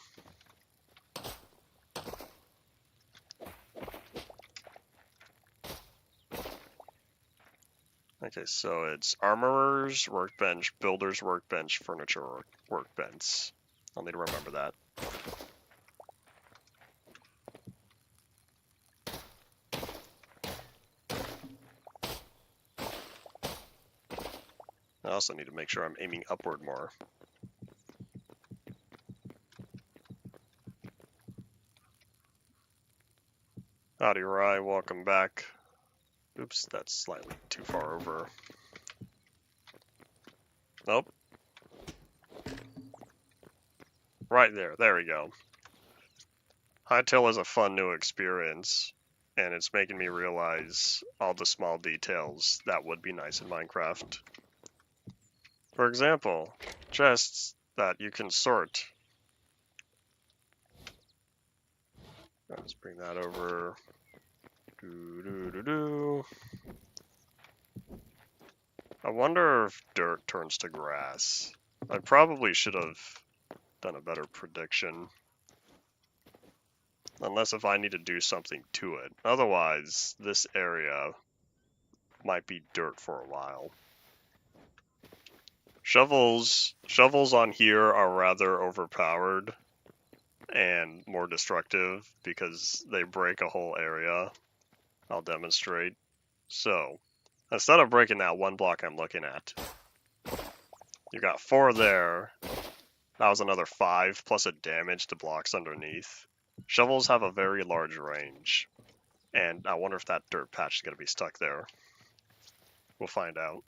S1: Okay, so it's armorer's workbench, builder's workbench, furniture workbench. I'll need to remember that. I also need to make sure I'm aiming upward more. Howdy, Rye, welcome back. Oops, that's slightly too far over. Nope. Right there we go. Hytale is a fun new experience, and it's making me realize all the small details that would be nice in Minecraft. For example, chests that you can sort. Let's bring that over. I wonder if dirt turns to grass. I probably should have done a better prediction. Unless if I need to do something to it. Otherwise, this area might be dirt for a while. Shovels on here are rather overpowered and more destructive because they break a whole area. I'll demonstrate. So, instead of breaking that one block I'm looking at, you got 4 there. That was another 5 plus a damage to blocks underneath. Shovels have a very large range, and I wonder if that dirt patch is going to be stuck there. We'll find out.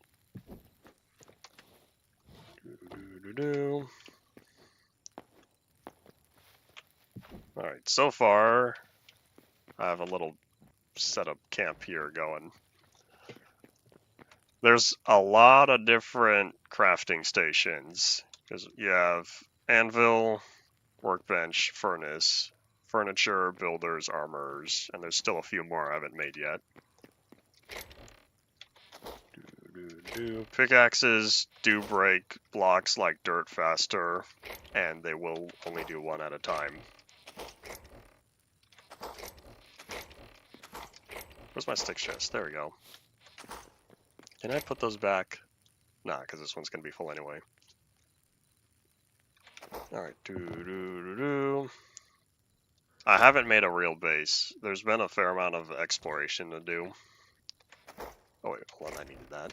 S1: Alright, so far, I have a little setup camp here going. There's a lot of different crafting stations, because you have anvil, workbench, furnace, furniture, builders, armors, and there's still a few more I haven't made yet. Pickaxes do break blocks like dirt faster, and they will only do one at a time. Where's my stick chest? There we go. Can I put those back? Nah, because this one's going to be full anyway. Alright, I haven't made a real base. There's been a fair amount of exploration to do. Oh wait, hold on, I needed that.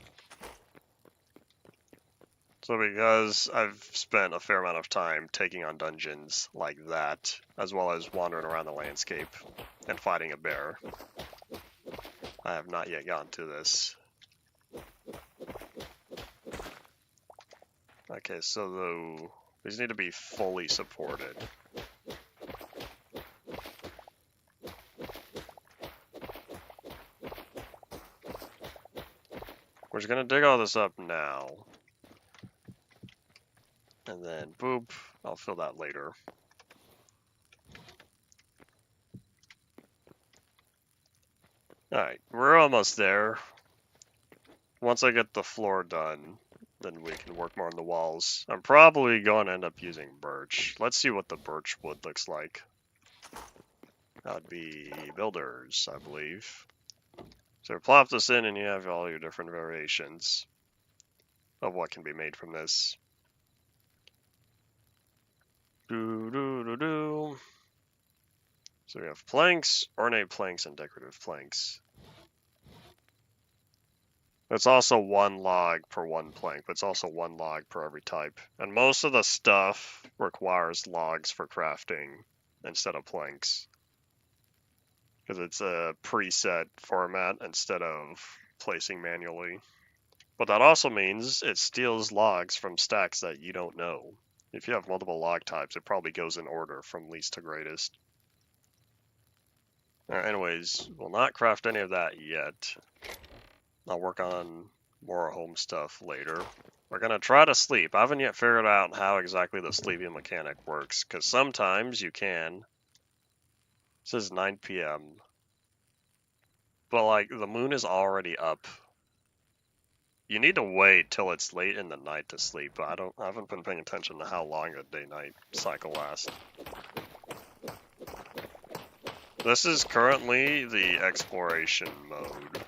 S1: So because I've spent a fair amount of time taking on dungeons like that, as well as wandering around the landscape and fighting a bear, I have not yet gotten to this. Okay, so these need to be fully supported. We're just gonna dig all this up now. And then, boop, I'll fill that later. Alright, we're almost there. Once I get the floor done, then we can work more on the walls. I'm probably going to end up using birch. Let's see what the birch wood looks like. That would be builders, I believe. So plop this in and you have all your different variations of what can be made from this. So we have planks, ornate planks, and decorative planks. It's also 1 log per 1 plank, but it's also 1 log per every type. And most of the stuff requires logs for crafting instead of planks, because it's a preset format instead of placing manually. But that also means it steals logs from stacks that you don't know. If you have multiple log types, it probably goes in order from least to greatest. Anyways, we'll not craft any of that yet. I'll work on more home stuff later. We're going to try to sleep. I haven't yet figured out how exactly the sleeping mechanic works, because sometimes you can. It says 9 p.m. But, like, the moon is already up. You need to wait till it's late in the night to sleep, but I haven't been paying attention to how long a day-night cycle lasts. This is currently the exploration mode.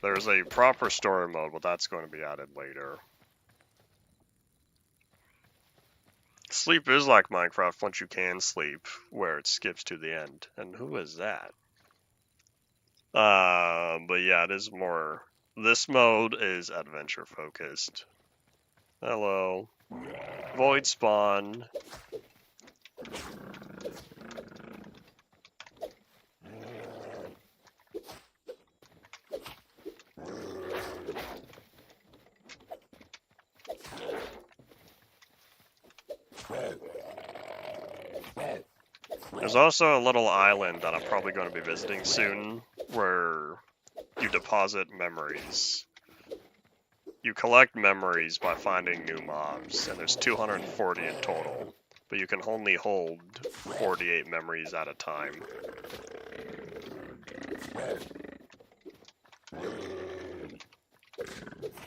S1: There's a proper story mode, but that's going to be added later. Sleep is like Minecraft once you can sleep, where it skips to the end. And who is that? But yeah, it is more... This mode is adventure focused. Hello. Void spawn. There's also a little island that I'm probably going to be visiting soon, where you deposit memories. You collect memories by finding new mobs, and there's 240 in total, but you can only hold 48 memories at a time.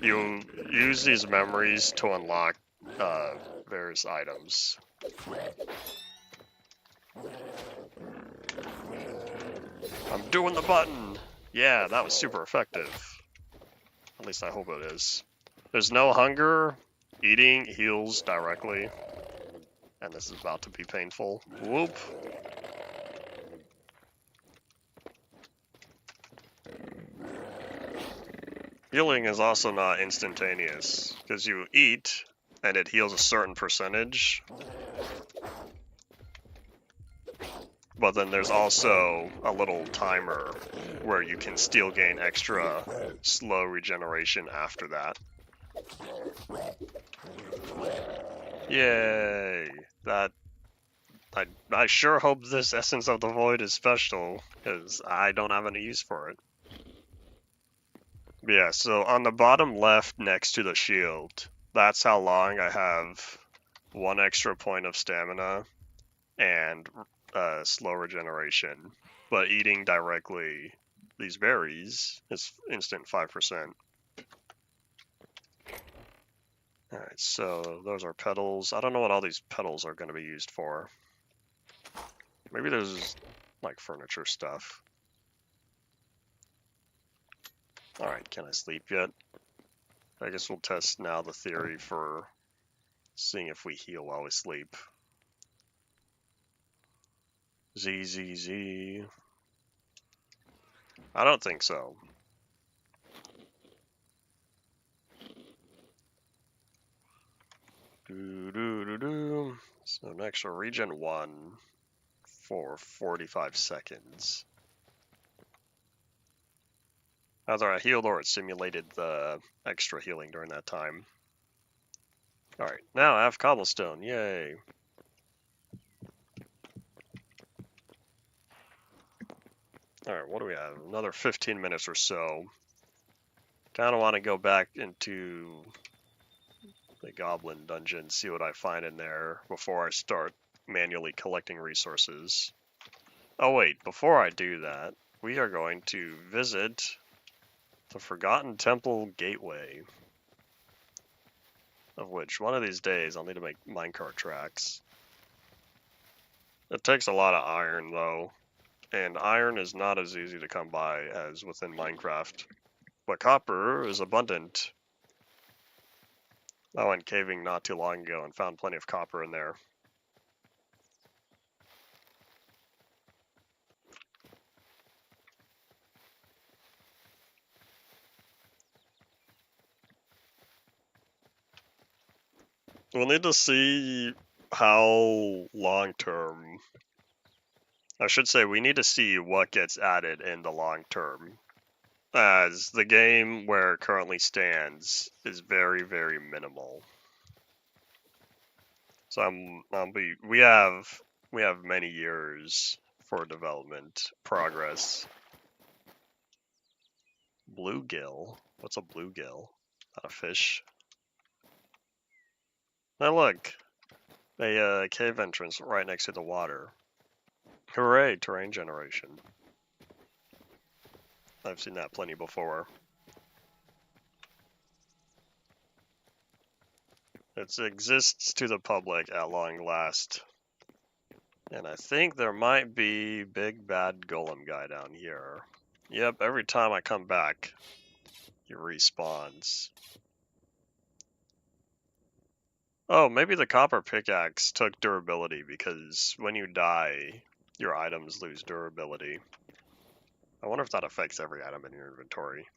S1: You use these memories to unlock various items. I'm doing the button! Yeah, that was super effective. At least I hope it is. There's no hunger. Eating heals directly. And this is about to be painful. Whoop. Healing is also not instantaneous, because you eat, and it heals a certain percentage. But then there's also a little timer where you can still gain extra slow regeneration after that. Yay! I sure hope this Essence of the Void is special, because I don't have any use for it. Yeah, so on the bottom left next to the shield, that's how long I have 1 extra point of stamina and slow regeneration. But eating directly these berries is instant 5%. Alright, so those are petals. I don't know what all these petals are going to be used for. Maybe there's like furniture stuff. Alright, can I sleep yet? I guess we'll test now the theory for seeing if we heal while we sleep. Z. I don't think so. So next we're regen 1 for 45 seconds. Either I healed or it simulated the extra healing during that time. Alright, now I have cobblestone, yay! Alright, what do we have? Another 15 minutes or so. Kinda wanna go back into the goblin dungeon, see what I find in there before I start manually collecting resources. Oh wait, before I do that, we are going to visit the Forgotten Temple Gateway. Of which, one of these days, I'll need to make minecart tracks. It takes a lot of iron, though, and iron is not as easy to come by as within Minecraft. But copper is abundant. I went caving not too long ago and found plenty of copper in there. We'll need to see how long-term... I should say, we need to see what gets added in the long term, as the game where it currently stands is very, very minimal. So we have many years for development progress. Bluegill? What's a bluegill? Not a fish. Now look, a cave entrance right next to the water. Hooray, terrain generation. I've seen that plenty before. It exists to the public at long last. And I think there might be big bad golem guy down here. Yep, every time I come back, he respawns. Oh, maybe the copper pickaxe took durability because when you die, your items lose durability. I wonder if that affects every item in your inventory.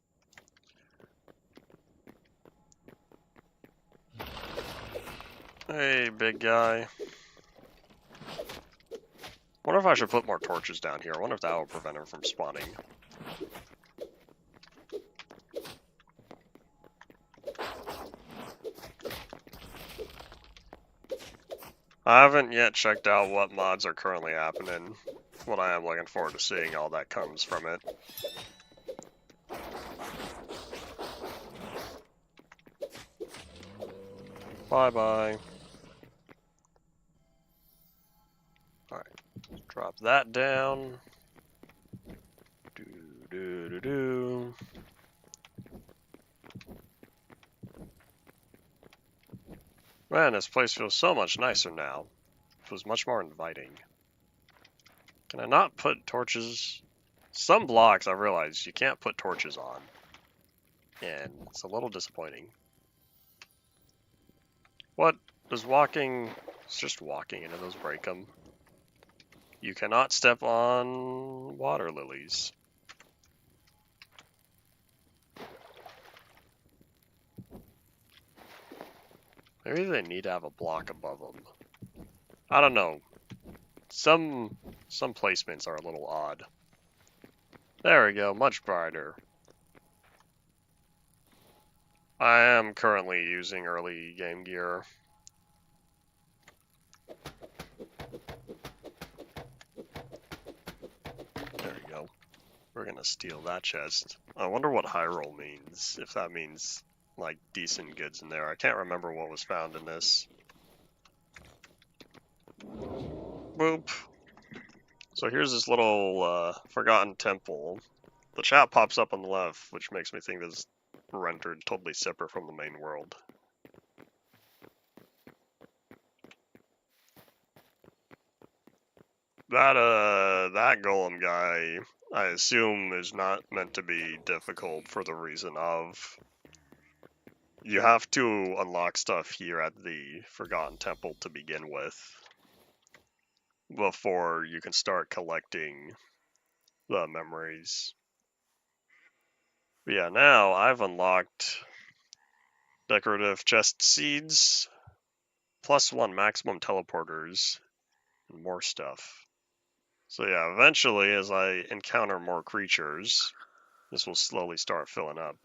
S1: Hey, big guy. Wonder if I should put more torches down here. I wonder if that will prevent him from spawning. I haven't yet checked out what mods are currently happening. What I am looking forward to seeing all that comes from it. Bye-bye. Alright, drop that down. Do-do-do-do. Man, this place feels so much nicer now. It was much more inviting. Can I not put torches? Some blocks I realize you can't put torches on. And it's a little disappointing. What? Does walking... It's just walking into those break them. You cannot step on water lilies. Maybe they need to have a block above them. I don't know. Some placements are a little odd. There we go, much brighter. I am currently using early game gear. There we go. We're gonna steal that chest. I wonder what high roll means, if that means like decent goods in there. I can't remember what was found in this. Boop. So here's this little forgotten temple. The chat pops up on the left, which makes me think this is rendered totally separate from the main world. That golem guy, I assume, is not meant to be difficult for the reason of you have to unlock stuff here at the Forgotten Temple to begin with before you can start collecting the memories. But yeah, now I've unlocked decorative chest seeds, +1 maximum teleporters, and more stuff. So yeah, eventually as I encounter more creatures, this will slowly start filling up.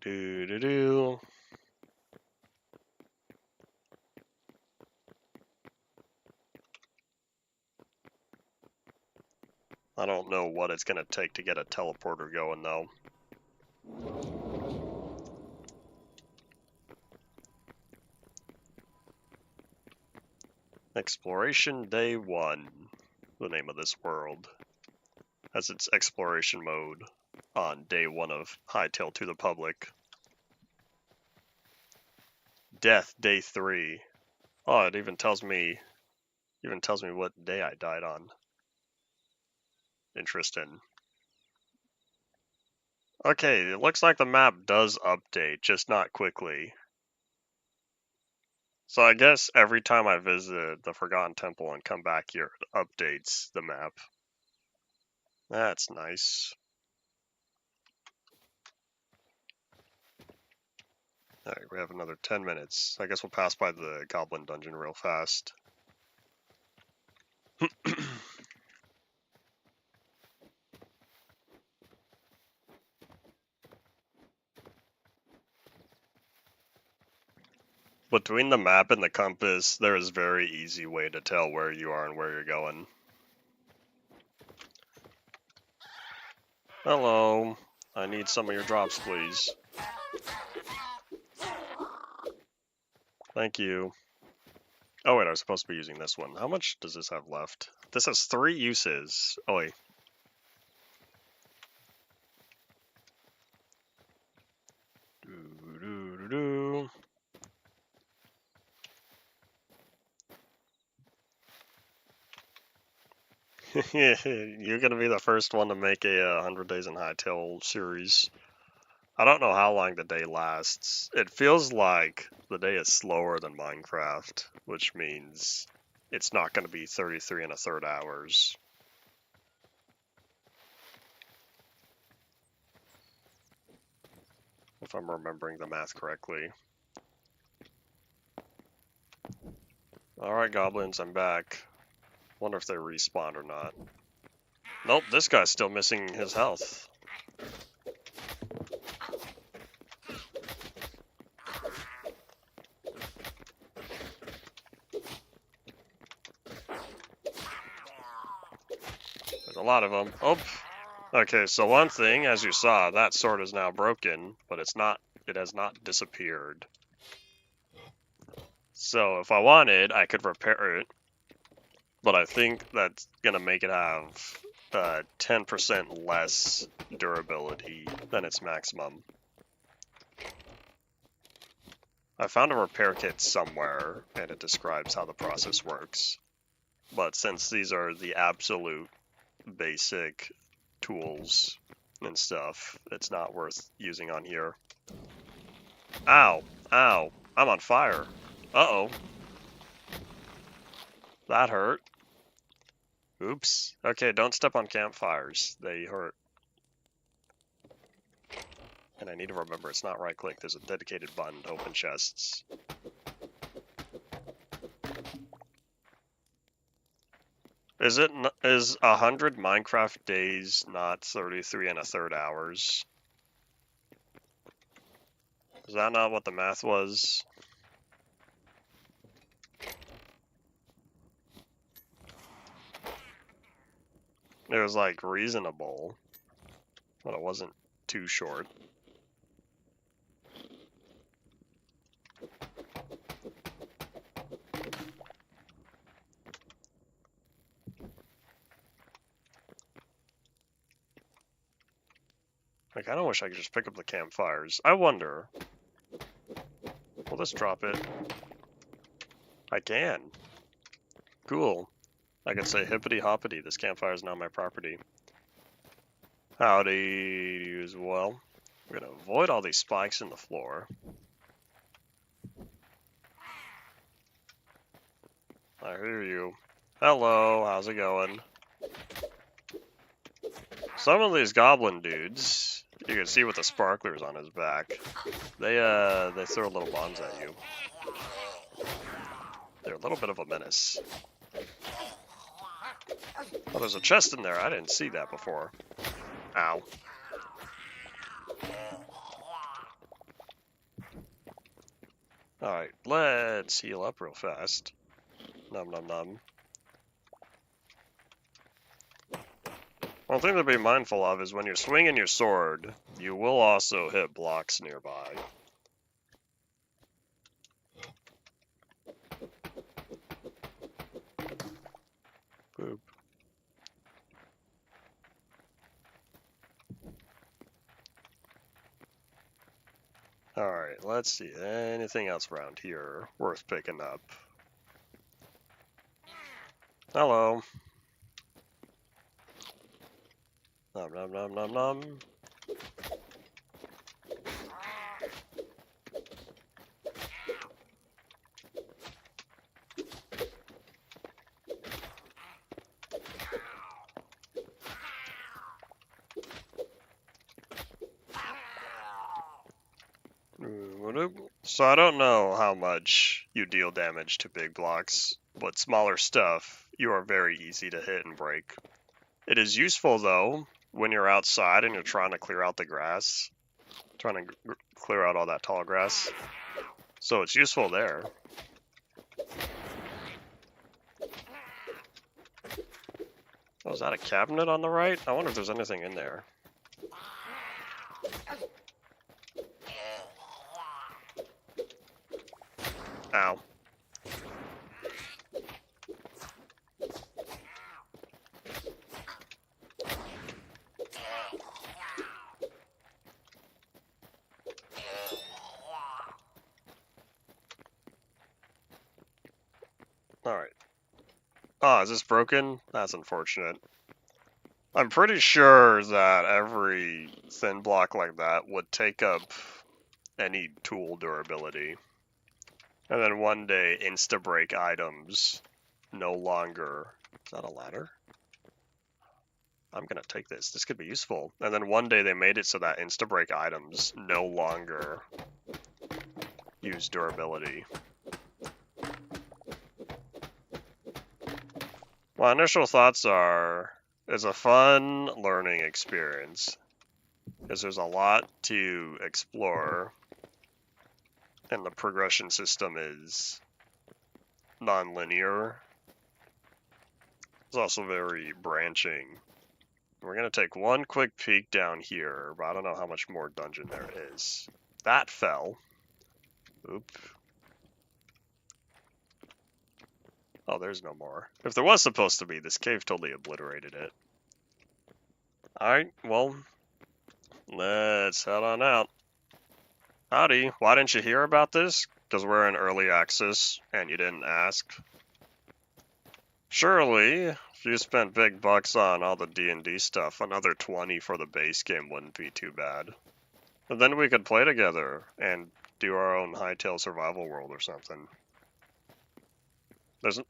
S1: Do. I don't know what it's gonna take to get a teleporter going though. Exploration Day 1, the name of this world, has its exploration mode on Day 1 of Hytale to the public. Death Day 3. Oh, it even tells me what day I died on. Interesting. Okay, it looks like the map does update, just not quickly. So I guess every time I visit the Forgotten Temple and come back here, it updates the map. That's nice. Alright, we have another 10 minutes. I guess we'll pass by the Goblin Dungeon real fast. Between the map and the compass, there is a very easy way to tell where you are and where you're going. Hello. I need some of your drops, please. Thank you. Oh wait, I was supposed to be using this one. How much does this have left? This has 3 uses. Oh wait. Do. You're gonna be the first one to make a 100 Days in Hytale series. I don't know how long the day lasts. It feels like the day is slower than Minecraft, which means it's not going to be 33 and a third hours. If I'm remembering the math correctly. Alright, goblins, I'm back. Wonder if they respawn or not. Nope, this guy's still missing his health. There's a lot of them. Oh! Okay, so one thing, as you saw, that sword is now broken, but it has not disappeared. So if I wanted, I could repair it, but I think that's gonna make it have 10% less durability than its maximum. I found a repair kit somewhere, and it describes how the process works. But since these are the absolute basic tools and stuff, it's not worth using on here. Ow! Ow! I'm on fire! Uh-oh. That hurt. Oops. Okay, don't step on campfires. They hurt. And I need to remember it's not right click. There's a dedicated button to open chests. Is 100 Minecraft days not 33 and a third hours? Is that not what the math was? It was like reasonable, but it wasn't too short. I kind of wish I could just pick up the campfires. I wonder. Will this drop it? I can. Cool. I could say hippity hoppity, this campfire is now my property. Howdy as well. We're gonna avoid all these spikes in the floor. I hear you. Hello, how's it going? Some of these goblin dudes, you can see with the sparklers on his back, they throw little bombs at you. They're a little bit of a menace. Oh, there's a chest in there. I didn't see that before. Ow. Alright, let's heal up real fast. Num num num. One thing to be mindful of is when you're swinging your sword, you will also hit blocks nearby. Boop. Alright, let's see. Anything else around here worth picking up? Hello. Nom nom nom nom nom. So I don't know how much you deal damage to big blocks, but smaller stuff, you are very easy to hit and break. It is useful though, when you're outside and you're trying to clear out the grass, trying to clear out all that tall grass. So it's useful there. Oh, is that a cabinet on the right? I wonder if there's anything in there. Ow. Alright. Oh, is this broken? That's unfortunate. I'm pretty sure that every thin block like that would take up any tool durability. And then one day, insta-break items no longer... Is that a ladder? I'm gonna take this. This could be useful. And then one day they made it so that insta-break items no longer use durability. My initial thoughts are, it's a fun learning experience, because there's a lot to explore, and the progression system is non-linear. It's also very branching. We're going to take one quick peek down here, but I don't know how much more dungeon there is. That fell. Oop. Oh, there's no more. If there was supposed to be, this cave totally obliterated it. Alright, well, let's head on out. Howdy, why didn't you hear about this? Because we're in early access, and you didn't ask. Surely, if you spent big bucks on all the D&D stuff, another 20 for the base game wouldn't be too bad. And then we could play together, and do our own Hytale survival world or something.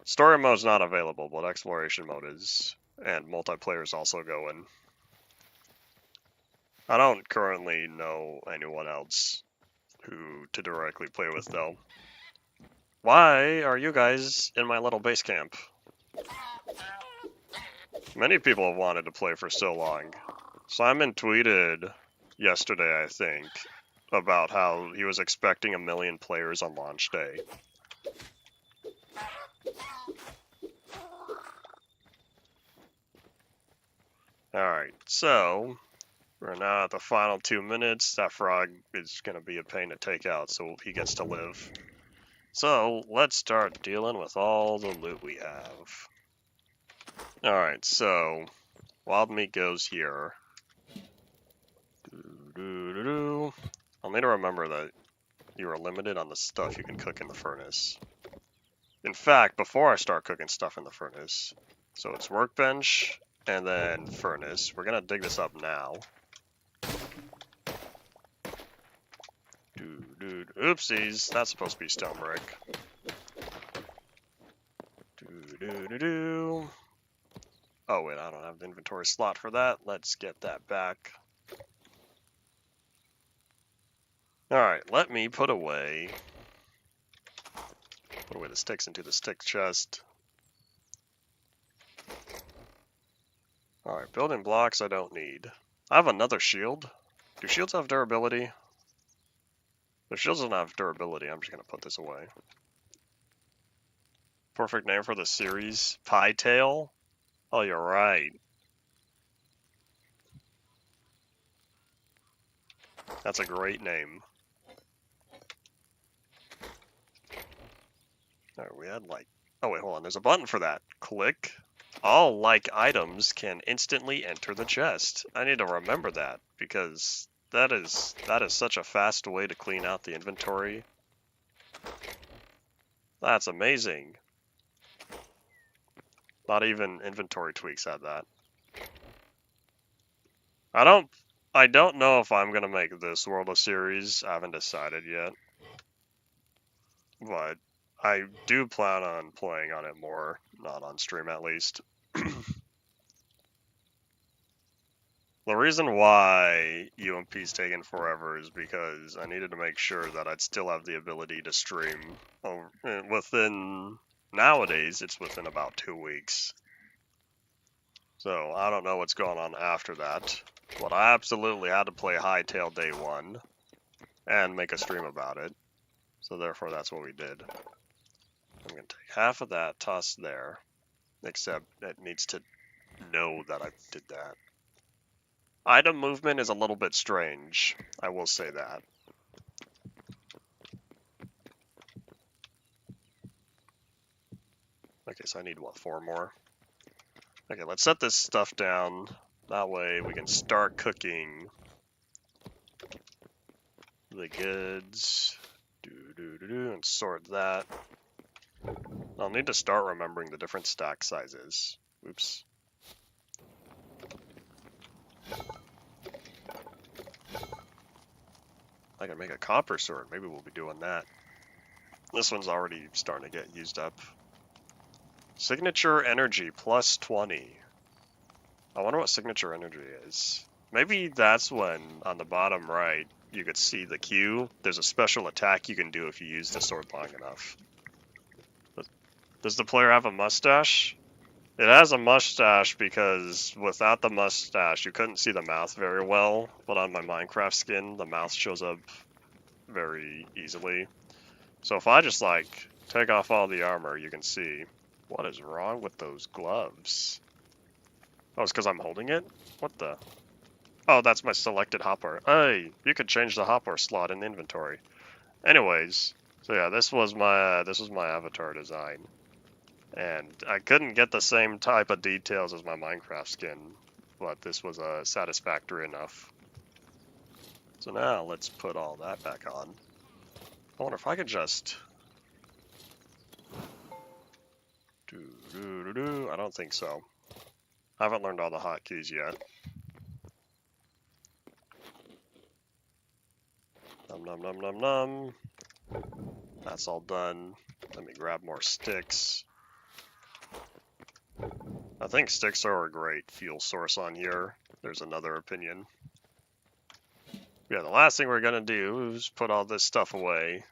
S1: Story mode's not available, but exploration mode is, and multiplayer is also going. I don't currently know anyone else who to directly play with, though. Why are you guys in my little base camp? Many people have wanted to play for so long. Simon tweeted yesterday, I think, about how he was expecting 1 million players on launch day. Alright, so we're now at the final 2 minutes. That frog is going to be a pain to take out, so he gets to live. So let's start dealing with all the loot we have. Alright, so wild meat goes here. I'll need to remember that you are limited on the stuff you can cook in the furnace. In fact, before I start cooking stuff in the furnace, so it's workbench and then furnace. We're gonna dig this up now. Oopsies, that's supposed to be stone brick. Oh wait, I don't have the inventory slot for that. Let's get that back. Alright, let me put away the sticks into the stick chest. Alright, building blocks I don't need. I have another shield. Do shields have durability? If shields don't have durability, I'm just gonna put this away. Perfect name for the series, Hytale? Oh, you're right. That's a great name. Alright, we had like... Oh wait, hold on, there's a button for that. Click. All like items can instantly enter the chest. I need to remember that, because that is such a fast way to clean out the inventory. That's amazing. Not even inventory tweaks had that. I don't know if I'm gonna make this world a series. I haven't decided yet. But I do plan on playing on it more, not on stream at least. The reason why UMP's taken forever is because I needed to make sure that I'd still have the ability to stream within... Nowadays, it's within about 2 weeks. So, I don't know what's going on after that. But I absolutely had to play Hytale day 1 and make a stream about it. So therefore, that's what we did. I'm going to take half of that, toss there. Except it needs to know that I did that. Item movement is a little bit strange. I will say that. Okay, so I need, what, 4 more? Okay, let's set this stuff down. That way we can start cooking the goods. And sort that. I'll need to start remembering the different stack sizes. Oops. I can make a copper sword. Maybe we'll be doing that. This one's already starting to get used up. Signature energy plus 20. I wonder what signature energy is. Maybe that's when, on the bottom right, you could see the Q. There's a special attack you can do if you use the sword long enough. Does the player have a mustache? It has a mustache because without the mustache, you couldn't see the mouth very well. But on my Minecraft skin, the mouth shows up very easily. So if I just, like, take off all the armor, you can see. What is wrong with those gloves? Oh, it's because I'm holding it? What the? Oh, that's my selected hopper. Hey, you could change the hopper slot in the inventory. Anyways, so yeah, this was my avatar design. And I couldn't get the same type of details as my Minecraft skin, but this was satisfactory enough. So now let's put all that back on. I wonder if I could just... I don't think so. I haven't learned all the hotkeys yet. Num num num num num. That's all done. Let me grab more sticks. I think sticks are a great fuel source on here. There's another opinion. Yeah, the last thing we're gonna do is put all this stuff away.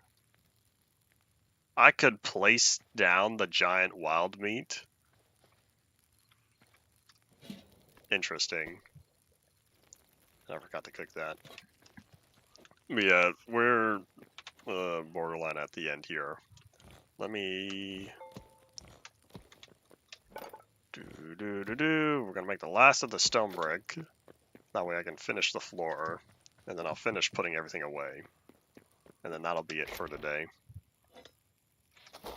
S1: I could place down the giant wild meat. Interesting. I forgot to cook that. But yeah, we're borderline at the end here. Let me... We're gonna make the last of the stone brick. That way I can finish the floor. And then I'll finish putting everything away. And then that'll be it for today.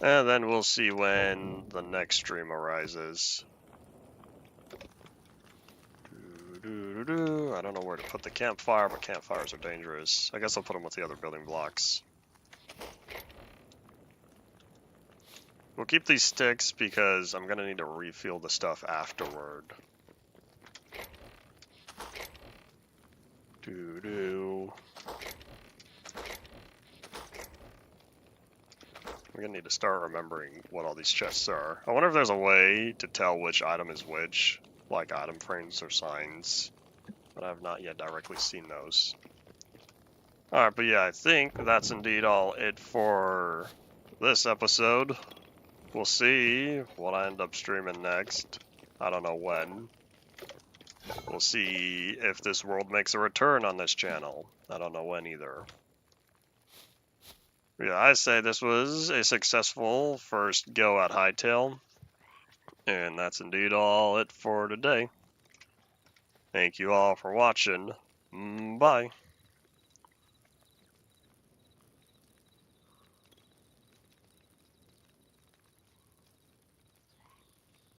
S1: And then we'll see when the next stream arises. I don't know where to put the campfire, but campfires are dangerous. I guess I'll put them with the other building blocks. We'll keep these sticks because I'm going to need to refill the stuff afterward. We're going to need to start remembering what all these chests are. I wonder if there's a way to tell which item is which, like item frames or signs. But I have not yet directly seen those. Alright, but yeah, I think that's indeed all it for this episode. We'll see what I end up streaming next. I don't know when. We'll see if this world makes a return on this channel. I don't know when either. Yeah, I say this was a successful first go at Hytale. And that's indeed all it for today. Thank you all for watching. Bye.